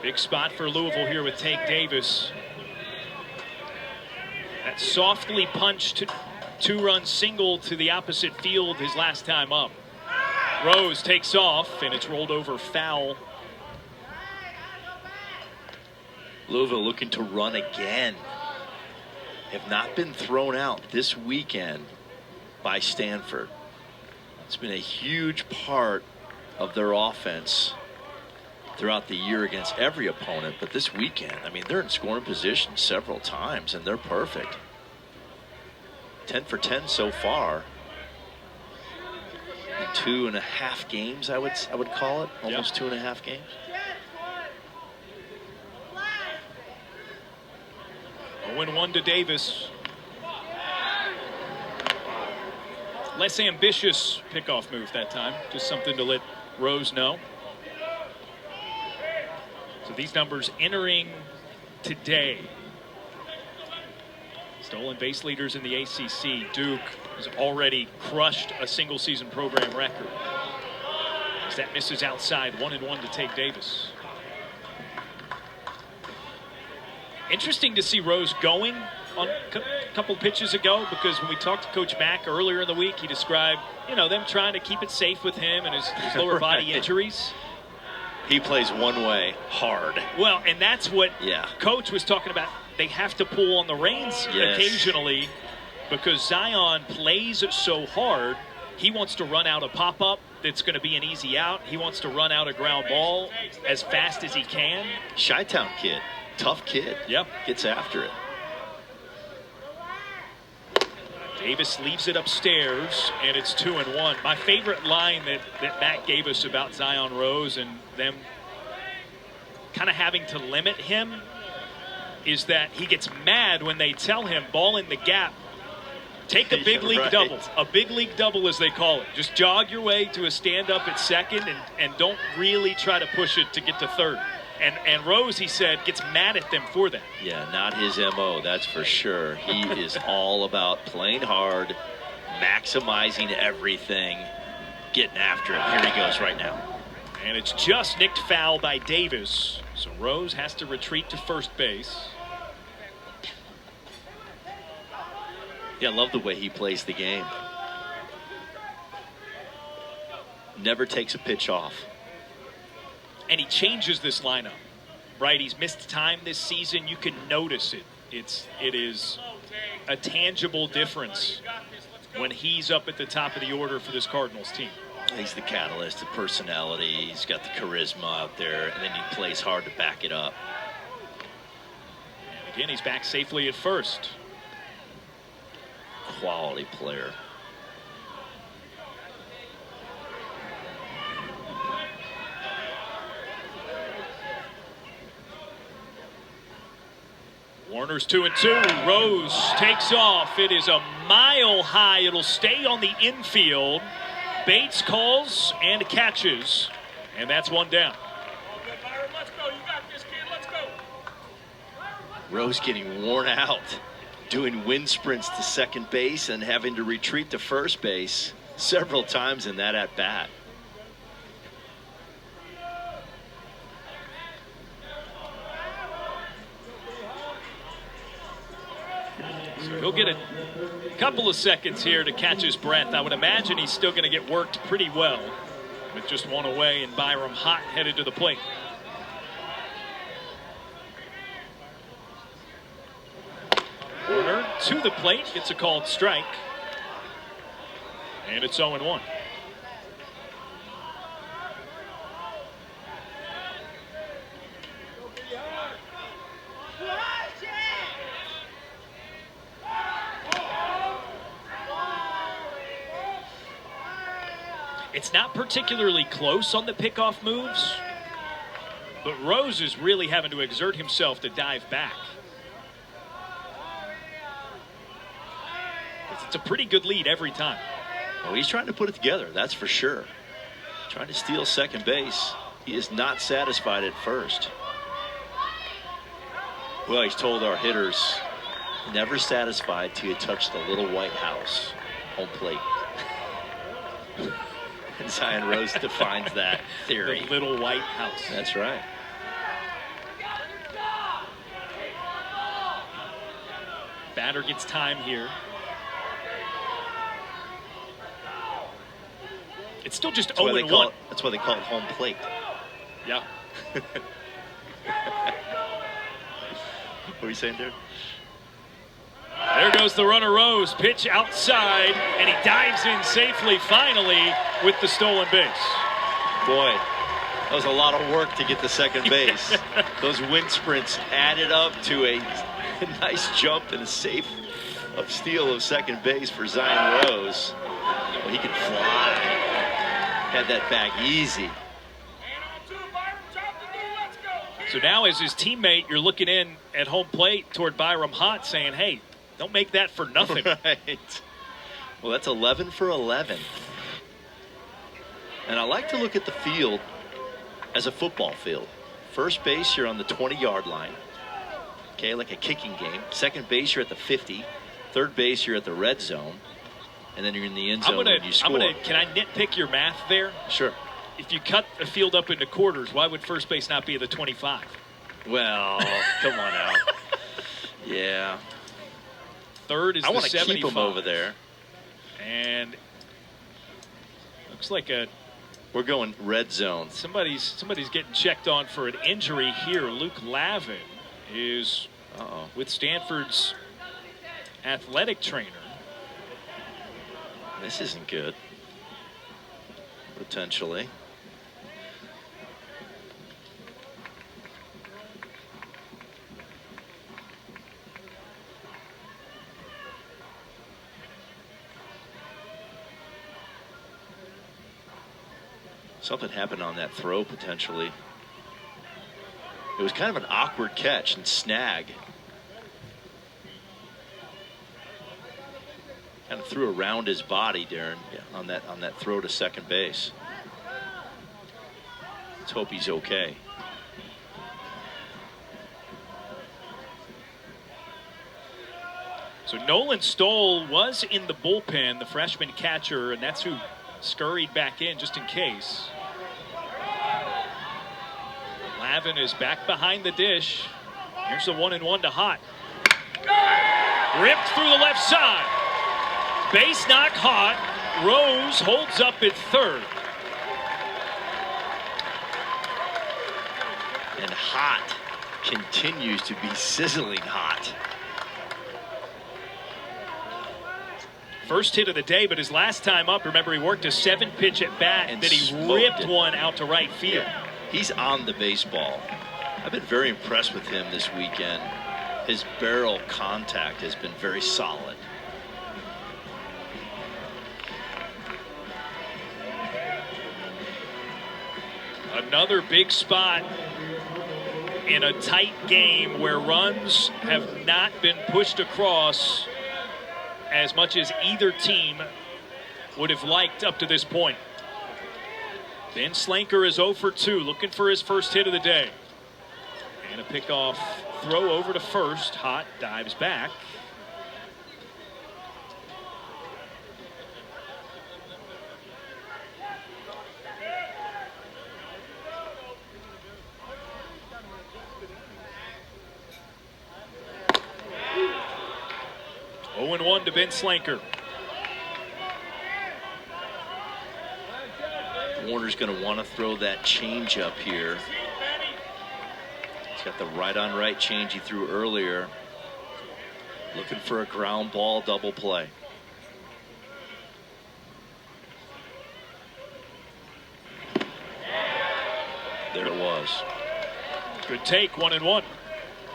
[SPEAKER 1] Big spot for Louisville here with Tank Davis. That softly punched two-run single to the opposite field his last time up. Rose takes off, and it's rolled over foul.
[SPEAKER 3] Louisville looking to run again. Have not been thrown out this weekend by Stanford. It's been a huge part of their offense throughout the year against every opponent, but this weekend, I mean, they're in scoring position several times, and they're perfect. 10 for 10 so far. In 2.5 games, I would call it. Almost 2.5 games.
[SPEAKER 1] A 0-1 to Davis. Less ambitious pickoff move that time. Just something to let Rose know. So these numbers entering today. Stolen base leaders in the ACC. Duke has already crushed a single season program record. As that misses outside, 1-1 to take Davis. Interesting to see Rose going on a couple pitches ago, because when we talked to Coach Mack earlier in the week, he described, them trying to keep it safe with him and his lower body injuries.
[SPEAKER 3] He plays one way, hard.
[SPEAKER 1] Well, and that's what Coach was talking about. They have to pull on the reins occasionally because Zion plays so hard. He wants to run out a pop-up that's going to be an easy out. He wants to run out a ground ball as fast as he can.
[SPEAKER 3] Chi-Town kid. Tough kid.
[SPEAKER 1] Yep.
[SPEAKER 3] Gets after it.
[SPEAKER 1] Davis leaves it upstairs, and it's 2-1. My favorite line that Matt gave us about Zion Rose and them kind of having to limit him is that he gets mad when they tell him, ball in the gap, take a big league double. A big league double, as they call it. Just jog your way to a stand-up at second and don't really try to push it to get to third. And Rose, he said, gets mad at them for that.
[SPEAKER 3] Yeah, not his MO, that's for sure. He is all about playing hard, maximizing everything, getting after it. Here he goes right now.
[SPEAKER 1] And it's just nicked foul by Davis. So Rose has to retreat to first base.
[SPEAKER 3] Yeah, I love the way he plays the game. Never takes a pitch off.
[SPEAKER 1] And he changes this lineup, right? He's missed time this season. You can notice it. It is a tangible difference when he's up at the top of the order for this Cardinals team.
[SPEAKER 3] He's the catalyst, the personality. He's got the charisma out there, and then he plays hard to back it up.
[SPEAKER 1] And again, he's back safely at first.
[SPEAKER 3] Quality player.
[SPEAKER 1] Warner's 2-2. Rose takes off. It is a mile high. It'll stay on the infield. Bates calls and catches, and that's one down.
[SPEAKER 4] Let's go. You got this, kid. Let's go.
[SPEAKER 3] Rose getting worn out, doing wind sprints to second base and having to retreat to first base several times in that at-bat.
[SPEAKER 1] So he'll get a couple of seconds here to catch his breath. I would imagine he's still going to get worked pretty well, with just one away and Byram hot headed to the plate. Warner to the plate, gets a called strike, and it's 0-1. It's not particularly close on the pickoff moves, but Rose is really having to exert himself to dive back. It's a pretty good lead every time.
[SPEAKER 3] Well, he's trying to put it together, that's for sure. Trying to steal second base. He is not satisfied at first. Well, he's told our hitters, never satisfied till you touch the little white house, home plate. And Zion Rose defines that theory.
[SPEAKER 1] The little white house.
[SPEAKER 3] That's right.
[SPEAKER 1] Batter gets time here. It's still just 0-1.
[SPEAKER 3] That's why they call it home plate.
[SPEAKER 1] Yeah.
[SPEAKER 3] What are you saying, dude?
[SPEAKER 1] There goes the runner Rose. Pitch outside, and he dives in safely finally with the stolen base.
[SPEAKER 3] Boy, that was a lot of work to get to second base. Those wind sprints added up to a nice jump and a safe of steal of second base for Zion Rose. Well, he can fly. Had that back easy.
[SPEAKER 1] So now as his teammate, you're looking in at home plate toward Byram Hott saying, hey, don't make that for nothing.
[SPEAKER 3] Right. Well, that's 11 for 11. And I like to look at the field as a football field. First base, you're on the 20-yard line. Okay, like a kicking game. Second base, you're at the 50. Third base, you're at the red zone. And then you're in the end zone when you score.
[SPEAKER 1] Can I nitpick your math there?
[SPEAKER 3] Sure.
[SPEAKER 1] If you cut a field up into quarters, why would first base not be at the 25?
[SPEAKER 3] Well, come on now. Yeah.
[SPEAKER 1] Third is
[SPEAKER 3] I
[SPEAKER 1] the 75.
[SPEAKER 3] want to keep him over there.
[SPEAKER 1] And looks like
[SPEAKER 3] we're going red zone.
[SPEAKER 1] Somebody's getting checked on for an injury here. Luke Lavin is with Stanford's athletic trainer.
[SPEAKER 3] This isn't good. Potentially. Something happened on that throw, potentially. It was kind of an awkward catch and snag. Kind of threw around his body, Darren, on that throw to second base. Let's hope he's okay.
[SPEAKER 1] So Nolan Stoll was in the bullpen, the freshman catcher, and that's who scurried back in just in case. Lavin is back behind the dish. Here's the 1-1 to Hott. Ripped through the left side. Base knock Hott. Rose holds up at third.
[SPEAKER 3] And Hott continues to be sizzling hot.
[SPEAKER 1] First hit of the day, but his last time up, remember, he worked a 7-pitch at bat and then he ripped one out to right field.
[SPEAKER 3] Yeah. He's on the baseball. I've been very impressed with him this weekend. His barrel contact has been very solid.
[SPEAKER 1] Another big spot in a tight game where runs have not been pushed across as much as either team would have liked up to this point. Ben Slanker is 0 for 2, looking for his first hit of the day. And a pickoff throw over to first. Hott dives back. Oh, 0-1 to Ben Slanker.
[SPEAKER 3] Warner's going to want to throw that change up here. He's got the right-on-right change he threw earlier. Looking for a ground ball double play. There it was.
[SPEAKER 1] Good take, 1-1.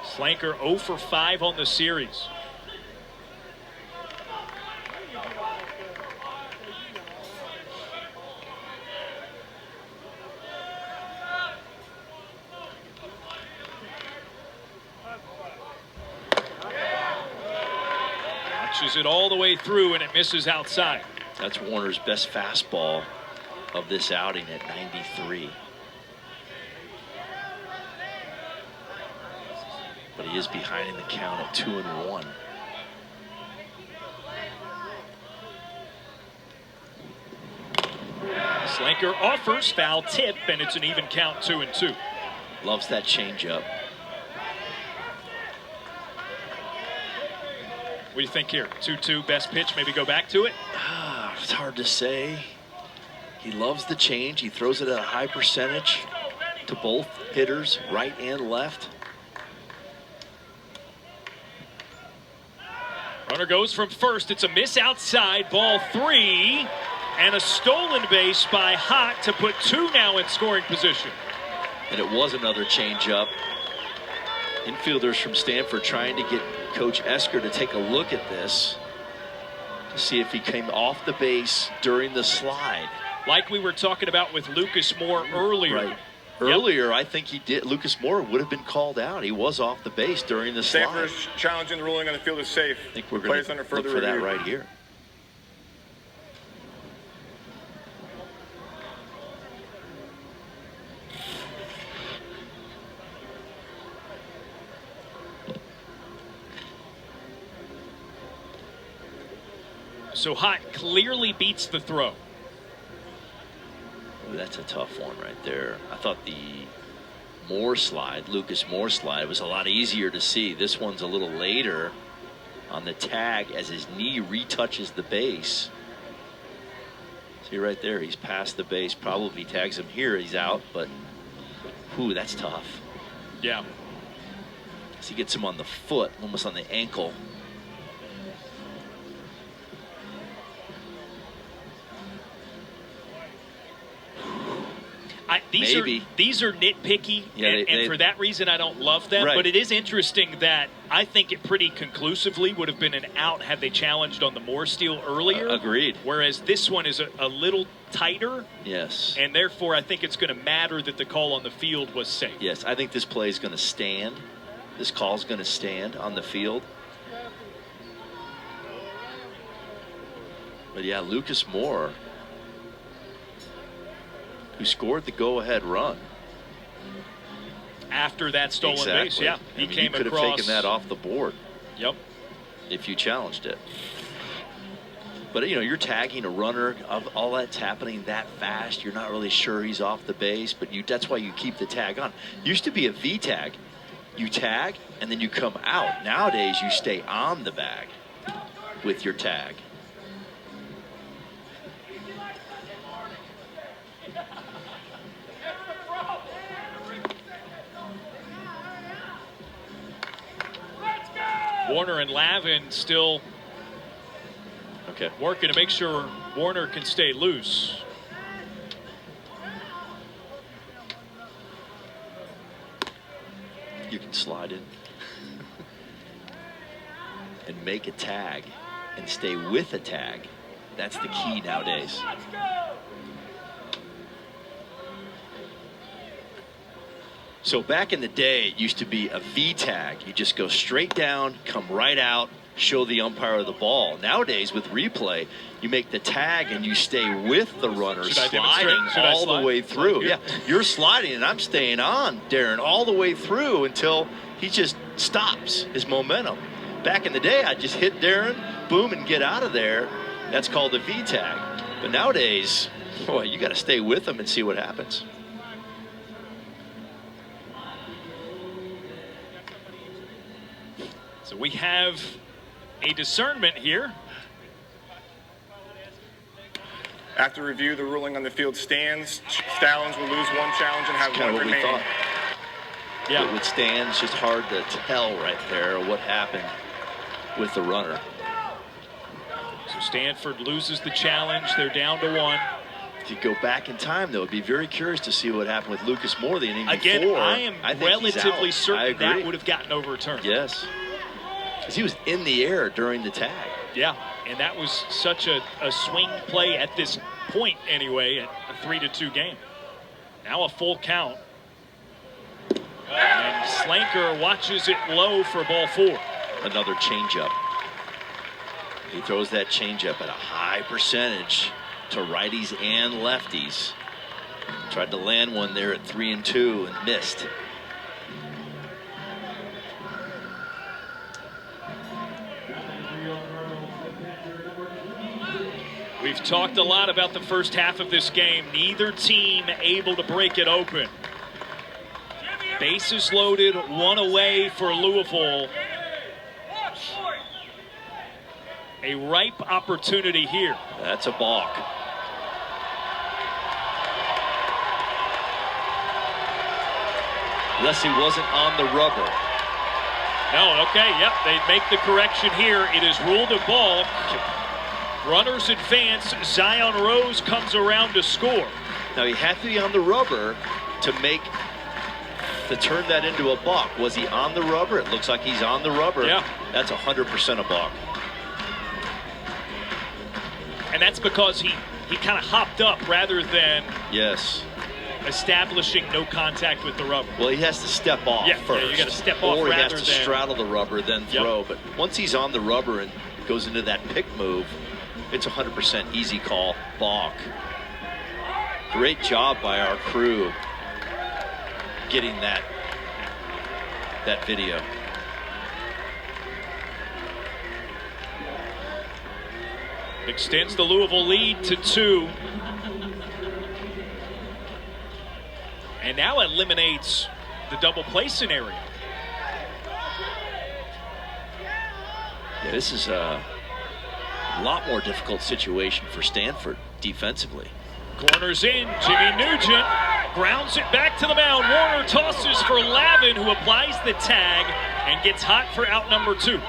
[SPEAKER 1] Slanker 0 for 5 on the series. Pushes it all the way through, and it misses outside.
[SPEAKER 3] That's Warner's best fastball of this outing at 93. But he is behind in the count at 2-1.
[SPEAKER 1] Slanker offers, foul tip, and it's an even count, 2-2.
[SPEAKER 3] Loves that changeup.
[SPEAKER 1] What do you think here? 2-2, best pitch, maybe go back to it?
[SPEAKER 3] It's hard to say. He loves the change. He throws it at a high percentage to both hitters, right and left.
[SPEAKER 1] Runner goes from first. It's a miss outside, ball 3, and a stolen base by Hott to put 2 now in scoring position.
[SPEAKER 3] And it was another changeup. Infielders from Stanford trying to get Coach Esker to take a look at this to see if he came off the base during the slide.
[SPEAKER 1] Like we were talking about with Lucas Moore earlier.
[SPEAKER 3] Right. Earlier, I think he did. Lucas Moore would have been called out. He was off the base during the slide.
[SPEAKER 5] Stanford's challenging the ruling on the field is safe.
[SPEAKER 3] I think we're going to look for that right here.
[SPEAKER 1] So Hott clearly beats the throw.
[SPEAKER 3] Ooh, that's a tough one right there. I thought the Moore slide, Lucas Moore slide, was a lot easier to see. This one's a little later on the tag as his knee retouches the base. See right there, he's past the base. Probably tags him here, he's out, but ooh, that's tough.
[SPEAKER 1] Yeah.
[SPEAKER 3] So he gets him on the foot, almost on the ankle.
[SPEAKER 1] These are nitpicky,
[SPEAKER 3] yeah,
[SPEAKER 1] and for that reason I don't love them.
[SPEAKER 3] Right.
[SPEAKER 1] But it is interesting that I think it pretty conclusively would have been an out had they challenged on the Moore steal earlier.
[SPEAKER 3] Agreed.
[SPEAKER 1] Whereas this one is a little tighter.
[SPEAKER 3] Yes.
[SPEAKER 1] And therefore I think it's going to matter that the call on the field was safe.
[SPEAKER 3] Yes, I think this play is going to stand. This call is going to stand on the field. But yeah, Lucas Moore, who scored the go-ahead run
[SPEAKER 1] after that stolen base. Yeah, he came
[SPEAKER 3] could
[SPEAKER 1] across.
[SPEAKER 3] have taken that off the board.
[SPEAKER 1] Yep.
[SPEAKER 3] If you challenged it. But you know, you're tagging a runner, of all that's happening that fast. You're not really sure he's off the base, but that's why you keep the tag on. Used to be a V tag. You tag and then you come out. Nowadays you stay on the bag with your tag.
[SPEAKER 1] Warner and Lavin still working to make sure Warner can stay loose.
[SPEAKER 3] You can slide in and make a tag and stay with a tag. That's the key nowadays. So back in the day, it used to be a V tag. You just go straight down, come right out, show the umpire the ball. Nowadays, with replay, you make the tag and you stay with the runner, sliding all the way through. Yeah, you're sliding and I'm staying on Darren all the way through until he just stops his momentum. Back in the day, I just hit Darren, boom, and get out of there. That's called a V tag. But nowadays, boy, you got to stay with him and see what happens.
[SPEAKER 1] So we have a discernment here.
[SPEAKER 5] After review, the ruling on the field stands. Stallions will lose one challenge and have one remaining.
[SPEAKER 3] Thought. Yeah, with stand, it's just hard to tell right there what happened with the runner.
[SPEAKER 1] So Stanford loses the challenge. They're down to 1.
[SPEAKER 3] If you go back in time, though, I'd be very curious to see what happened with Lucas Moore the inning
[SPEAKER 1] Again,
[SPEAKER 3] before.
[SPEAKER 1] I am relatively certain that would have gotten overturned.
[SPEAKER 3] Yes. Because he was in the air during the tag.
[SPEAKER 1] Yeah, and that was such a swing play at this point anyway, at a 3-2 game. Now a full count. And Slanker watches it low for ball 4.
[SPEAKER 3] Another changeup. He throws that changeup at a high percentage to righties and lefties. Tried to land one there at 3-2 and missed.
[SPEAKER 1] We've talked a lot about the first half of this game. Neither team able to break it open. Bases loaded, one away for Louisville. A ripe opportunity here.
[SPEAKER 3] That's a balk. Unless he wasn't on the rubber.
[SPEAKER 1] No, okay, yep, they make the correction here. It is ruled a ball. Runners advance. Zion Rose comes around to score.
[SPEAKER 3] Now he had to be on the rubber to turn that into a balk. Was he on the rubber? It looks like he's on the rubber.
[SPEAKER 1] Yeah.
[SPEAKER 3] That's 100% a balk.
[SPEAKER 1] And that's because he kind of hopped up rather than establishing no contact with the rubber.
[SPEAKER 3] Well, he has to step off first.
[SPEAKER 1] Yeah, you got to step off
[SPEAKER 3] or
[SPEAKER 1] rather
[SPEAKER 3] he has to
[SPEAKER 1] than
[SPEAKER 3] straddle the rubber, then throw.
[SPEAKER 1] Yep.
[SPEAKER 3] But once he's on the rubber and goes into that pick move, it's 100% easy call, balk. Great job by our crew getting that video.
[SPEAKER 1] Extends the Louisville lead to 2. And now eliminates the double play scenario.
[SPEAKER 3] Yeah, this is a lot more difficult situation for Stanford defensively.
[SPEAKER 1] Corners in, Jimmy Nugent grounds it back to the mound. Warner tosses for Lavin, who applies the tag and gets hot for out number 2.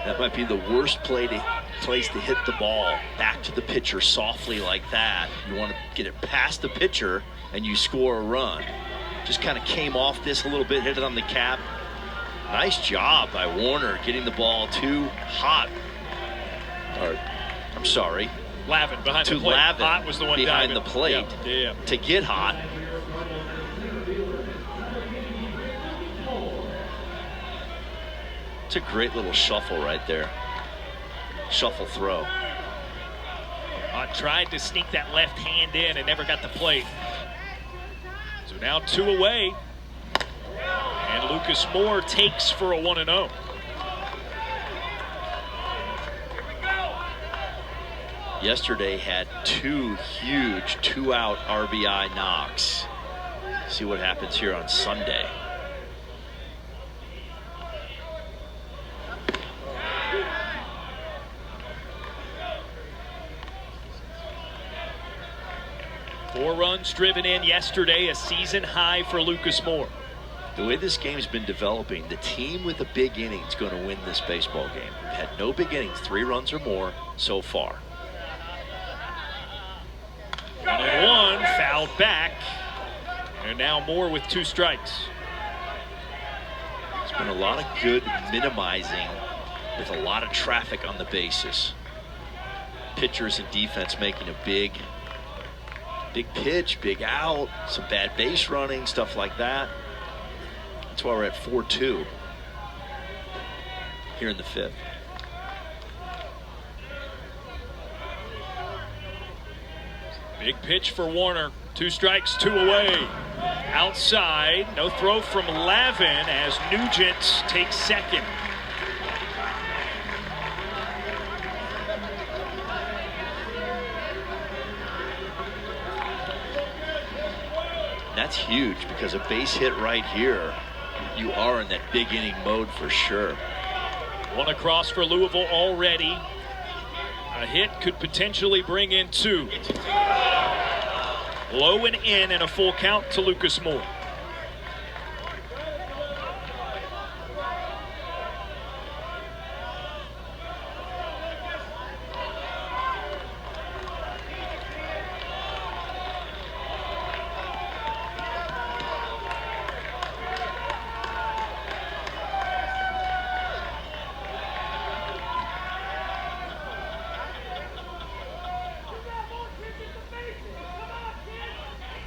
[SPEAKER 3] That might be the worst place to hit the ball back to the pitcher softly like that. You want to get it past the pitcher and you score a run. Just kind of came off this a little bit, hit it on the cap. Nice job by Warner getting the ball too hot. Or, I'm sorry.
[SPEAKER 1] Lavin behind
[SPEAKER 3] to
[SPEAKER 1] the plate.
[SPEAKER 3] Lavin
[SPEAKER 1] Hot was the one
[SPEAKER 3] behind
[SPEAKER 1] diving.
[SPEAKER 3] the plate
[SPEAKER 1] Yeah.
[SPEAKER 3] to get hot. It's a great little shuffle right there. Shuffle throw.
[SPEAKER 1] Tried to sneak that left hand in and never got the plate. So now 2 away. And Lucas Moore takes for a 1-0.
[SPEAKER 3] Yesterday had 2 huge 2-out RBI knocks. See what happens here on Sunday.
[SPEAKER 1] Four runs driven in yesterday, a season high for Lucas Moore.
[SPEAKER 3] The way this game's been developing, the team with a big inning is going to win this baseball game. We've had no big innings, 3 runs or more so far.
[SPEAKER 1] 1-1, fouled back. And now Moore with 2 strikes.
[SPEAKER 3] There's been a lot of good minimizing with a lot of traffic on the bases. Pitchers and defense making a big pitch, big out, some bad base running, stuff like that. That's why we're at 4-2 here in the 5th.
[SPEAKER 1] Big pitch for Warner. 2 strikes, 2 away. Outside, no throw from Lavin as Nugent takes second.
[SPEAKER 3] That's huge because a base hit right here, you are in that big inning mode for sure.
[SPEAKER 1] 1 across for Louisville already. A hit could potentially bring in 2. Low and in and a full count to Lucas Moore.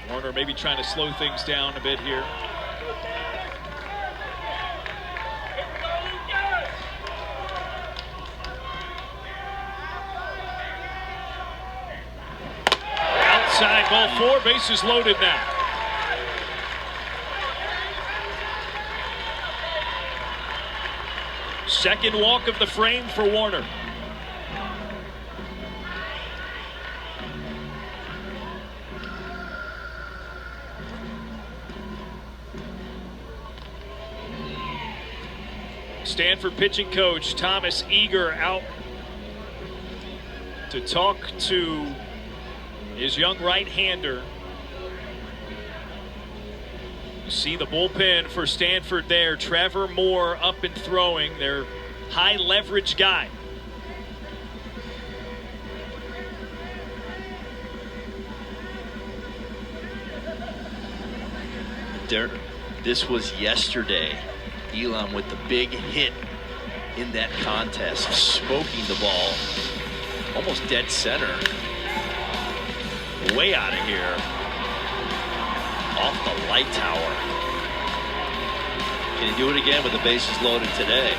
[SPEAKER 1] Warner maybe trying to slow things down a bit here. Inside ball 4, bases loaded now. Second walk of the frame for Warner. Stanford pitching coach Thomas Eager out to talk to his young right-hander. You see the bullpen for Stanford there. Trevor Moore up and throwing, their high leverage guy.
[SPEAKER 3] This was yesterday. Elam with the big hit in that contest, smoking the ball almost dead center. Way out of here. Off the light tower. Can he do it again with the bases loaded today?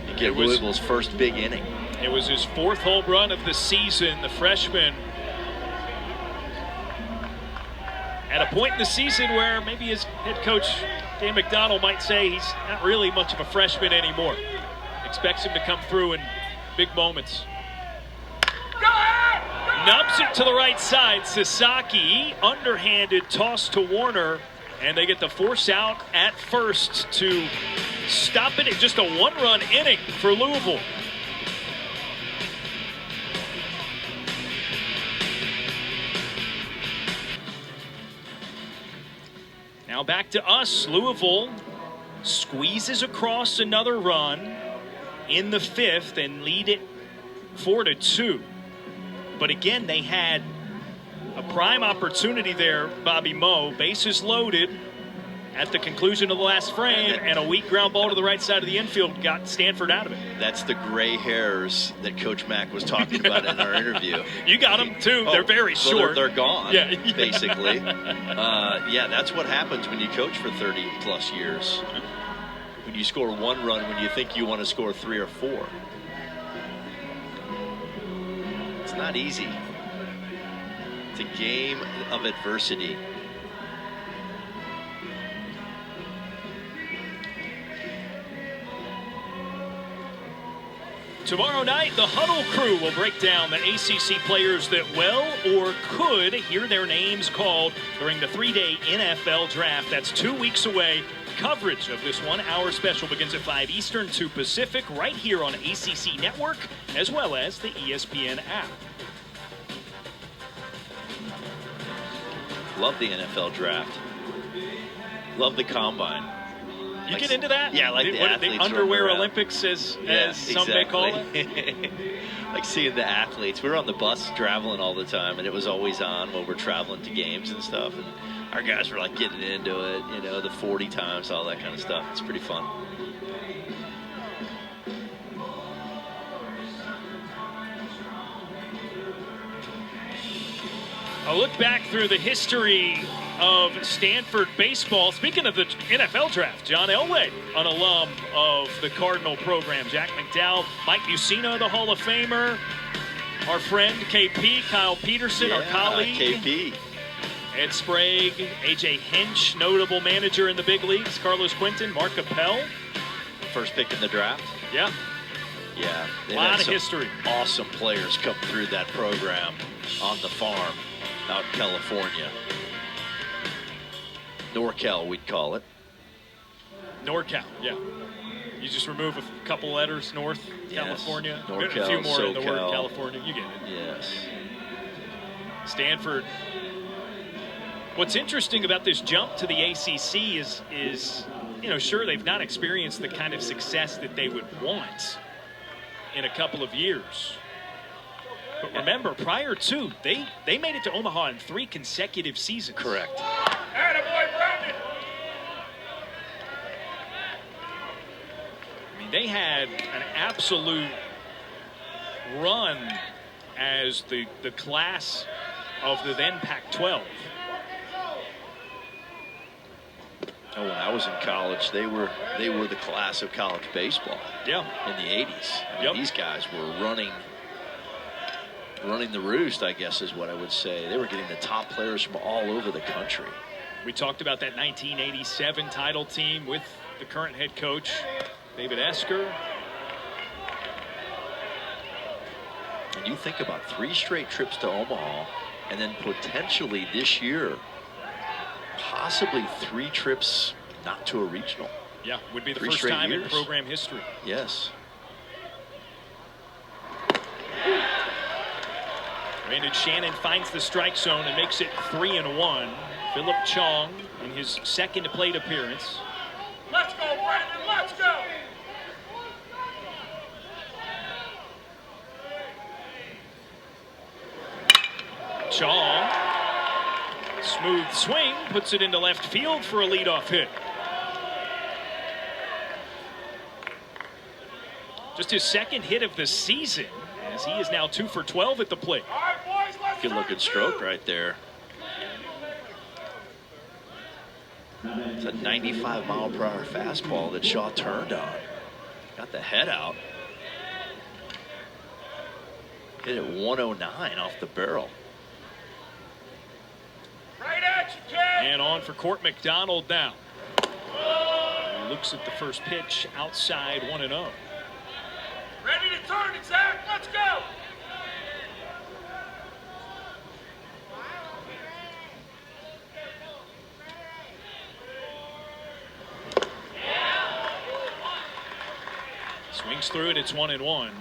[SPEAKER 3] You get Louisville's first big inning.
[SPEAKER 1] It was his 4th home run of the season. The freshman at a point in the season where maybe his head coach Dan McDonald might say he's not really much of a freshman anymore. Expects him to come through in big moments. Nubs it to the right side. Sasaki, underhanded toss to Warner, and they get the force out at first to stop it. It's just a 1-run inning for Louisville. Now back to us. Louisville squeezes across another run in the 5th and lead it 4-2. But again, they had a prime opportunity there, Bobby Moe. Bases loaded at the conclusion of the last frame, and a weak ground ball to the right side of the infield got Stanford out of it.
[SPEAKER 3] That's the gray hairs that Coach Mack was talking about in our interview.
[SPEAKER 1] You got them too. They're very short.
[SPEAKER 3] They're gone,
[SPEAKER 1] yeah.
[SPEAKER 3] Basically. Yeah, that's what happens when you coach for 30-plus years. When you score 1 run when you think you want to score 3 or 4. It's not easy. It's a game of adversity.
[SPEAKER 1] Tomorrow night, the Huddle crew will break down the ACC players that will or could hear their names called during the 3-day NFL draft. That's 2 weeks away. Coverage of this 1-hour special begins at 5 Eastern, 2 Pacific, right here on ACC Network, as well as the ESPN app.
[SPEAKER 3] Love the NFL draft. Love the combine.
[SPEAKER 1] You like, get into that?
[SPEAKER 3] Yeah, like the
[SPEAKER 1] underwear Olympics, as some may call
[SPEAKER 3] it. Like seeing the athletes. We were on the bus traveling all the time, and it was always on when we're traveling to games and stuff. And our guys were like getting into it, you know, the 40 times, all that kind of stuff. It's pretty fun.
[SPEAKER 1] A look back through the history of Stanford baseball. Speaking of the NFL draft, John Elway, an alum of the Cardinal program. Jack McDowell, Mike Mussina, the Hall of Famer. Our friend KP, Kyle Peterson, our colleague.
[SPEAKER 3] KP.
[SPEAKER 1] Ed Sprague, AJ Hinch, notable manager in the big leagues. Carlos Quinton, Mark Appel.
[SPEAKER 3] First pick in the draft.
[SPEAKER 1] Yeah.
[SPEAKER 3] Yeah.
[SPEAKER 1] A lot of history.
[SPEAKER 3] Awesome players come through that program on the farm out in California. NorCal, we'd call it.
[SPEAKER 1] NorCal, yeah. You just remove a couple letters, North,
[SPEAKER 3] yes.
[SPEAKER 1] California.
[SPEAKER 3] NorCal,
[SPEAKER 1] a few more
[SPEAKER 3] SoCal.
[SPEAKER 1] in the word California. You get it.
[SPEAKER 3] Yes.
[SPEAKER 1] Stanford. What's interesting about this jump to the ACC is, you know, sure, they've not experienced the kind of success that they would want in a couple of years. But remember, prior to, they made it to Omaha in 3 consecutive seasons.
[SPEAKER 3] Correct.
[SPEAKER 4] Attaboy, Brandon.
[SPEAKER 1] I mean, they had an absolute run as the class of the then Pac-12.
[SPEAKER 3] Oh, when I was in college, they were the class of college baseball.
[SPEAKER 1] Yeah.
[SPEAKER 3] In the 80s. I mean, these guys were running running the roost, I guess is what I would say. They were getting the top players from all over the country.
[SPEAKER 1] We talked about that 1987 title team with the current head coach, David Esker.
[SPEAKER 3] And you think about 3 straight trips to Omaha, and then potentially this year, possibly 3 trips not to a regional.
[SPEAKER 1] Yeah, would be the
[SPEAKER 3] 3
[SPEAKER 1] first
[SPEAKER 3] straight
[SPEAKER 1] time
[SPEAKER 3] years.
[SPEAKER 1] in program history.
[SPEAKER 3] Yes.
[SPEAKER 1] Brandon Shannon finds the strike zone and makes it 3-1. Philip Chong in his second plate appearance.
[SPEAKER 4] Let's go, Brandon, let's go!
[SPEAKER 1] Chong, smooth swing, puts it into left field for a leadoff hit. Just his second hit of the season, as he is now 2 for 12 at the plate.
[SPEAKER 4] All right, boys, let's
[SPEAKER 3] Good looking
[SPEAKER 4] turn
[SPEAKER 3] stroke
[SPEAKER 4] two.
[SPEAKER 3] right there. It's a 95-mile-per-hour fastball that Shaw turned on. Got the head out. Hit it 109 off the barrel.
[SPEAKER 4] Right at you, kid!
[SPEAKER 1] And on for Court McDonald now. He looks at the first pitch outside 1-0.
[SPEAKER 4] Ready to turn it, Zach, let's go!
[SPEAKER 1] Swings through it, it's 1-1.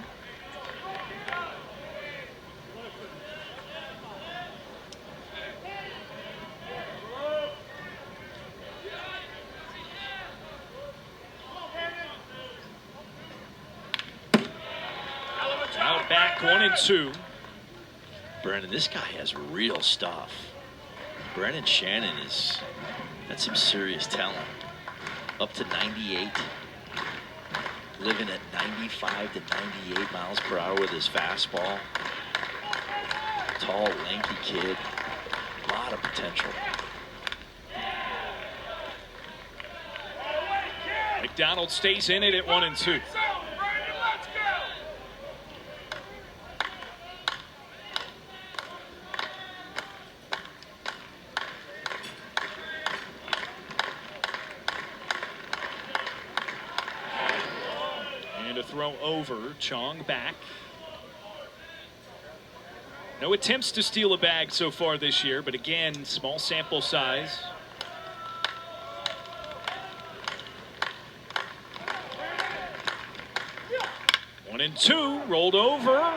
[SPEAKER 1] Out back 1-2.
[SPEAKER 3] Brandon, this guy has real stuff. Brandon Shannon that's some serious talent. Up to 98. Living at 95 to 98 miles per hour with his fastball. Tall, lanky kid. A lot of potential.
[SPEAKER 1] McDonald stays in it at 1-2.
[SPEAKER 4] Brandon, let's go!
[SPEAKER 1] And a throw over. Chong back. No attempts to steal a bag so far this year, but again, small sample size. One and two, rolled over.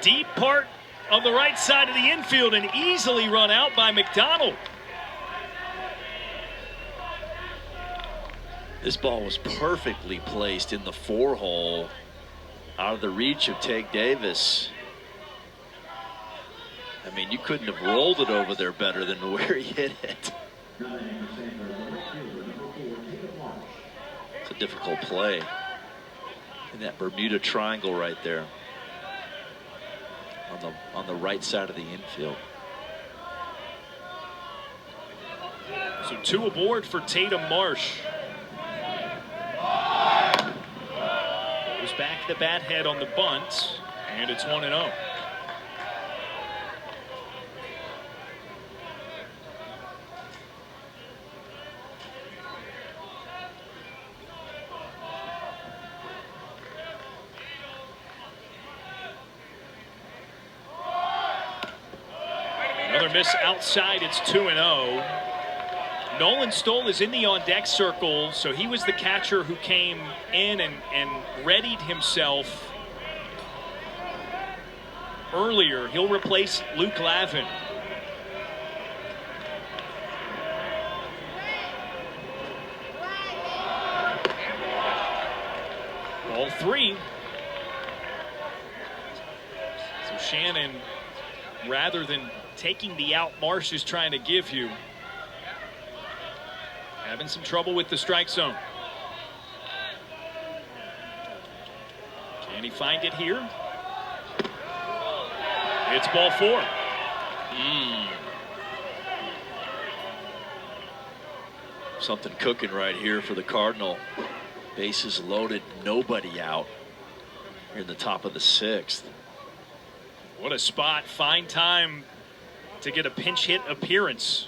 [SPEAKER 1] Deep part of the right side of the infield and easily run out by McDonald.
[SPEAKER 3] This ball was perfectly placed in the 4-hole, out of the reach of Tate Davis. I mean, you couldn't have rolled it over there better than where he hit it. It's a difficult play. In that Bermuda Triangle right there. On the right side of the infield.
[SPEAKER 1] So 2 aboard for Tatum Marsh. Goes back the bat head on the bunt, and it's 1-0. Another miss outside, it's 2-0. Nolan Stoll is in the on-deck circle, so he was the catcher who came in and readied himself earlier. He'll replace Luke Lavin. Ball 3. So Shannon, rather than taking the out Marsh is trying to give you, having some trouble with the strike zone. Can he find it here? It's ball 4.
[SPEAKER 3] Something cooking right here for the Cardinal. Bases loaded, nobody out here in the top of the 6th.
[SPEAKER 1] What a spot. Fine time to get a pinch hit appearance.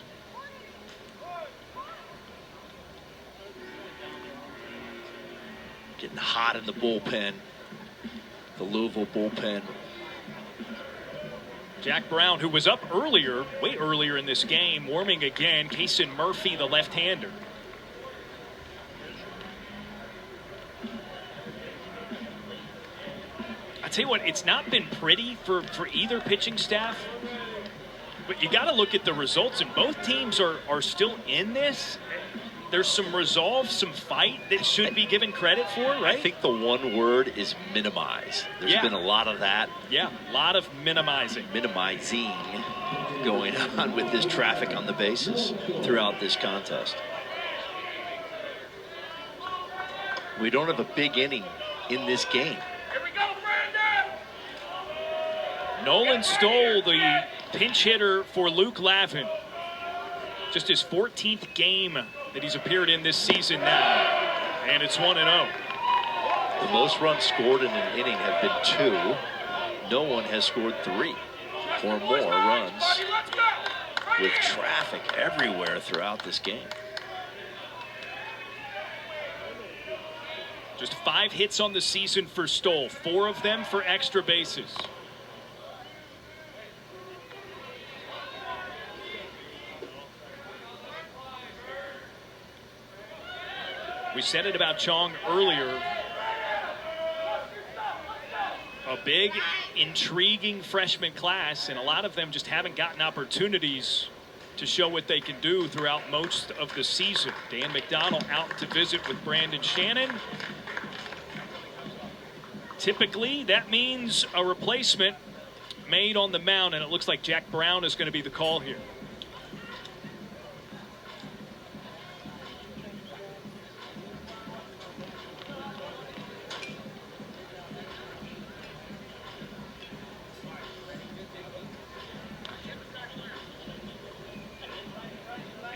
[SPEAKER 3] Getting hot in the bullpen. The Louisville bullpen.
[SPEAKER 1] Jack Brown, who was up earlier, way earlier in this game, warming again. Kason Murphy, the left-hander. I tell you what, it's not been pretty for either pitching staff, but you got to look at the results, and both teams are still in this. There's some resolve, some fight that should be given credit for, right?
[SPEAKER 3] I think the one word is minimize. There's been a lot of that.
[SPEAKER 1] Yeah, a lot of minimizing.
[SPEAKER 3] Minimizing going on with this traffic on the bases throughout this contest. We don't have a big inning in this game.
[SPEAKER 4] Here we go, Brandon!
[SPEAKER 1] Nolan Stoll, the pinch hitter for Luke Lavin. Just his 14th game that he's appeared in this season now, and it's 1-0.
[SPEAKER 3] The most runs scored in an inning have been 2. No one has scored 3 or more runs with traffic everywhere throughout this game.
[SPEAKER 1] Just 5 hits on the season for Stoll, 4 of them for extra bases. We said it about Chong earlier. A big, intriguing freshman class, and a lot of them just haven't gotten opportunities to show what they can do throughout most of the season. Dan McDonald out to visit with Brandon Shannon. Typically, that means a replacement made on the mound, and it looks like Jack Brown is going to be the call here.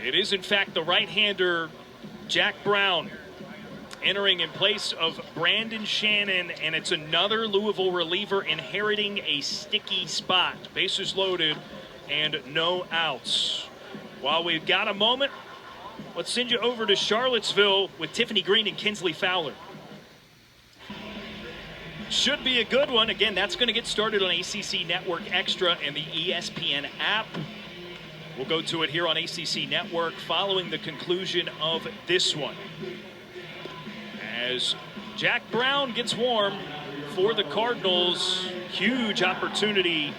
[SPEAKER 1] It is, in fact, the right-hander, Jack Brown, entering in place of Brandon Shannon, and it's another Louisville reliever inheriting a sticky spot. Bases loaded and no outs. While we've got a moment, let's send you over to Charlottesville with Tiffany Green and Kinsley Fowler. Should be a good one. Again, that's going to get started on ACC Network Extra and the ESPN app. We'll go to it here on ACC Network following the conclusion of this one. As Jack Brown gets warm for the Cardinals, huge opportunity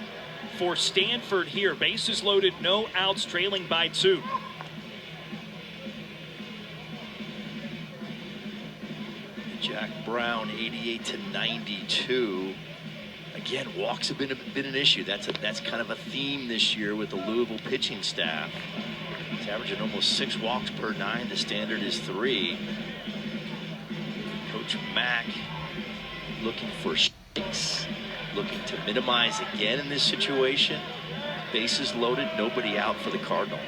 [SPEAKER 1] for Stanford here. Bases loaded, no outs, trailing by 2.
[SPEAKER 3] Jack Brown, 88-92. Again, walks have been an issue. That's kind of a theme this year with the Louisville pitching staff. It's averaging almost 6 walks per 9. The standard is 3. Coach Mack looking for strikes, looking to minimize again in this situation. Bases loaded, nobody out for the Cardinal.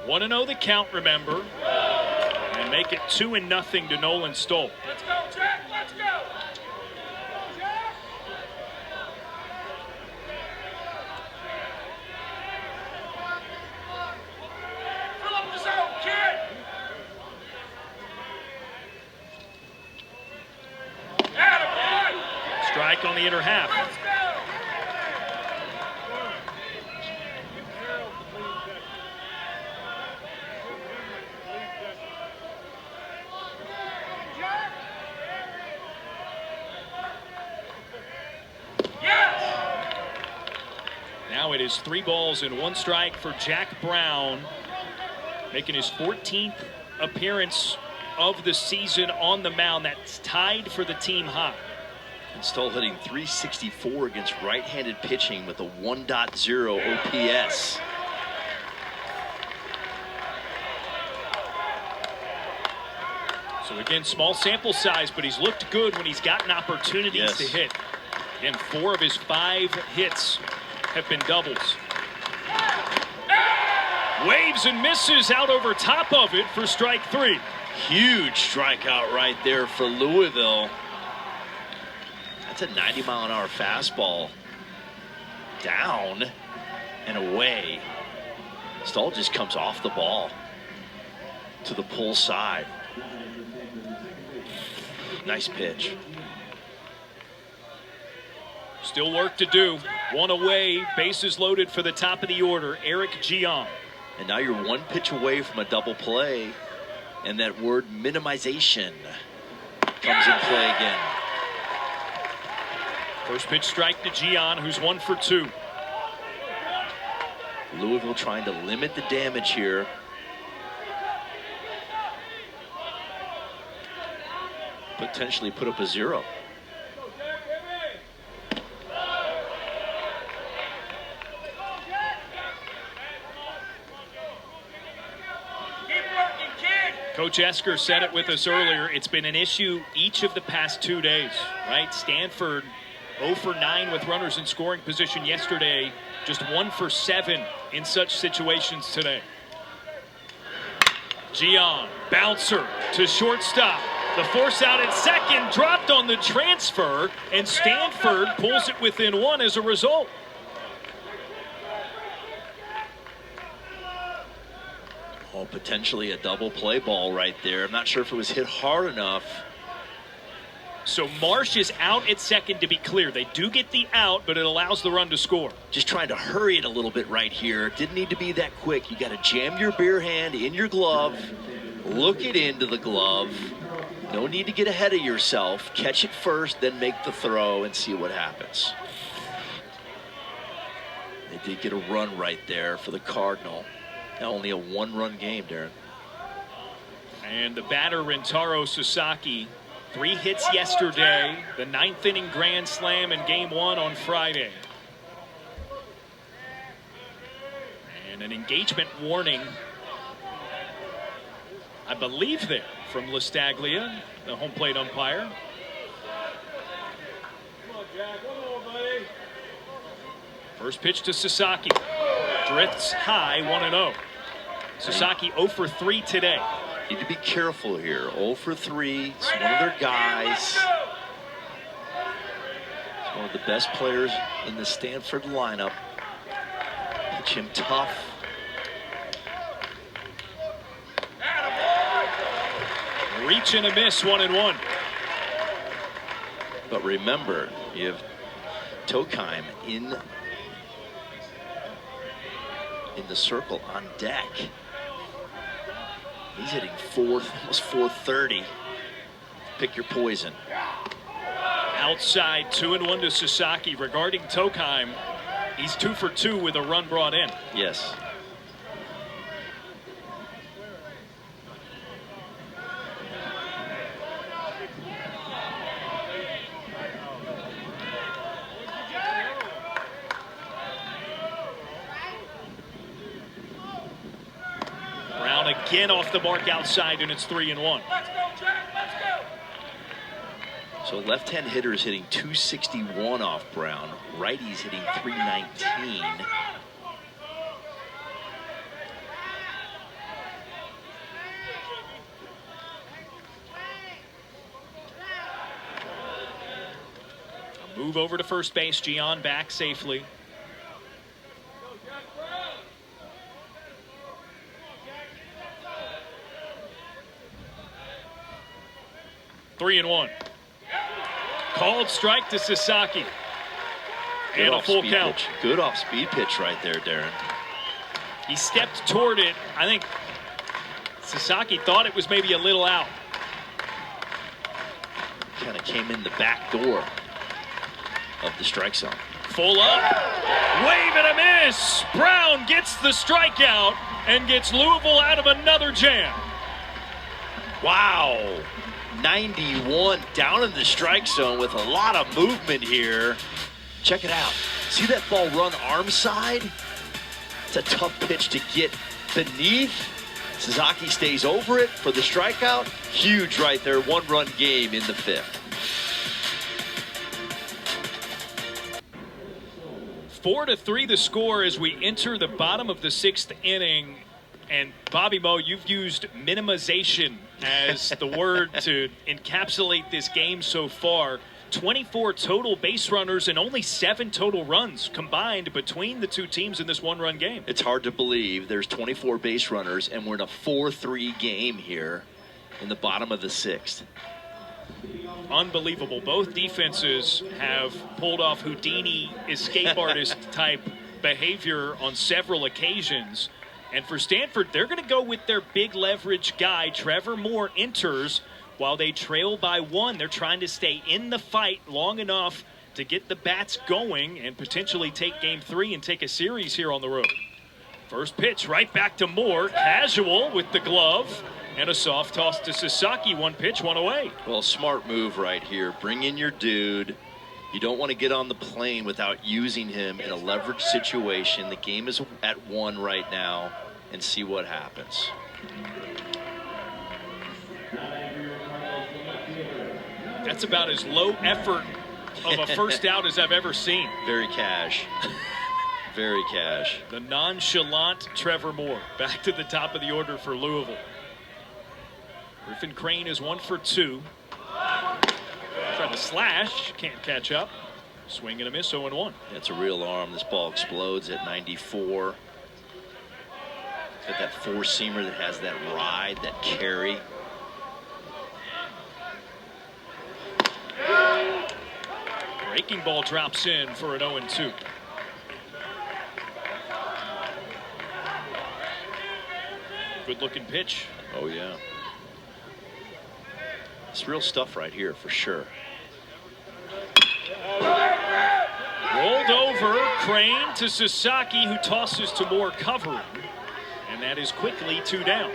[SPEAKER 1] Want to know the count, remember, and make it 2-0 to Nolan Stoll.
[SPEAKER 4] Let's go, Jack! Let's go! Jack! Fill up the zone, kid! Attaboy!
[SPEAKER 1] Strike on the inner half.
[SPEAKER 4] Let's go!
[SPEAKER 1] Now it is 3 balls and 1 strike for Jack Brown, making his 14th appearance of the season on the mound. That's tied for the team high.
[SPEAKER 3] And Stoll hitting .364 against right-handed pitching with a 1.0 OPS.
[SPEAKER 1] So again, small sample size, but he's looked good when he's gotten opportunities to hit. Again, 4 of his 5 hits have been doubles. Waves and misses out over top of it for strike 3.
[SPEAKER 3] Huge strikeout right there for Louisville. That's a 90-mile-an-hour fastball. Down and away. Stahl just comes off the ball to the pull side. Nice pitch.
[SPEAKER 1] Still work to do. One away, bases loaded for the top of the order, Eric Gian.
[SPEAKER 3] And now you're one pitch away from a double play. And that word minimization comes in play again.
[SPEAKER 1] First pitch strike to Gian, who's 1 for 2.
[SPEAKER 3] Louisville trying to limit the damage here. Potentially put up a 0.
[SPEAKER 1] Coach Esker said it with us earlier. It's been an issue each of the past 2 days, right? Stanford 0 for 9 with runners in scoring position yesterday. Just 1 for 7 in such situations today. Gian, bouncer to shortstop. The force out at second, dropped on the transfer, and Stanford pulls it within 1 as a result.
[SPEAKER 3] Oh, potentially a double play ball right there. I'm not sure if it was hit hard enough.
[SPEAKER 1] So Marsh is out at second, to be clear. They do get the out, but it allows the run to score.
[SPEAKER 3] Just trying to hurry it a little bit right here. Didn't need to be that quick. You got to jam your beer hand in your glove, look it into the glove. No need to get ahead of yourself. Catch it first, then make the throw and see what happens. They did get a run right there for the Cardinal. Now only a 1-run game, Darren.
[SPEAKER 1] And the batter, Rentaro Sasaki, 3 hits yesterday, the 9th inning grand slam in game 1 on Friday. And an engagement warning, I believe there, from Listaglia, the home plate umpire.
[SPEAKER 4] Come on, Jack. One more, buddy.
[SPEAKER 1] First pitch to Sasaki. Drifts high, 1-0. Sasaki 0 for 3 today.
[SPEAKER 3] Need to be careful here. 0 for 3. It's one of their guys. It's one of the best players in the Stanford lineup. Pitch him tough.
[SPEAKER 1] Reach and a miss, 1-1.
[SPEAKER 3] But remember, you have Tokheim in the circle on deck. He's hitting almost 430. Pick your poison.
[SPEAKER 1] Outside, 2-1 to Sasaki. Regarding Tokheim, he's 2 for 2 with a run brought in.
[SPEAKER 3] Yes.
[SPEAKER 1] Brown again off the mark outside, and it's 3-1.
[SPEAKER 4] Let's go, Jack. Let's go.
[SPEAKER 3] So left-hand hitter is hitting 261 off Brown. Righty's hitting 319.
[SPEAKER 1] A move over to first base. Gian back safely. 3-1. Called strike to Sasaki.
[SPEAKER 3] Good
[SPEAKER 1] And a full count.
[SPEAKER 3] Pitch. Good off-speed pitch right there, Darren.
[SPEAKER 1] He stepped toward it. I think Sasaki thought it was maybe a little out.
[SPEAKER 3] Kind of came in the back door of the strike zone.
[SPEAKER 1] Full up. Wave and a miss. Brown gets the strikeout and gets Louisville out of another jam.
[SPEAKER 3] Wow. 91 down in the strike zone with a lot of movement here. Check it out. See that ball run arm side? It's a tough pitch to get beneath. Sasaki stays over it for the strikeout. Huge right there. 1-run game in the 5th.
[SPEAKER 1] 4-3 the score as we enter the bottom of the 6th inning. And Bobby Moe, you've used minimization as the word to encapsulate this game so far. 24 total base runners and only 7 total runs combined between the two teams in this one-run game.
[SPEAKER 3] It's hard to believe there's 24 base runners, and we're in a 4-3 game here in the bottom of the 6th.
[SPEAKER 1] Unbelievable. Both defenses have pulled off Houdini escape artist type behavior on several occasions. And for Stanford, they're going to go with their big leverage guy. Trevor Moore enters while they trail by 1. They're trying to stay in the fight long enough to get the bats going and potentially take game 3 and take a series here on the road. First pitch right back to Moore. Casual with the glove. And a soft toss to Sasaki. 1 pitch, 1 away.
[SPEAKER 3] Well, smart move right here. Bring in your dude. You don't want to get on the plane without using him in a leverage situation. The game is at 1 right now, and see what happens.
[SPEAKER 1] That's about as low effort of a first out as I've ever seen.
[SPEAKER 3] Very cash. Very cash.
[SPEAKER 1] The nonchalant Trevor Moore back to the top of the order for Louisville. Griffin Crane is 1 for 2. Trying to slash, can't catch up. Swing and a miss, 0-1.
[SPEAKER 3] That's a real arm. This ball explodes at 94. Got that four-seamer that has that ride, that carry.
[SPEAKER 1] Breaking ball drops in for an 0-2. Good looking pitch.
[SPEAKER 3] Oh, yeah. It's real stuff right here for sure.
[SPEAKER 1] Rolled over, Crane to Sasaki, who tosses to Moore covering. And that is quickly 2 down.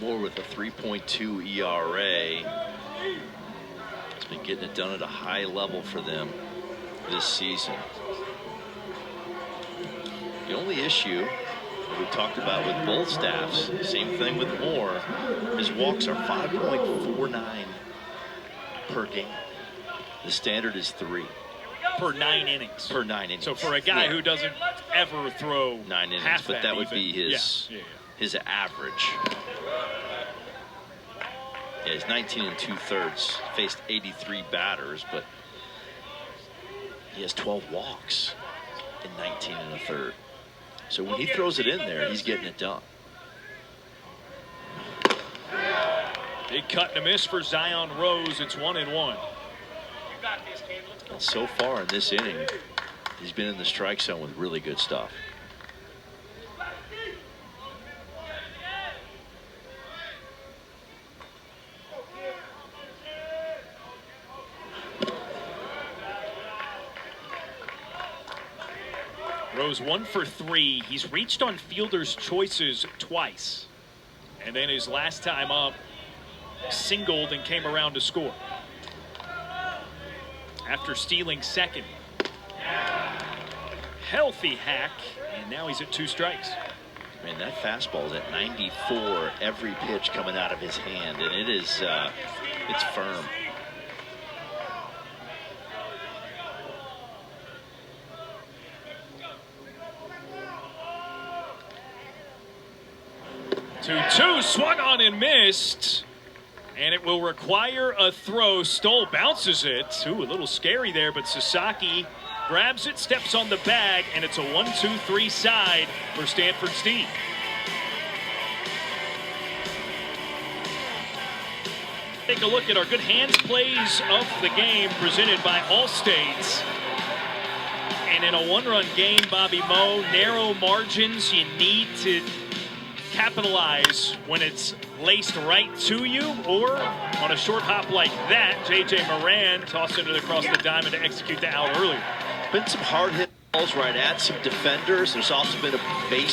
[SPEAKER 3] Moore with a 3.2 ERA. He's been getting it done at a high level for them this season. The only issue that we talked about with both staffs, same thing with Moore, his walks are 5.49 per game. The standard is 3.
[SPEAKER 1] Per 9 innings.
[SPEAKER 3] Per 9 innings.
[SPEAKER 1] So for a guy who doesn't ever throw
[SPEAKER 3] 9 innings,
[SPEAKER 1] half
[SPEAKER 3] but that would
[SPEAKER 1] even.
[SPEAKER 3] be his his average. Yeah, he's 19 2/3. Faced 83 batters, but he has 12 walks in 19 1/3. So when he throws it in there, he's getting it done.
[SPEAKER 1] Big cut and a miss for Zion Rose. It's 1-1.
[SPEAKER 3] And so far in this inning, he's been in the strike zone with really good stuff.
[SPEAKER 1] Rose 1 for 3. He's reached on fielder's choices twice. And then his last time up, singled and came around to score. After stealing second. Healthy hack, and now he's at 2 strikes.
[SPEAKER 3] Man, that fastball is at 94 every pitch coming out of his hand, and it is it's firm.
[SPEAKER 1] Two swung on and missed. And it will require a throw. Stoll bounces it. Ooh, a little scary there, but Sasaki grabs it, steps on the bag, and it's a 1-2-3 side for Stanford Steve. Take a look at our good hands plays of the game presented by Allstate. And in a 1-run game, Bobby Moe, narrow margins, you need to capitalize when it's laced right to you, or on a short hop like that, J.J. Moran tossing it across the diamond to execute the out earlier.
[SPEAKER 3] Been some hard hit balls right at some defenders. There's also been a big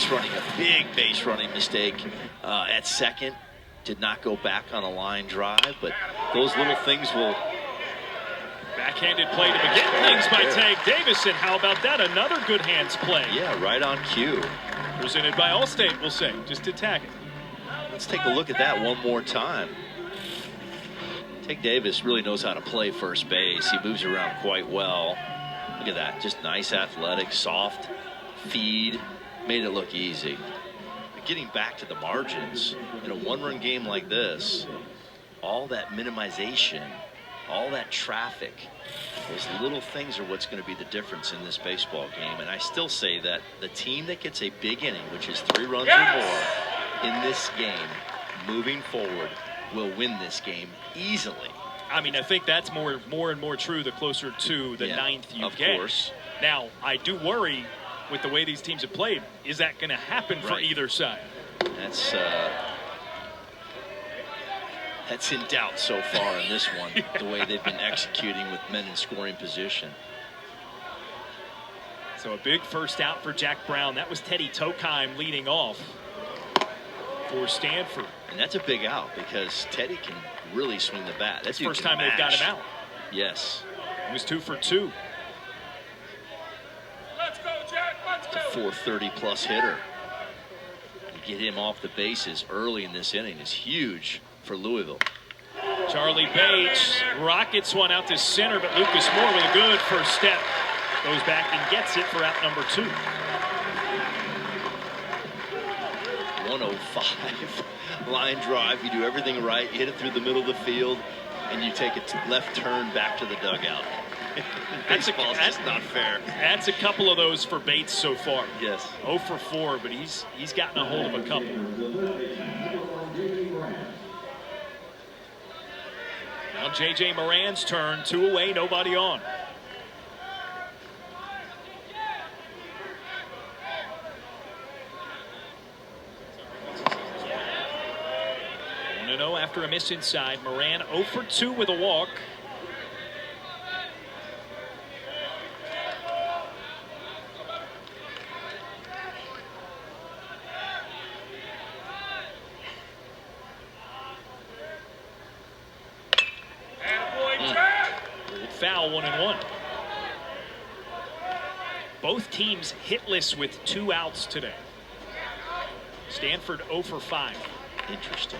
[SPEAKER 3] base running mistake at second. Did not go back on a line drive, but those little things will.
[SPEAKER 1] Backhanded play to begin things by Tag Davison. How about that? Another good hands play.
[SPEAKER 3] Yeah, right on cue.
[SPEAKER 1] Presented by Allstate, we'll say, just to tag it.
[SPEAKER 3] Let's take a look at that one more time. Tag Davis really knows how to play first base. He moves around quite well. Look at that. Just nice, athletic, soft feed. Made it look easy. But getting back to the margins, in a one-run game like this, all that minimization, all that traffic, those little things are what's going to be the difference in this baseball game. And I still say that the team that gets a big inning, which is 3 runs or more in this game, moving forward, will win this game easily.
[SPEAKER 1] I mean, I think that's more and more true the closer to the ninth you get.
[SPEAKER 3] Of course.
[SPEAKER 1] Now, I do worry with the way these teams have played. Is that going to happen for either side?
[SPEAKER 3] That's in doubt so far in this one, the way they've been executing with men in scoring position.
[SPEAKER 1] So a big first out for Jack Brown. That was Teddy Tokheim leading off for Stanford.
[SPEAKER 3] And that's a big out because Teddy can really swing the bat. That's the
[SPEAKER 1] first time they've got him out.
[SPEAKER 3] Yes.
[SPEAKER 1] He was 2 for 2.
[SPEAKER 4] Let's go, Jack. Let's go.
[SPEAKER 3] It's a 430-plus hitter. To get him off the bases early in this inning is huge for Louisville.
[SPEAKER 1] Charlie Bates rockets one out to center, but Lucas Moore with a good first step goes back and gets it for out number 2.
[SPEAKER 3] 105 line drive. You do everything right. You hit it through the middle of the field, and you take a left turn back to the dugout. That's not fair.
[SPEAKER 1] That's a couple of those for Bates so far.
[SPEAKER 3] Yes.
[SPEAKER 1] 0 for 4, but he's gotten a hold of a couple. Now J.J. Moran's turn. 2 away, nobody on. 1-0 after a miss inside. Moran 0 for 2 with a walk. Foul, 1-1. Both teams hitless with 2 outs today. Stanford 0 for 5.
[SPEAKER 3] Interesting.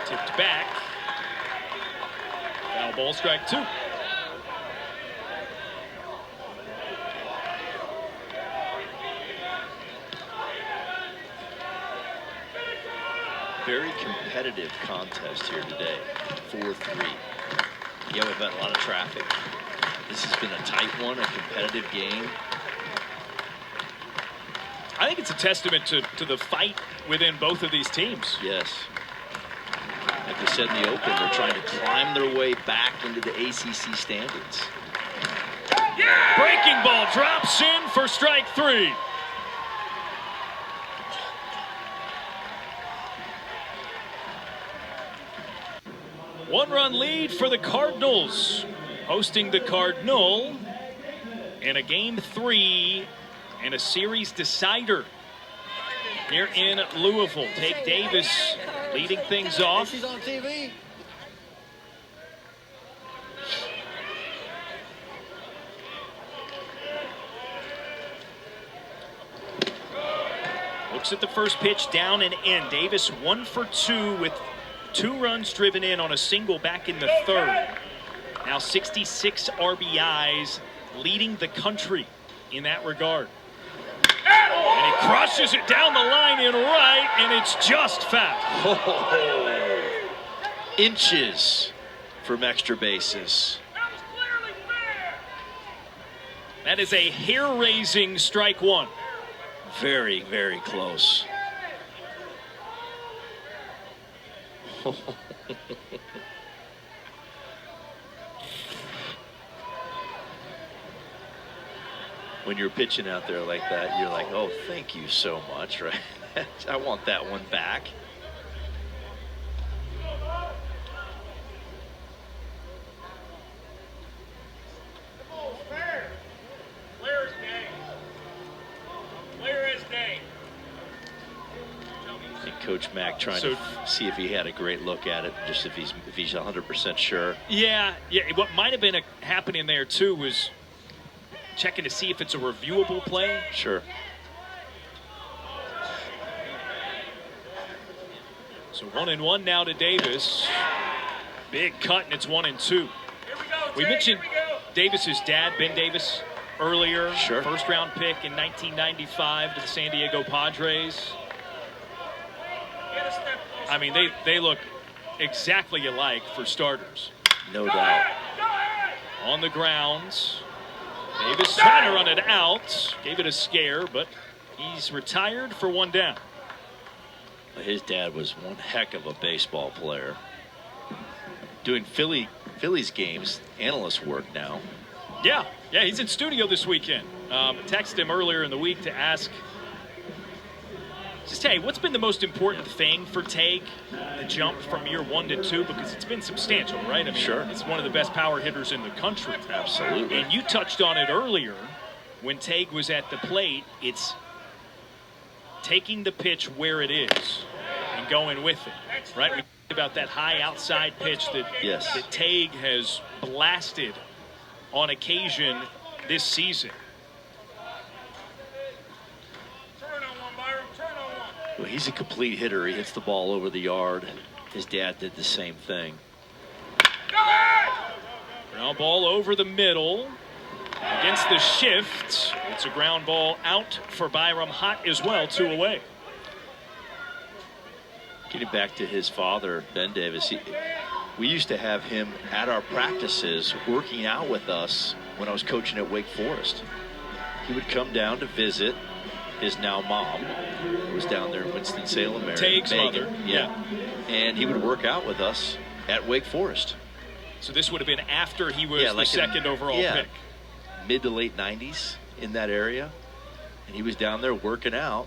[SPEAKER 1] Tipped back. Foul ball, strike 2.
[SPEAKER 3] Very competitive contest here today. 4-3. Yeah, we've had a lot of traffic. This has been a tight one, a competitive game.
[SPEAKER 1] I think it's a testament to the fight within both of these teams.
[SPEAKER 3] Yes. Like we said in the open, they're trying to climb their way back into the ACC standings.
[SPEAKER 1] Breaking ball drops in for strike 3. One-run lead for the Cardinals, hosting the Cardinal in a game 3 and a series decider here in Louisville. Take Davis leading things off.
[SPEAKER 8] She's on TV.
[SPEAKER 1] Looks at the first pitch, down and in. Davis 1 for 2 with 2 runs driven in on a single back in the 3rd. Now 66 RBIs, leading the country in that regard. And he crushes it down the line in right, and it's just foul.
[SPEAKER 3] Inches from extra bases.
[SPEAKER 1] That is a hair-raising strike 1.
[SPEAKER 3] Very, very close. When you're pitching out there like that, you're like, oh, thank you so much, right? I want that one back. Coach Mack trying to see if he had a great look at it, just if he's 100% sure.
[SPEAKER 1] Yeah. What might have been happening there too was checking to see if it's a reviewable play.
[SPEAKER 3] Sure.
[SPEAKER 1] So 1-1 now to Davis. Big cut, and it's 1-2. We mentioned Davis's dad, Ben Davis, earlier.
[SPEAKER 3] Sure.
[SPEAKER 1] First-round pick in 1995 to the San Diego Padres. I mean, they look exactly alike for starters.
[SPEAKER 3] No doubt.
[SPEAKER 1] On the grounds. Davis trying to run it out. Gave it a scare, but he's retired for one down.
[SPEAKER 3] His dad was one heck of a baseball player. Doing Phillies games, analyst work now.
[SPEAKER 1] Yeah, he's in studio this weekend. Texted him earlier in the week to ask, just, hey, what's been the most important thing for Tague, the jump from year 1 to 2? Because it's been substantial, right? I mean,
[SPEAKER 3] sure.
[SPEAKER 1] It's one of the best power hitters in the country.
[SPEAKER 3] Absolutely.
[SPEAKER 1] And you touched on it earlier. When Tague was at the plate, it's taking the pitch where it is and going with it, right? We talked about that high outside pitch that Tague has blasted on occasion this season.
[SPEAKER 3] Well, he's a complete hitter. He hits the ball over the yard. His dad did the same thing.
[SPEAKER 1] Ground ball over the middle. Against the shift. It's a ground ball out for Byram. Hot as well, 2 away.
[SPEAKER 3] Getting back to his father, Ben Davis, we used to have him at our practices working out with us when I was coaching at Wake Forest. He would come down to visit his now mom, who was down there in Winston-Salem area.
[SPEAKER 1] Tague's mother.
[SPEAKER 3] Yeah. And he would work out with us at Wake Forest.
[SPEAKER 1] So this would have been after he was the second overall pick.
[SPEAKER 3] Mid to late 90s in that area. And he was down there working out,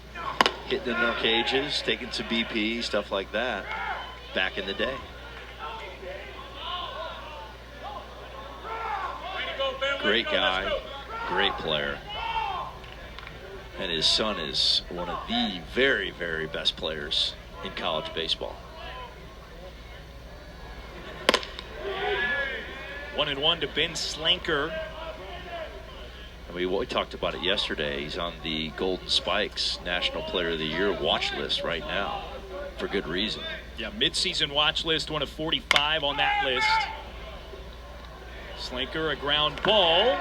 [SPEAKER 3] hitting in our cages, taking some BP, stuff like that, back in the day. Great guy, great player. And his son is one of the very, very best players in college baseball.
[SPEAKER 1] 1-1 to Ben Slanker.
[SPEAKER 3] And we talked about it yesterday. He's on the Golden Spikes National Player of the Year watch list right now, for good reason.
[SPEAKER 1] Yeah, midseason watch list, one of 45 on that list. Slanker, a ground ball,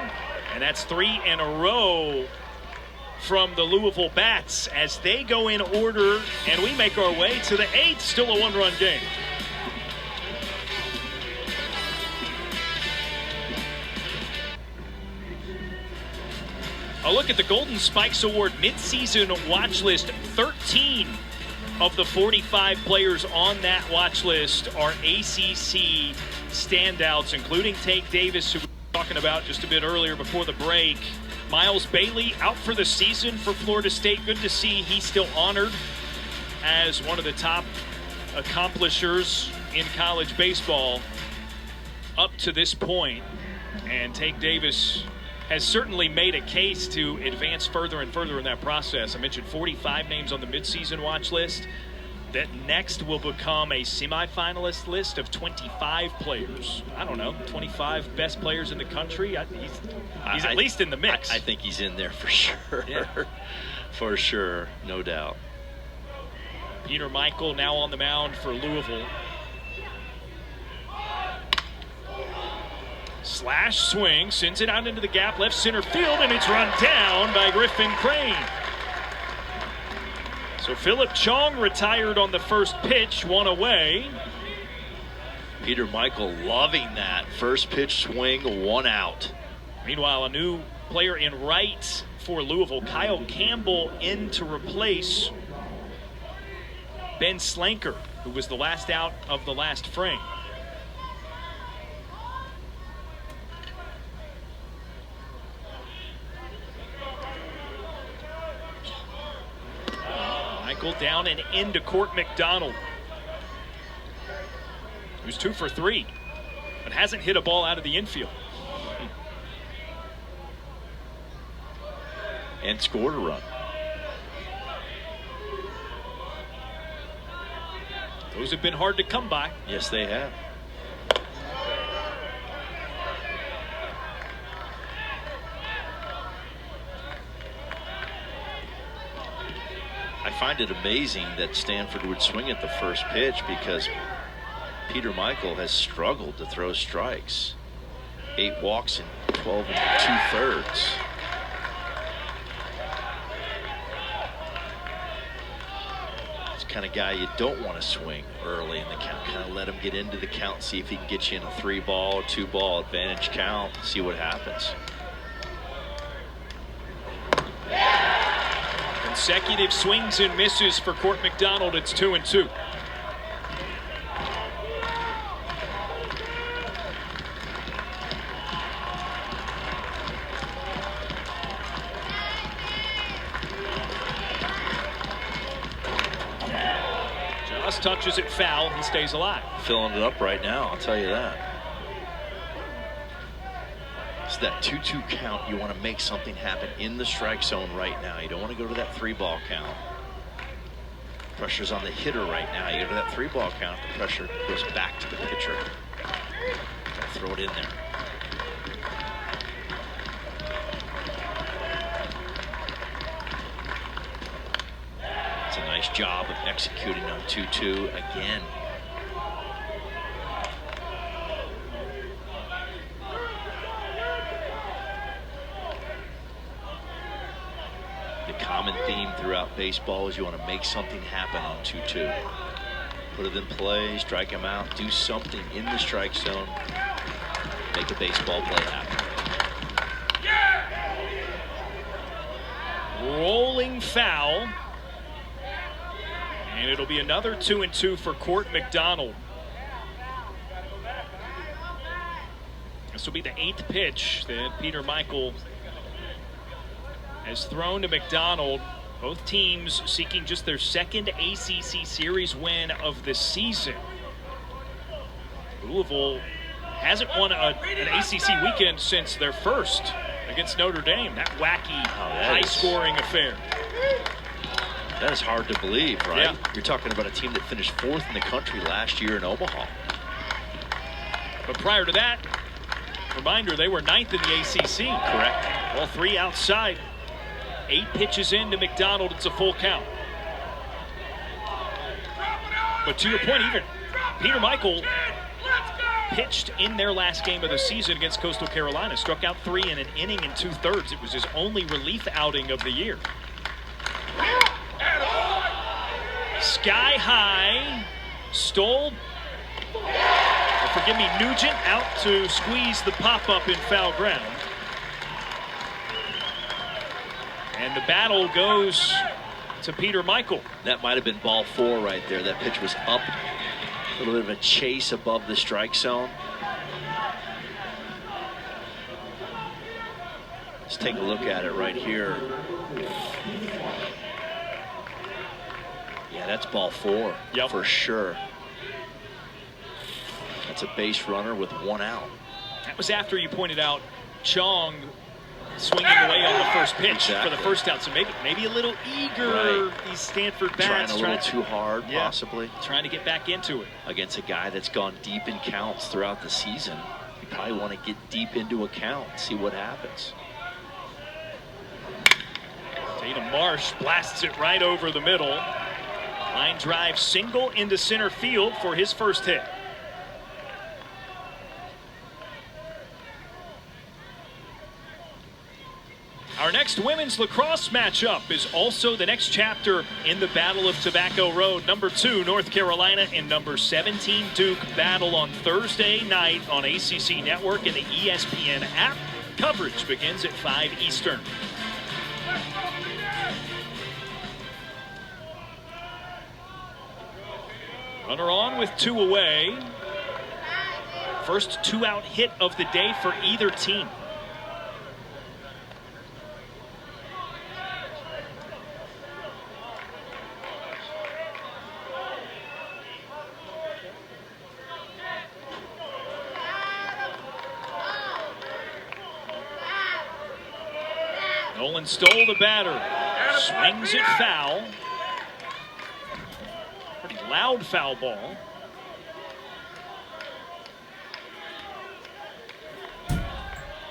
[SPEAKER 1] and that's 3 in a row from the Louisville Bats as they go in order, and we make our way to the 8th, still a 1-run game. A look at the Golden Spikes Award midseason watch list. 13 of the 45 players on that watch list are ACC standouts, including Tague Davis, who we were talking about just a bit earlier before the break. Miles Bailey out for the season for Florida State. Good to see he's still honored as one of the top accomplishers in college baseball up to this point. And Tague Davis has certainly made a case to advance further and further in that process. I mentioned 45 names on the midseason watch list. That next will become a semifinalist list of 25 players. I don't know, 25 best players in the country. He's at least in the mix.
[SPEAKER 3] I think he's in there for sure.
[SPEAKER 1] Yeah.
[SPEAKER 3] For sure, no doubt.
[SPEAKER 1] Peter Michael now on the mound for Louisville. Slash swing, sends it out into the gap, left center field, and it's run down by Griffin Crane. So Philip Chong retired on the first pitch, 1 away.
[SPEAKER 3] Peter Michael loving that first pitch swing, 1 out.
[SPEAKER 1] Meanwhile, a new player in right for Louisville, Kyle Campbell, in to replace Ben Slanker, who was the last out of the last frame. Michael down and into Court McDonald, who's 2 for 3, but hasn't hit a ball out of the infield.
[SPEAKER 3] And scored a run.
[SPEAKER 1] Those have been hard to come by.
[SPEAKER 3] Yes, they have. I find it amazing that Stanford would swing at the first pitch because Peter Michael has struggled to throw strikes. 8 walks in 12 2/3. It's the kind of guy you don't want to swing early in the count. Kind of let him get into the count, see if he can get you in a 3-ball, 2-ball advantage count, see what happens.
[SPEAKER 1] Consecutive swings and misses for Court McDonald. It's 2-2. Just touches it foul. He stays alive.
[SPEAKER 3] Filling it up right now, I'll tell you that. It's that 2-2 count. You want to make something happen in the strike zone right now. You don't want to go to that 3-ball count. Pressure's on the hitter right now. You go to that 3-ball count, the pressure goes back to the pitcher. Gotta throw it in there. It's a nice job of executing on 2-2 again. Common theme throughout baseball is you want to make something happen on 2-2. Put it in play, strike him out, do something in the strike zone, make a baseball play happen.
[SPEAKER 1] Rolling foul. And it'll be another 2-2 for Court McDonald. This will be the 8th pitch that Peter Michael has thrown to McDonald. Both teams seeking just their second ACC series win of the season. Louisville hasn't won an ACC weekend since their first against Notre Dame. That wacky, high-scoring affair.
[SPEAKER 3] That is hard to believe, right?
[SPEAKER 1] Yeah.
[SPEAKER 3] You're talking about a team that finished 4th in the country last year in Omaha.
[SPEAKER 1] But prior to that, reminder, they were 9th in the ACC.
[SPEAKER 3] Correct.
[SPEAKER 1] All 3 outside. 8 pitches into McDonald, it's a full count. But to your point, even Peter Michael pitched in their last game of the season against Coastal Carolina, struck out 3 in an inning and 2/3. It was his only relief outing of the year. Sky high, Stoll, or forgive me, Nugent out to squeeze the pop-up in foul ground. And the battle goes to Peter Michael.
[SPEAKER 3] That might have been ball 4 right there. That pitch was up, a little bit of a chase above the strike zone. Let's take a look at it right here. Yeah, that's ball 4 for sure. That's a base runner with 1 out.
[SPEAKER 1] That was after you pointed out Chong swinging away on the first pitch for the first out. So maybe a little eager, these Stanford bats.
[SPEAKER 3] Trying a little too hard, possibly.
[SPEAKER 1] Trying to get back into it.
[SPEAKER 3] Against a guy that's gone deep in counts throughout the season. You probably want to get deep into a count, see what happens.
[SPEAKER 1] Tatum Marsh blasts it right over the middle. Line drive single into center field for his first hit. Our next women's lacrosse matchup is also the next chapter in the Battle of Tobacco Road. Number 2, North Carolina, and number 17, Duke, battle on Thursday night on ACC Network and the ESPN app. Coverage begins at 5 Eastern. Runner on with 2 away. First 2-out hit of the day for either team. Nolan Stoll, the batter, swings it foul. Pretty Loud foul ball.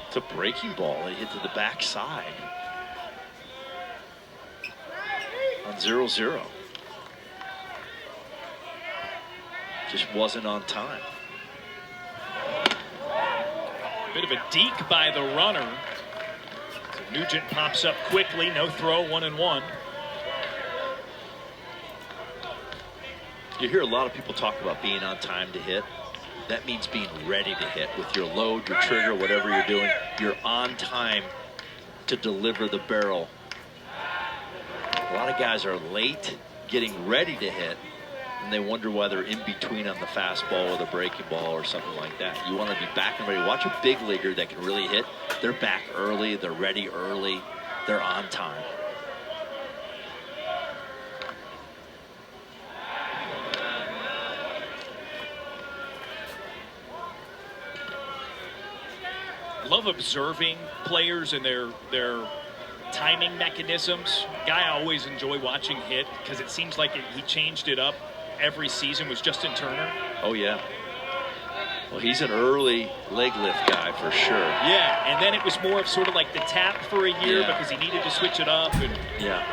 [SPEAKER 3] It's a breaking ball. It hit to the backside. On 0-0. Just wasn't on time.
[SPEAKER 1] Bit of a deke by the runner. So Nugent pops up quickly. No throw, 1-1.
[SPEAKER 3] You hear a lot of people talk about being on time to hit. That means being ready to hit with your load, your trigger, whatever you're doing. You're on time to deliver the barrel. A lot of guys are late getting ready to hit, and they wonder why they're in between on the fastball or the breaking ball or something like that. You want to be back and ready. Watch a big leaguer that can really hit. They're back early. They're ready early. They're on time.
[SPEAKER 1] Love observing players and their timing mechanisms. Guy I always enjoy watching hit because it seems like he changed it up every season was Justin Turner.
[SPEAKER 3] Oh, yeah. Well, he's an early leg lift guy for sure.
[SPEAKER 1] Yeah, and then it was more of sort of like the tap for a year because he needed to switch it up. And
[SPEAKER 3] yeah.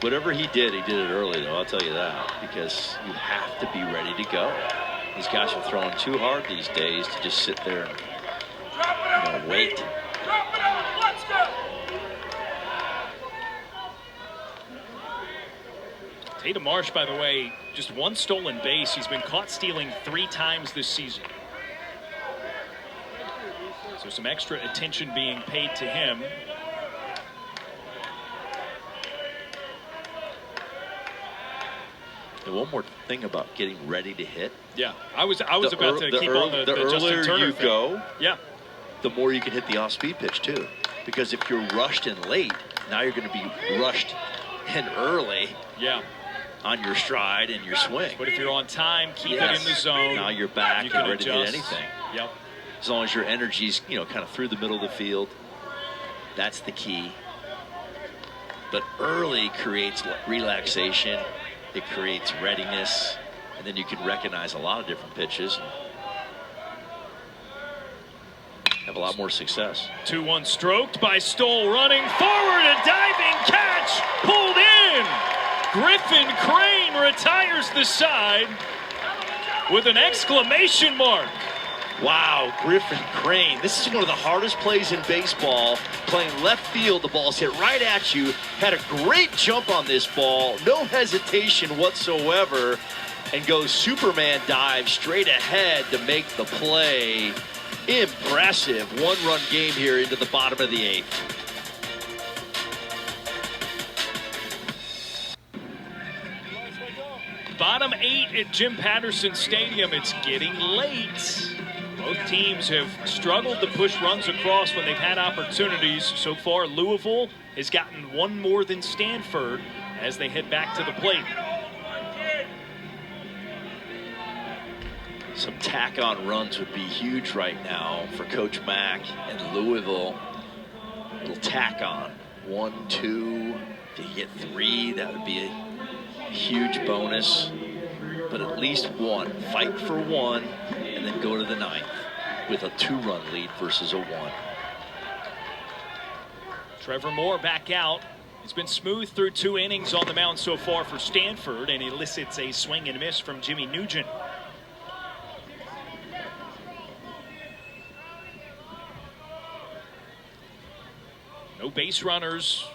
[SPEAKER 3] Whatever he did it early, though, I'll tell you that, because you have to be ready to go. These guys are throwing too hard these days to just sit there and wait.
[SPEAKER 4] Drop it out. Let's go.
[SPEAKER 1] Tatum Marsh, by the way, just one stolen base. He's been caught stealing 3 times this season. So some extra attention being paid to him.
[SPEAKER 3] And one more thing about getting ready to hit.
[SPEAKER 1] Yeah, I was about to keep on the
[SPEAKER 3] earlier
[SPEAKER 1] Justin Turner
[SPEAKER 3] you
[SPEAKER 1] thing.
[SPEAKER 3] go,
[SPEAKER 1] yeah,
[SPEAKER 3] the more you can hit the off-speed pitch too. Because if you're rushed and late, now you're going to be rushed and early.
[SPEAKER 1] Yeah.
[SPEAKER 3] On your stride and your swing.
[SPEAKER 1] But if you're on time, keep it in the zone.
[SPEAKER 3] Now you're back
[SPEAKER 1] you
[SPEAKER 3] and ready
[SPEAKER 1] adjust.
[SPEAKER 3] to hit anything.
[SPEAKER 1] Yep.
[SPEAKER 3] As long as your energy's, kind of through the middle of the field, that's the key. But early creates relaxation. It creates readiness, and then you can recognize a lot of different pitches. Have a lot more success.
[SPEAKER 1] 2-1 stroked by Stoll, running forward, a diving catch, pulled in. Griffin Crane retires the side with an exclamation mark.
[SPEAKER 3] Wow, Griffin Crane. This is one of the hardest plays in baseball. Playing left field, the ball's hit right at you. Had a great jump on this ball, no hesitation whatsoever, and goes Superman dive straight ahead to make the play. Impressive one-run game here into the bottom of the 8th.
[SPEAKER 1] Bottom 8 at Jim Patterson Stadium. It's getting late. Both teams have struggled to push runs across when they've had opportunities. So far, Louisville has gotten one more than Stanford as they head back to the plate.
[SPEAKER 3] Some tack-on runs would be huge right now for Coach Mack and Louisville. A little tack-on. 1, 2, to get 3, that would be a huge bonus. But at least 1. Fight for 1, and then go to the 9th with a 2-run lead versus a 1.
[SPEAKER 1] Trevor Moore back out. He's been smooth through 2 innings on the mound so far for Stanford, and elicits a swing and miss from Jimmy Nugent. No base runners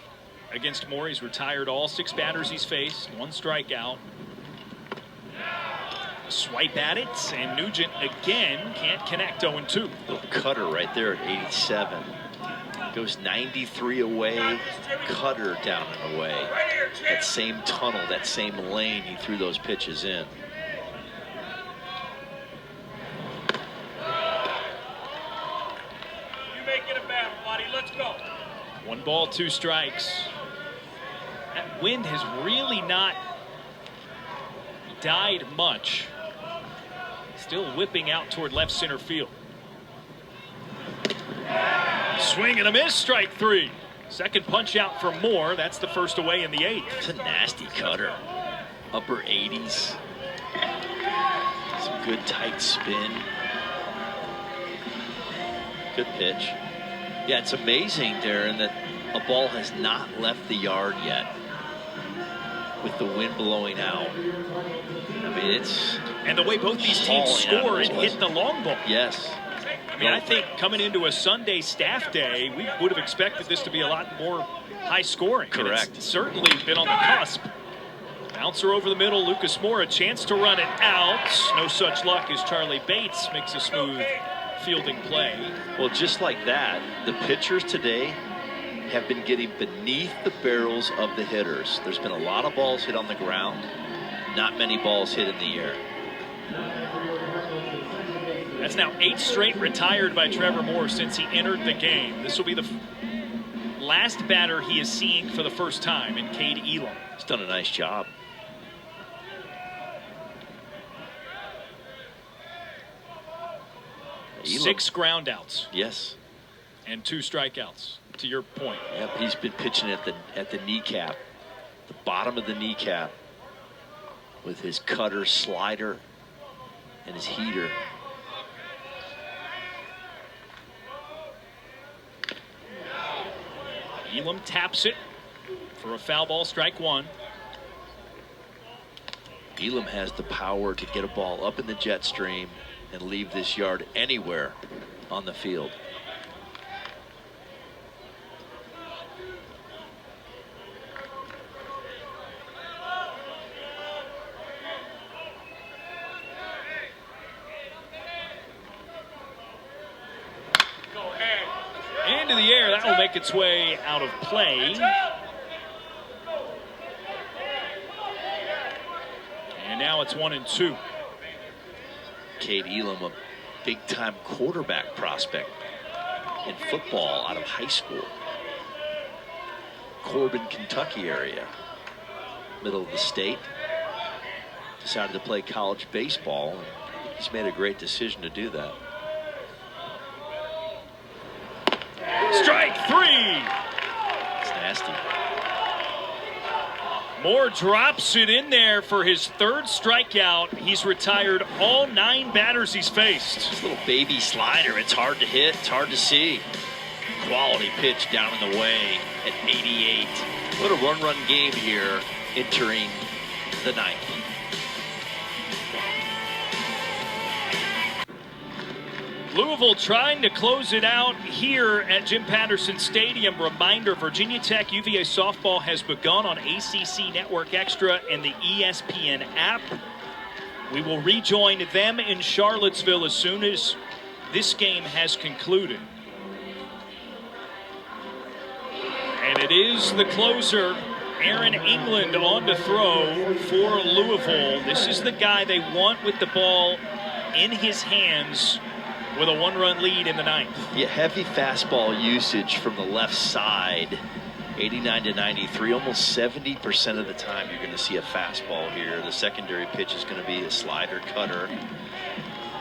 [SPEAKER 1] against Moore. He's retired all 6 batters he's faced, 1 strikeout. Swipe at it, and Nugent again can't connect. 0-2.
[SPEAKER 3] Little cutter right there at 87. Goes 93 away, cutter down and away. That same tunnel, that same lane he threw those pitches in.
[SPEAKER 4] You make it a battle, buddy. Let's go.
[SPEAKER 1] 1 ball, 2 strikes. That wind has really not died much. Still whipping out toward left center field. Swing and a miss, strike 3. Second punch out for Moore. That's the first away in the 8th.
[SPEAKER 3] It's a nasty cutter. Upper 80s. good tight spin. Good pitch. Yeah, it's amazing, Darren, that a ball has not left the yard yet with the wind blowing out. I mean, it's...
[SPEAKER 1] And the way both these teams score and hit the long ball.
[SPEAKER 3] Yes.
[SPEAKER 1] I mean, I think coming into a Sunday staff day, we would have expected this to be a lot more high scoring.
[SPEAKER 3] Correct.
[SPEAKER 1] And it's certainly been on the cusp. Bouncer over the middle, Lucas Moore, a chance to run it out. No such luck as Charlie Bates makes a smooth fielding play.
[SPEAKER 3] Well, just like that, the pitchers today have been getting beneath the barrels of the hitters. There's been a lot of balls hit on the ground, not many balls hit in the air.
[SPEAKER 1] That's now 8 straight retired by Trevor Moore since he entered the game. This will be the last batter he is seeing for the first time in Cade Elam.
[SPEAKER 3] He's done a nice job.
[SPEAKER 1] Elam. 6 groundouts.
[SPEAKER 3] Yes.
[SPEAKER 1] And 2 strikeouts, to your point.
[SPEAKER 3] Yep, he's been pitching at the kneecap, the bottom of the kneecap, with his cutter, slider, and his heater.
[SPEAKER 1] Elam taps it for a foul ball, strike 1.
[SPEAKER 3] Elam has the power to get a ball up in the jet stream and leave this yard anywhere on the field.
[SPEAKER 1] Into the air, that will make its way out of play. And now it's 1-2.
[SPEAKER 3] Cade Elam, a big-time quarterback prospect in football out of high school. Corbin, Kentucky area, middle of the state. Decided to play college baseball, and he's made a great decision to do that.
[SPEAKER 1] Strike 3.
[SPEAKER 3] It's nasty.
[SPEAKER 1] Moore drops it in there for his 3rd strikeout. He's retired all 9 batters he's faced.
[SPEAKER 3] This little baby slider, it's hard to hit, it's hard to see. Quality pitch down in the way at 88. What a run game here entering the 9th.
[SPEAKER 1] Louisville trying to close it out here at Jim Patterson Stadium. Reminder, Virginia Tech UVA softball has begun on ACC Network Extra and the ESPN app. We will rejoin them in Charlottesville as soon as this game has concluded. And it is the closer, Aaron England, on to throw for Louisville. This is the guy they want with the ball in his hands with a 1-run lead in the 9th.
[SPEAKER 3] Yeah, heavy fastball usage from the left side, 89 to 93. Almost 70% of the time you're going to see a fastball here. The secondary pitch is going to be a slider, cutter.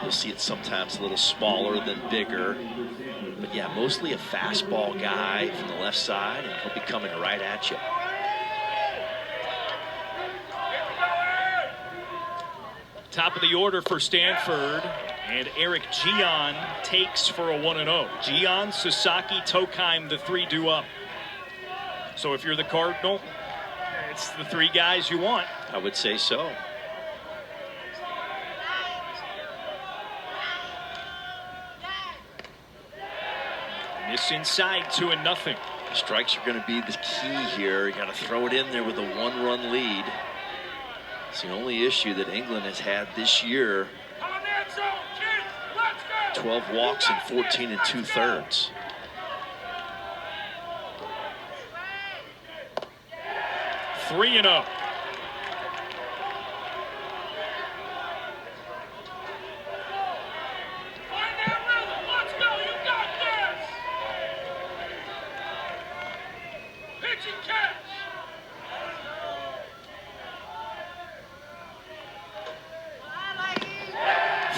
[SPEAKER 3] You'll see it sometimes a little smaller than bigger. But yeah, mostly a fastball guy from the left side, and he'll be coming right at you.
[SPEAKER 1] Top of the order for Stanford, and Eric Gian takes for a 1-0. Gian, Sasaki, Tokheim, the 3 due up. So if you're the Cardinal, it's the 3 guys you want.
[SPEAKER 3] I would say so.
[SPEAKER 1] Miss inside, 2-0.
[SPEAKER 3] Strikes are going to be the key here. You got to throw it in there with a 1-run lead. It's the only issue that England has had this year. 12 walks and 14 2/3.
[SPEAKER 1] Three and 0.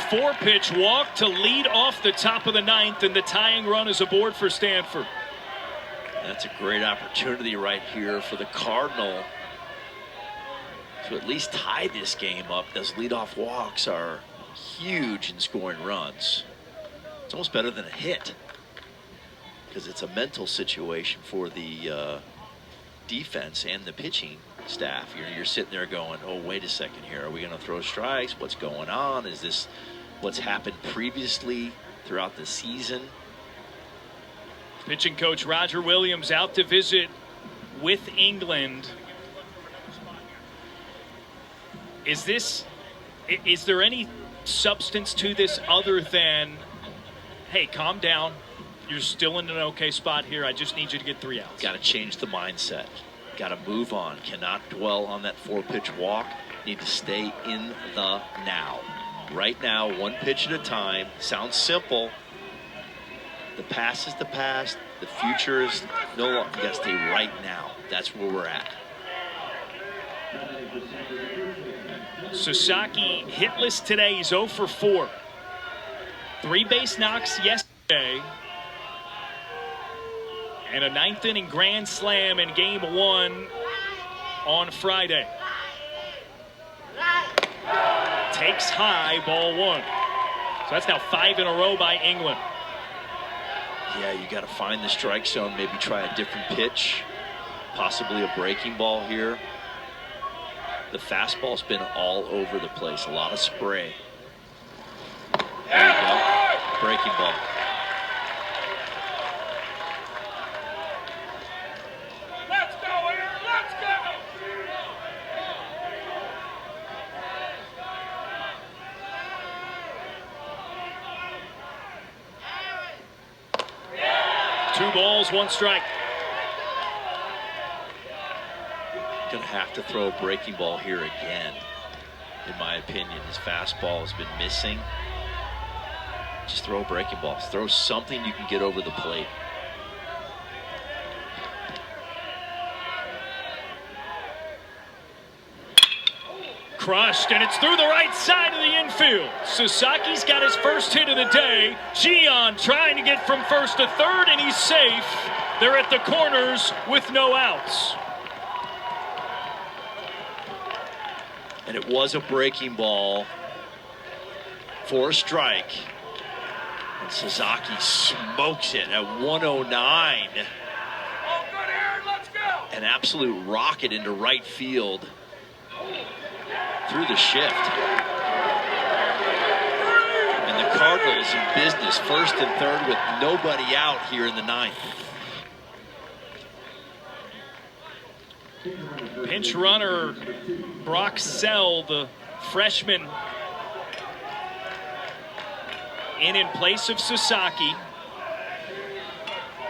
[SPEAKER 1] Four-pitch walk to lead off the top of the 9th, and the tying run is aboard for Stanford.
[SPEAKER 3] That's a great opportunity right here for the Cardinal to at least tie this game up. Those leadoff walks are huge in scoring runs. It's almost better than a hit because it's a mental situation for the defense and the pitching staff. You're sitting there going, oh, wait a second here. Are we going to throw strikes? What's going on? Is this what's happened previously throughout the season?
[SPEAKER 1] Pitching coach Roger Williams out to visit with England. Is there any substance to this other than, hey, calm down. You're still in an okay spot here. I just need you to get 3 outs.
[SPEAKER 3] Got to change the mindset. Got to move on. Cannot dwell on that 4-pitch walk. Need to stay in the now. Right now, 1 pitch at a time. Sounds simple. The past is the past. The future is no longer. You got to stay right now. That's where we're at.
[SPEAKER 1] Sasaki hitless today. He's 0 for 4. 3 base knocks yesterday. And a 9th inning grand slam in game 1 on Friday. Takes high, ball 1. So that's now 5 in a row by England.
[SPEAKER 3] Yeah, you got to find the strike zone, maybe try a different pitch, possibly a breaking ball here. The fastball's been all over the place, a lot of spray. There you go, breaking ball.
[SPEAKER 4] Let's go, Aaron, let's go!
[SPEAKER 1] Two balls, 1 strike.
[SPEAKER 3] Gonna have to throw a breaking ball here again, in my opinion. His fastball has been missing. Just throw a breaking ball. Throw something you can get over the plate.
[SPEAKER 1] Crushed, and it's through the right side of the infield. Sasaki's got his first hit of the day. Gian trying to get from first to third, and he's safe. They're at the corners with no outs.
[SPEAKER 3] And it was a breaking ball for a strike. And Sasaki smokes it at 109.
[SPEAKER 4] Oh, good, Aaron, let's go!
[SPEAKER 3] An absolute rocket into right field through the shift. And the Cardinals in business, 1st and 3rd with nobody out here in the 9th.
[SPEAKER 1] Pinch runner Brock Sell, the freshman, in place of Sasaki.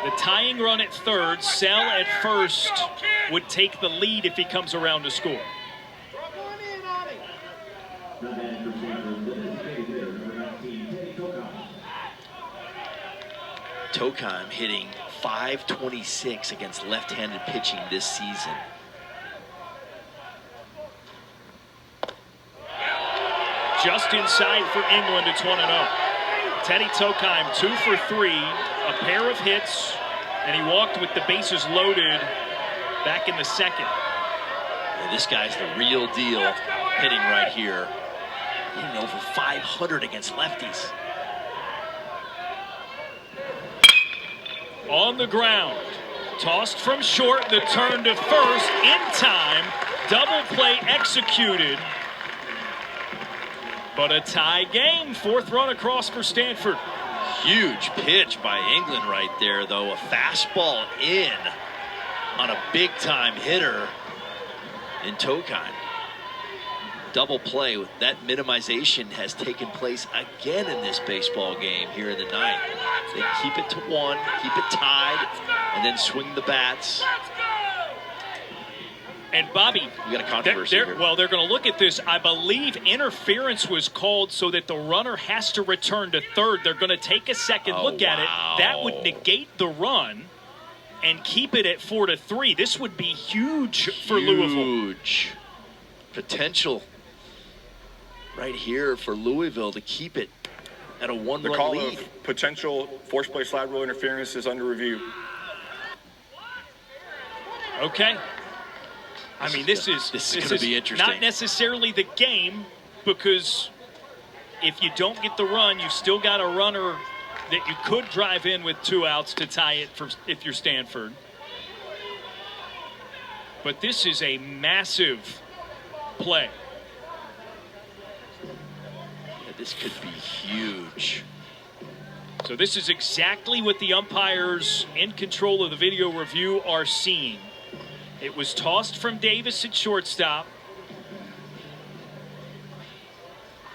[SPEAKER 1] The tying run at 3rd, Sell at 1st would take the lead if he comes around to score.
[SPEAKER 3] Tokheim hitting .526 against left-handed pitching this season.
[SPEAKER 1] Just inside for England, it's 1-0. Teddy Tokheim 2 for 3, a pair of hits, and he walked with the bases loaded back in the 2nd.
[SPEAKER 3] And this guy's the real deal, hitting right here. Hitting over 500 against lefties.
[SPEAKER 1] On the ground, tossed from short, the turn to first, in time, double play executed. But a tie game, 4th run across for Stanford.
[SPEAKER 3] Huge pitch by England right there, though. A fastball in on a big-time hitter in Tokheim. Double play. That minimization has taken place again in this baseball game here in the 9th. They keep it to 1, keep it tied, and then swing the bats.
[SPEAKER 1] And Bobby,
[SPEAKER 3] We got a controversy here.
[SPEAKER 1] well, they're going to look at this. I believe interference was called so that the runner has to return to 3rd. They're going to take a second look at it. That would negate the run and keep it at 4-3. This would be huge for Louisville.
[SPEAKER 3] Huge potential right here for Louisville to keep it at a 1-run
[SPEAKER 5] The call
[SPEAKER 3] lead.
[SPEAKER 5] of potential force play slide rule interference is under review.
[SPEAKER 1] Okay. I mean, this is
[SPEAKER 3] going to be interesting.
[SPEAKER 1] Not necessarily the game, because if you don't get the run, you've still got a runner that you could drive in with 2 outs to tie it if you're Stanford. But this is a massive play.
[SPEAKER 3] Yeah, this could be huge.
[SPEAKER 1] So this is exactly what the umpires in control of the video review are seeing. It was tossed from Davis at shortstop.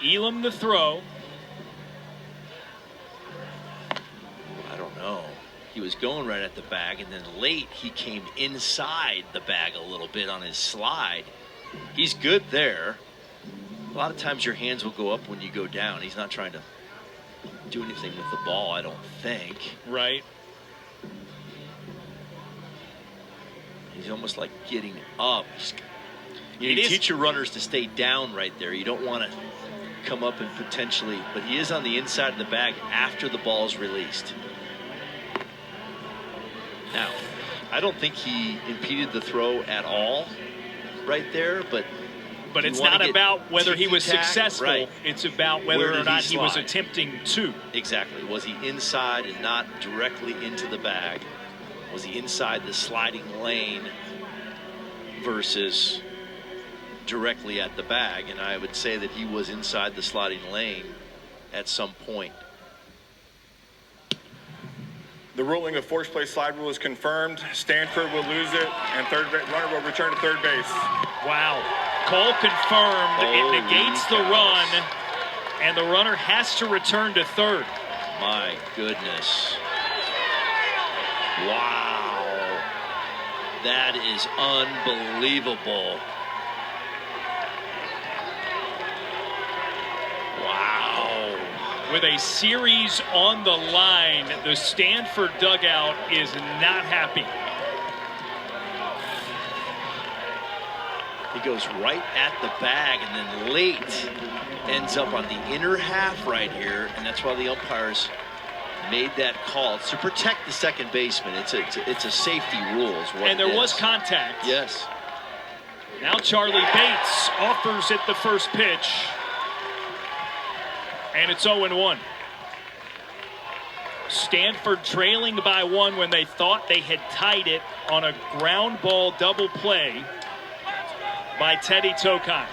[SPEAKER 1] Elam the throw.
[SPEAKER 3] I don't know. He was going right at the bag, and then late he came inside the bag a little bit on his slide. He's good there. A lot of times your hands will go up when you go down. He's not trying to do anything with the ball, I don't think.
[SPEAKER 1] Right.
[SPEAKER 3] He's almost like getting up. You teach your runners to stay down right there. You don't want to come up and potentially, but he is on the inside of the bag after the ball is released. Now, I don't think he impeded the throw at all right there, but
[SPEAKER 1] it's not about whether he was successful.
[SPEAKER 3] Right.
[SPEAKER 1] It's about whether or not he was
[SPEAKER 3] slide?
[SPEAKER 1] attempting to.
[SPEAKER 3] Exactly. Was he inside and not directly into the bag? Was he inside the sliding lane versus directly at the bag? And I would say that he was inside the sliding lane at some point.
[SPEAKER 5] The ruling of forced play slide rule is confirmed. Stanford will lose it, and runner will return to third base.
[SPEAKER 1] Wow. Call confirmed. It negates the run, and the runner has to return to third.
[SPEAKER 3] My goodness. Wow. That is unbelievable. Wow.
[SPEAKER 1] With a series on the line, the Stanford dugout is not happy.
[SPEAKER 3] He goes right at the bag, and then late ends up on the inner half right here, and that's why the umpires made that call. It's to protect the second baseman. It's a safety rule.
[SPEAKER 1] And there was contact.
[SPEAKER 3] Yes.
[SPEAKER 1] Now Charlie Bates offers at the first pitch. And it's 0-1. Stanford trailing by 1 when they thought they had tied it on a ground ball double play by Teddy Tokai.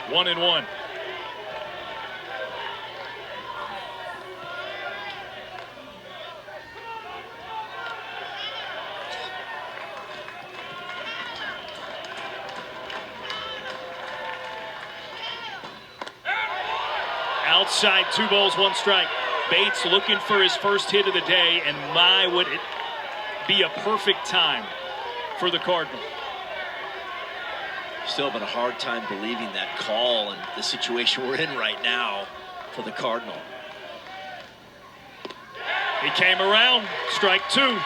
[SPEAKER 1] One and one. Outside, 2 balls, 1 strike. Bates looking for his first hit of the day, and my, would it be a perfect time for the Cardinal.
[SPEAKER 3] Still having a hard time believing that call and the situation we're in right now for the Cardinal.
[SPEAKER 1] He came around, strike 2.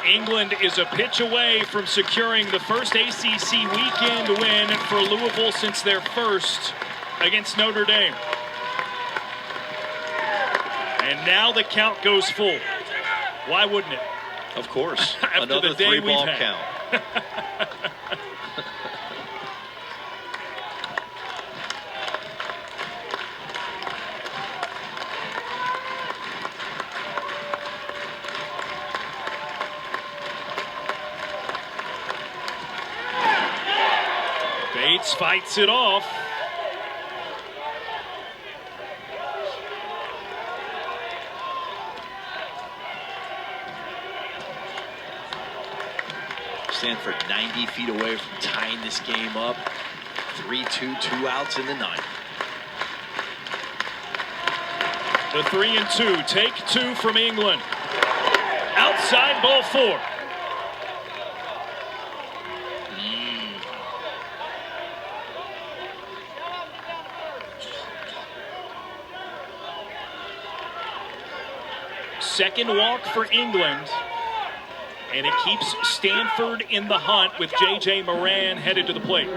[SPEAKER 1] England is a pitch away from securing the first ACC weekend win for Louisville since their first against Notre Dame. And now the count goes full. Why wouldn't it?
[SPEAKER 3] Of course.
[SPEAKER 1] After
[SPEAKER 3] Another
[SPEAKER 1] the day
[SPEAKER 3] 3-ball
[SPEAKER 1] we've had.
[SPEAKER 3] count.
[SPEAKER 1] Bates fights it off.
[SPEAKER 3] Stanford 90 feet away from tying this game up. 3-2, 2 outs in the ninth.
[SPEAKER 1] The 3-2, take 2 from England. Outside, ball 4. Second walk for England, and it keeps Stanford in the hunt with J.J. Moran headed to the plate.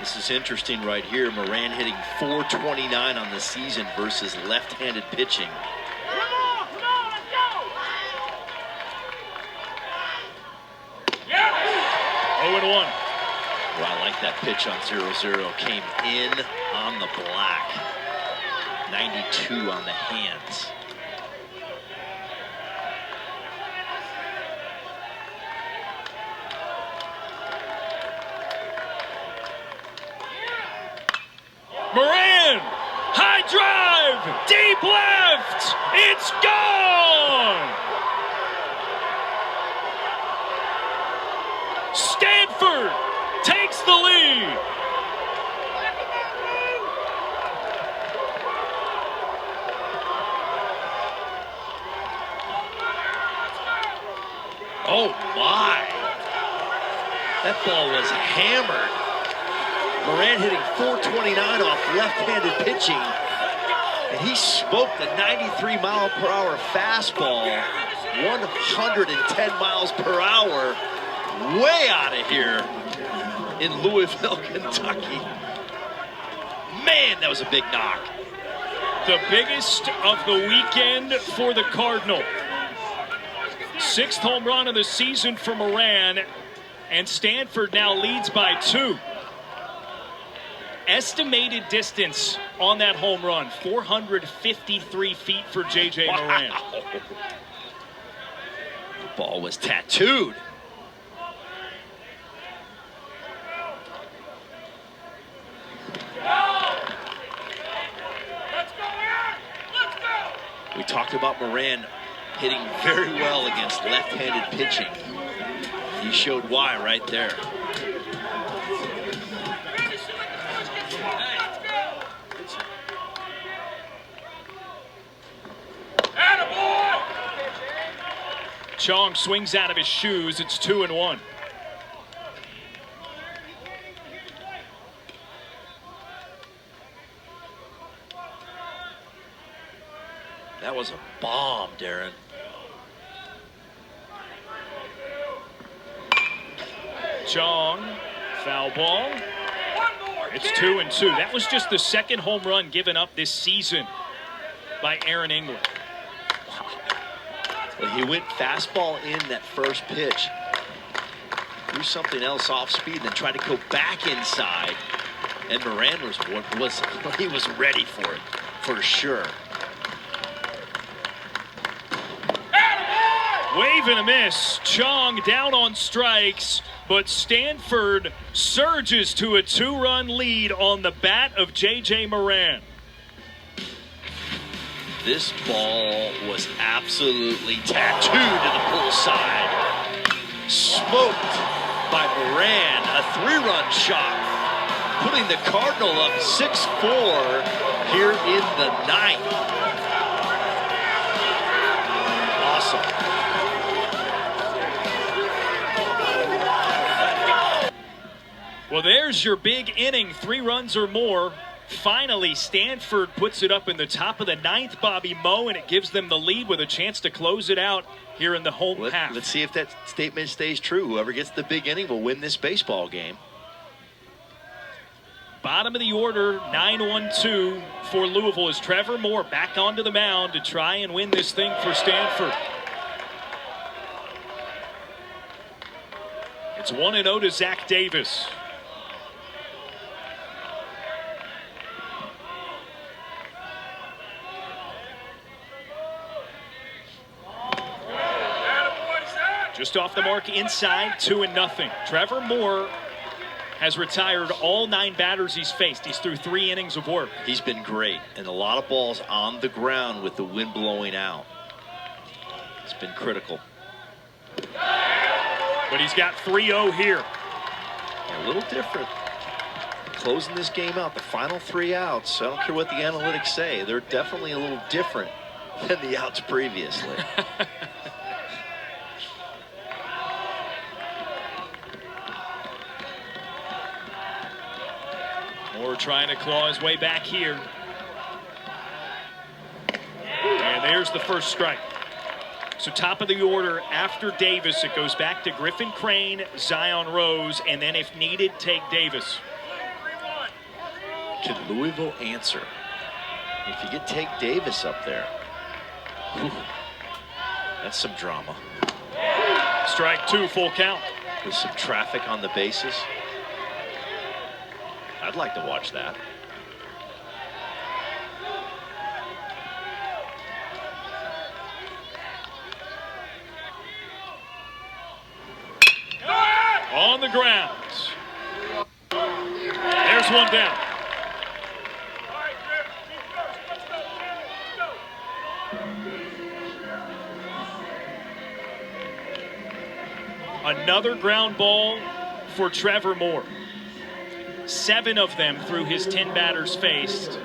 [SPEAKER 3] This is interesting right here. Moran hitting .429 on the season versus left-handed pitching.
[SPEAKER 4] Come on, let's go! Yeah!
[SPEAKER 1] 0-1.
[SPEAKER 3] Well, I like that pitch on 0-0. Came in on the black. 92 on the hands.
[SPEAKER 1] Moran, high drive, deep left, it's gone! Stanford takes the lead.
[SPEAKER 3] Oh my! That ball was hammered. Moran hitting .429 off left-handed pitching, and he smoked a 93-mile-per-hour fastball, 110 miles per hour, way out of here in Louisville, Kentucky. Man, that was a big knock.
[SPEAKER 1] The biggest of the weekend for the Cardinal. 6th home run of the season for Moran, and Stanford now leads by 2. Estimated distance on that home run, 453 feet for J.J. Moran.
[SPEAKER 3] The ball was tattooed. We talked about Moran hitting very well against left-handed pitching. He showed why right there.
[SPEAKER 1] Chong swings out of his shoes. It's 2-1.
[SPEAKER 3] That was a bomb, Darren.
[SPEAKER 1] Chong, foul ball. It's 2-2. That was just the second home run given up this season by Aaron England.
[SPEAKER 3] Well, he went fastball in that first pitch, threw something else off speed, then tried to go back inside. And Moran was ready for it, for sure.
[SPEAKER 1] Wave and a miss. Chong down on strikes, but Stanford surges to a 2-run lead on the bat of J.J. Moran.
[SPEAKER 3] This ball was absolutely tattooed to the pull side. Smoked by Moran, a 3-run shot, putting the Cardinal up 6-4 here in the 9th. Awesome.
[SPEAKER 1] Well, there's your big inning, 3 runs or more. Finally, Stanford puts it up in the top of the 9th, Bobby Moe, and it gives them the lead with a chance to close it out here in the home half.
[SPEAKER 3] Let's see if that statement stays true. Whoever gets the big inning will win this baseball game.
[SPEAKER 1] Bottom of the order, 9-1-2 for Louisville as Trevor Moore back onto the mound to try and win this thing for Stanford. It's 1-0 to Zach Davis. Just off the mark inside, 2-0. Trevor Moore has retired all 9 batters he's faced. He's through 3 innings of work.
[SPEAKER 3] He's been great, and a lot of balls on the ground with the wind blowing out. It's been critical.
[SPEAKER 1] But he's got 3-0 here.
[SPEAKER 3] A little different. Closing this game out, the final 3 outs. I don't care what the analytics say. They're definitely a little different than the outs previously.
[SPEAKER 1] Moore trying to claw his way back here. And there's the first strike. So top of the order after Davis, it goes back to Griffin Crane, Zion Rose, and then if needed, take Davis.
[SPEAKER 3] Can Louisville answer? If you get Tank Davis up there, whew, that's some drama.
[SPEAKER 1] Strike 2, full count.
[SPEAKER 3] With some traffic on the bases. I'd like to watch that.
[SPEAKER 1] On the ground. There's one down. Another ground ball for Trevor Moore. 7 of them through his 10 batters faced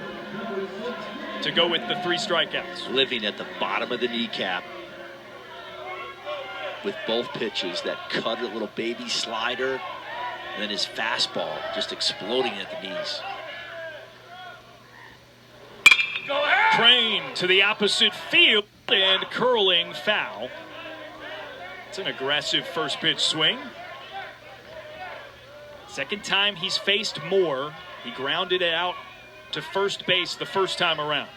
[SPEAKER 1] to go with the 3 strikeouts.
[SPEAKER 3] Living at the bottom of the kneecap with both pitches, that cutter little baby slider, and then his fastball just exploding at the knees.
[SPEAKER 4] Go ahead.
[SPEAKER 1] Crane to the opposite field and curling foul. It's an aggressive first pitch swing. Second time he's faced Moore. He grounded it out to first base the first time around.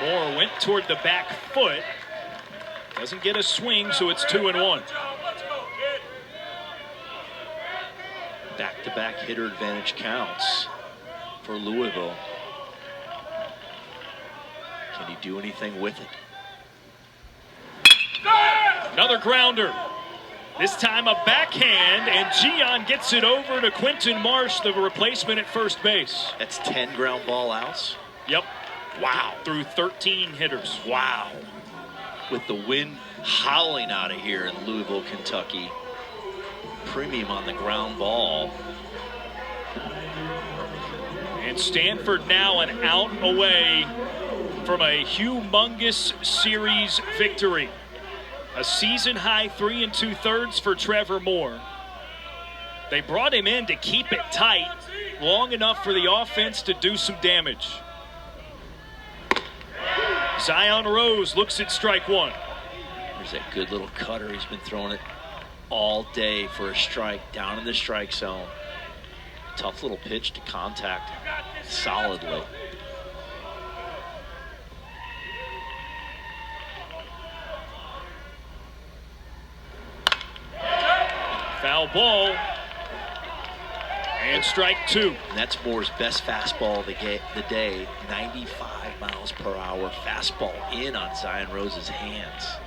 [SPEAKER 1] Moore went toward the back foot. Doesn't get a swing, so it's 2-1.
[SPEAKER 4] Let's go, kid.
[SPEAKER 3] Back-to-back hitter advantage counts for Louisville. Can he do anything with it?
[SPEAKER 1] Another grounder. This time a backhand, and Gian gets it over to Quentin Marsh, the replacement at first base.
[SPEAKER 3] That's 10 ground ball outs.
[SPEAKER 1] Yep.
[SPEAKER 3] Wow.
[SPEAKER 1] Through 13 hitters.
[SPEAKER 3] Wow. With the wind howling out of here in Louisville, Kentucky. Premium on the ground ball.
[SPEAKER 1] And Stanford now an out away from a humongous series victory. A season-high 3 2/3 for Trevor Moore. They brought him in to keep it tight long enough for the offense to do some damage. Zion Rose looks at strike 1.
[SPEAKER 3] There's that good little cutter. He's been throwing it all day for a strike down in the strike zone. Tough little pitch to contact solidly.
[SPEAKER 1] Foul ball. And strike 2.
[SPEAKER 3] And that's Moore's best fastball of the day. 95 miles per hour fastball in on Zion Rose's hands.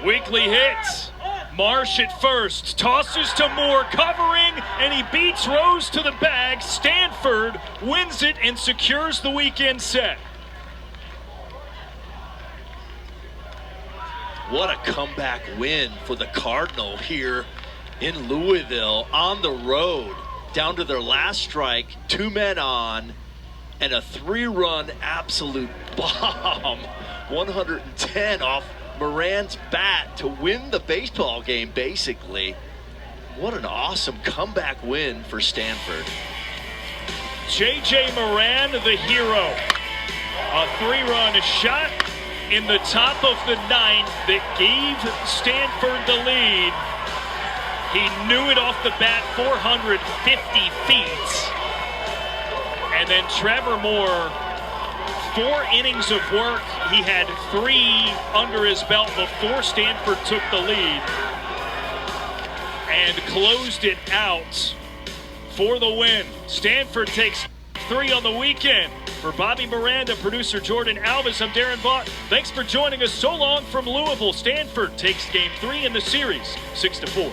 [SPEAKER 1] Weekly hits. Marsh at first, tosses to Moore, covering, and he beats Rose to the bag. Stanford wins it and secures the weekend set.
[SPEAKER 3] What a comeback win for the Cardinal here in Louisville on the road. Down to their last strike, 2 men on, and a 3-run absolute bomb. 110 off Moran's bat to win the baseball game, basically. What an awesome comeback win for Stanford.
[SPEAKER 1] J.J. Moran, the hero. A 3-run shot in the top of the 9th that gave Stanford the lead. He knew it off the bat, 450 feet. And then Trevor Moore, 4 innings of work. He had 3 under his belt before Stanford took the lead and closed it out for the win. Stanford takes 3 on the weekend. For Bobby Miranda, producer Jordan Alvis, I'm Darren Vaught. Thanks for joining us so long from Louisville. Stanford takes game 3 in the series, 6-4.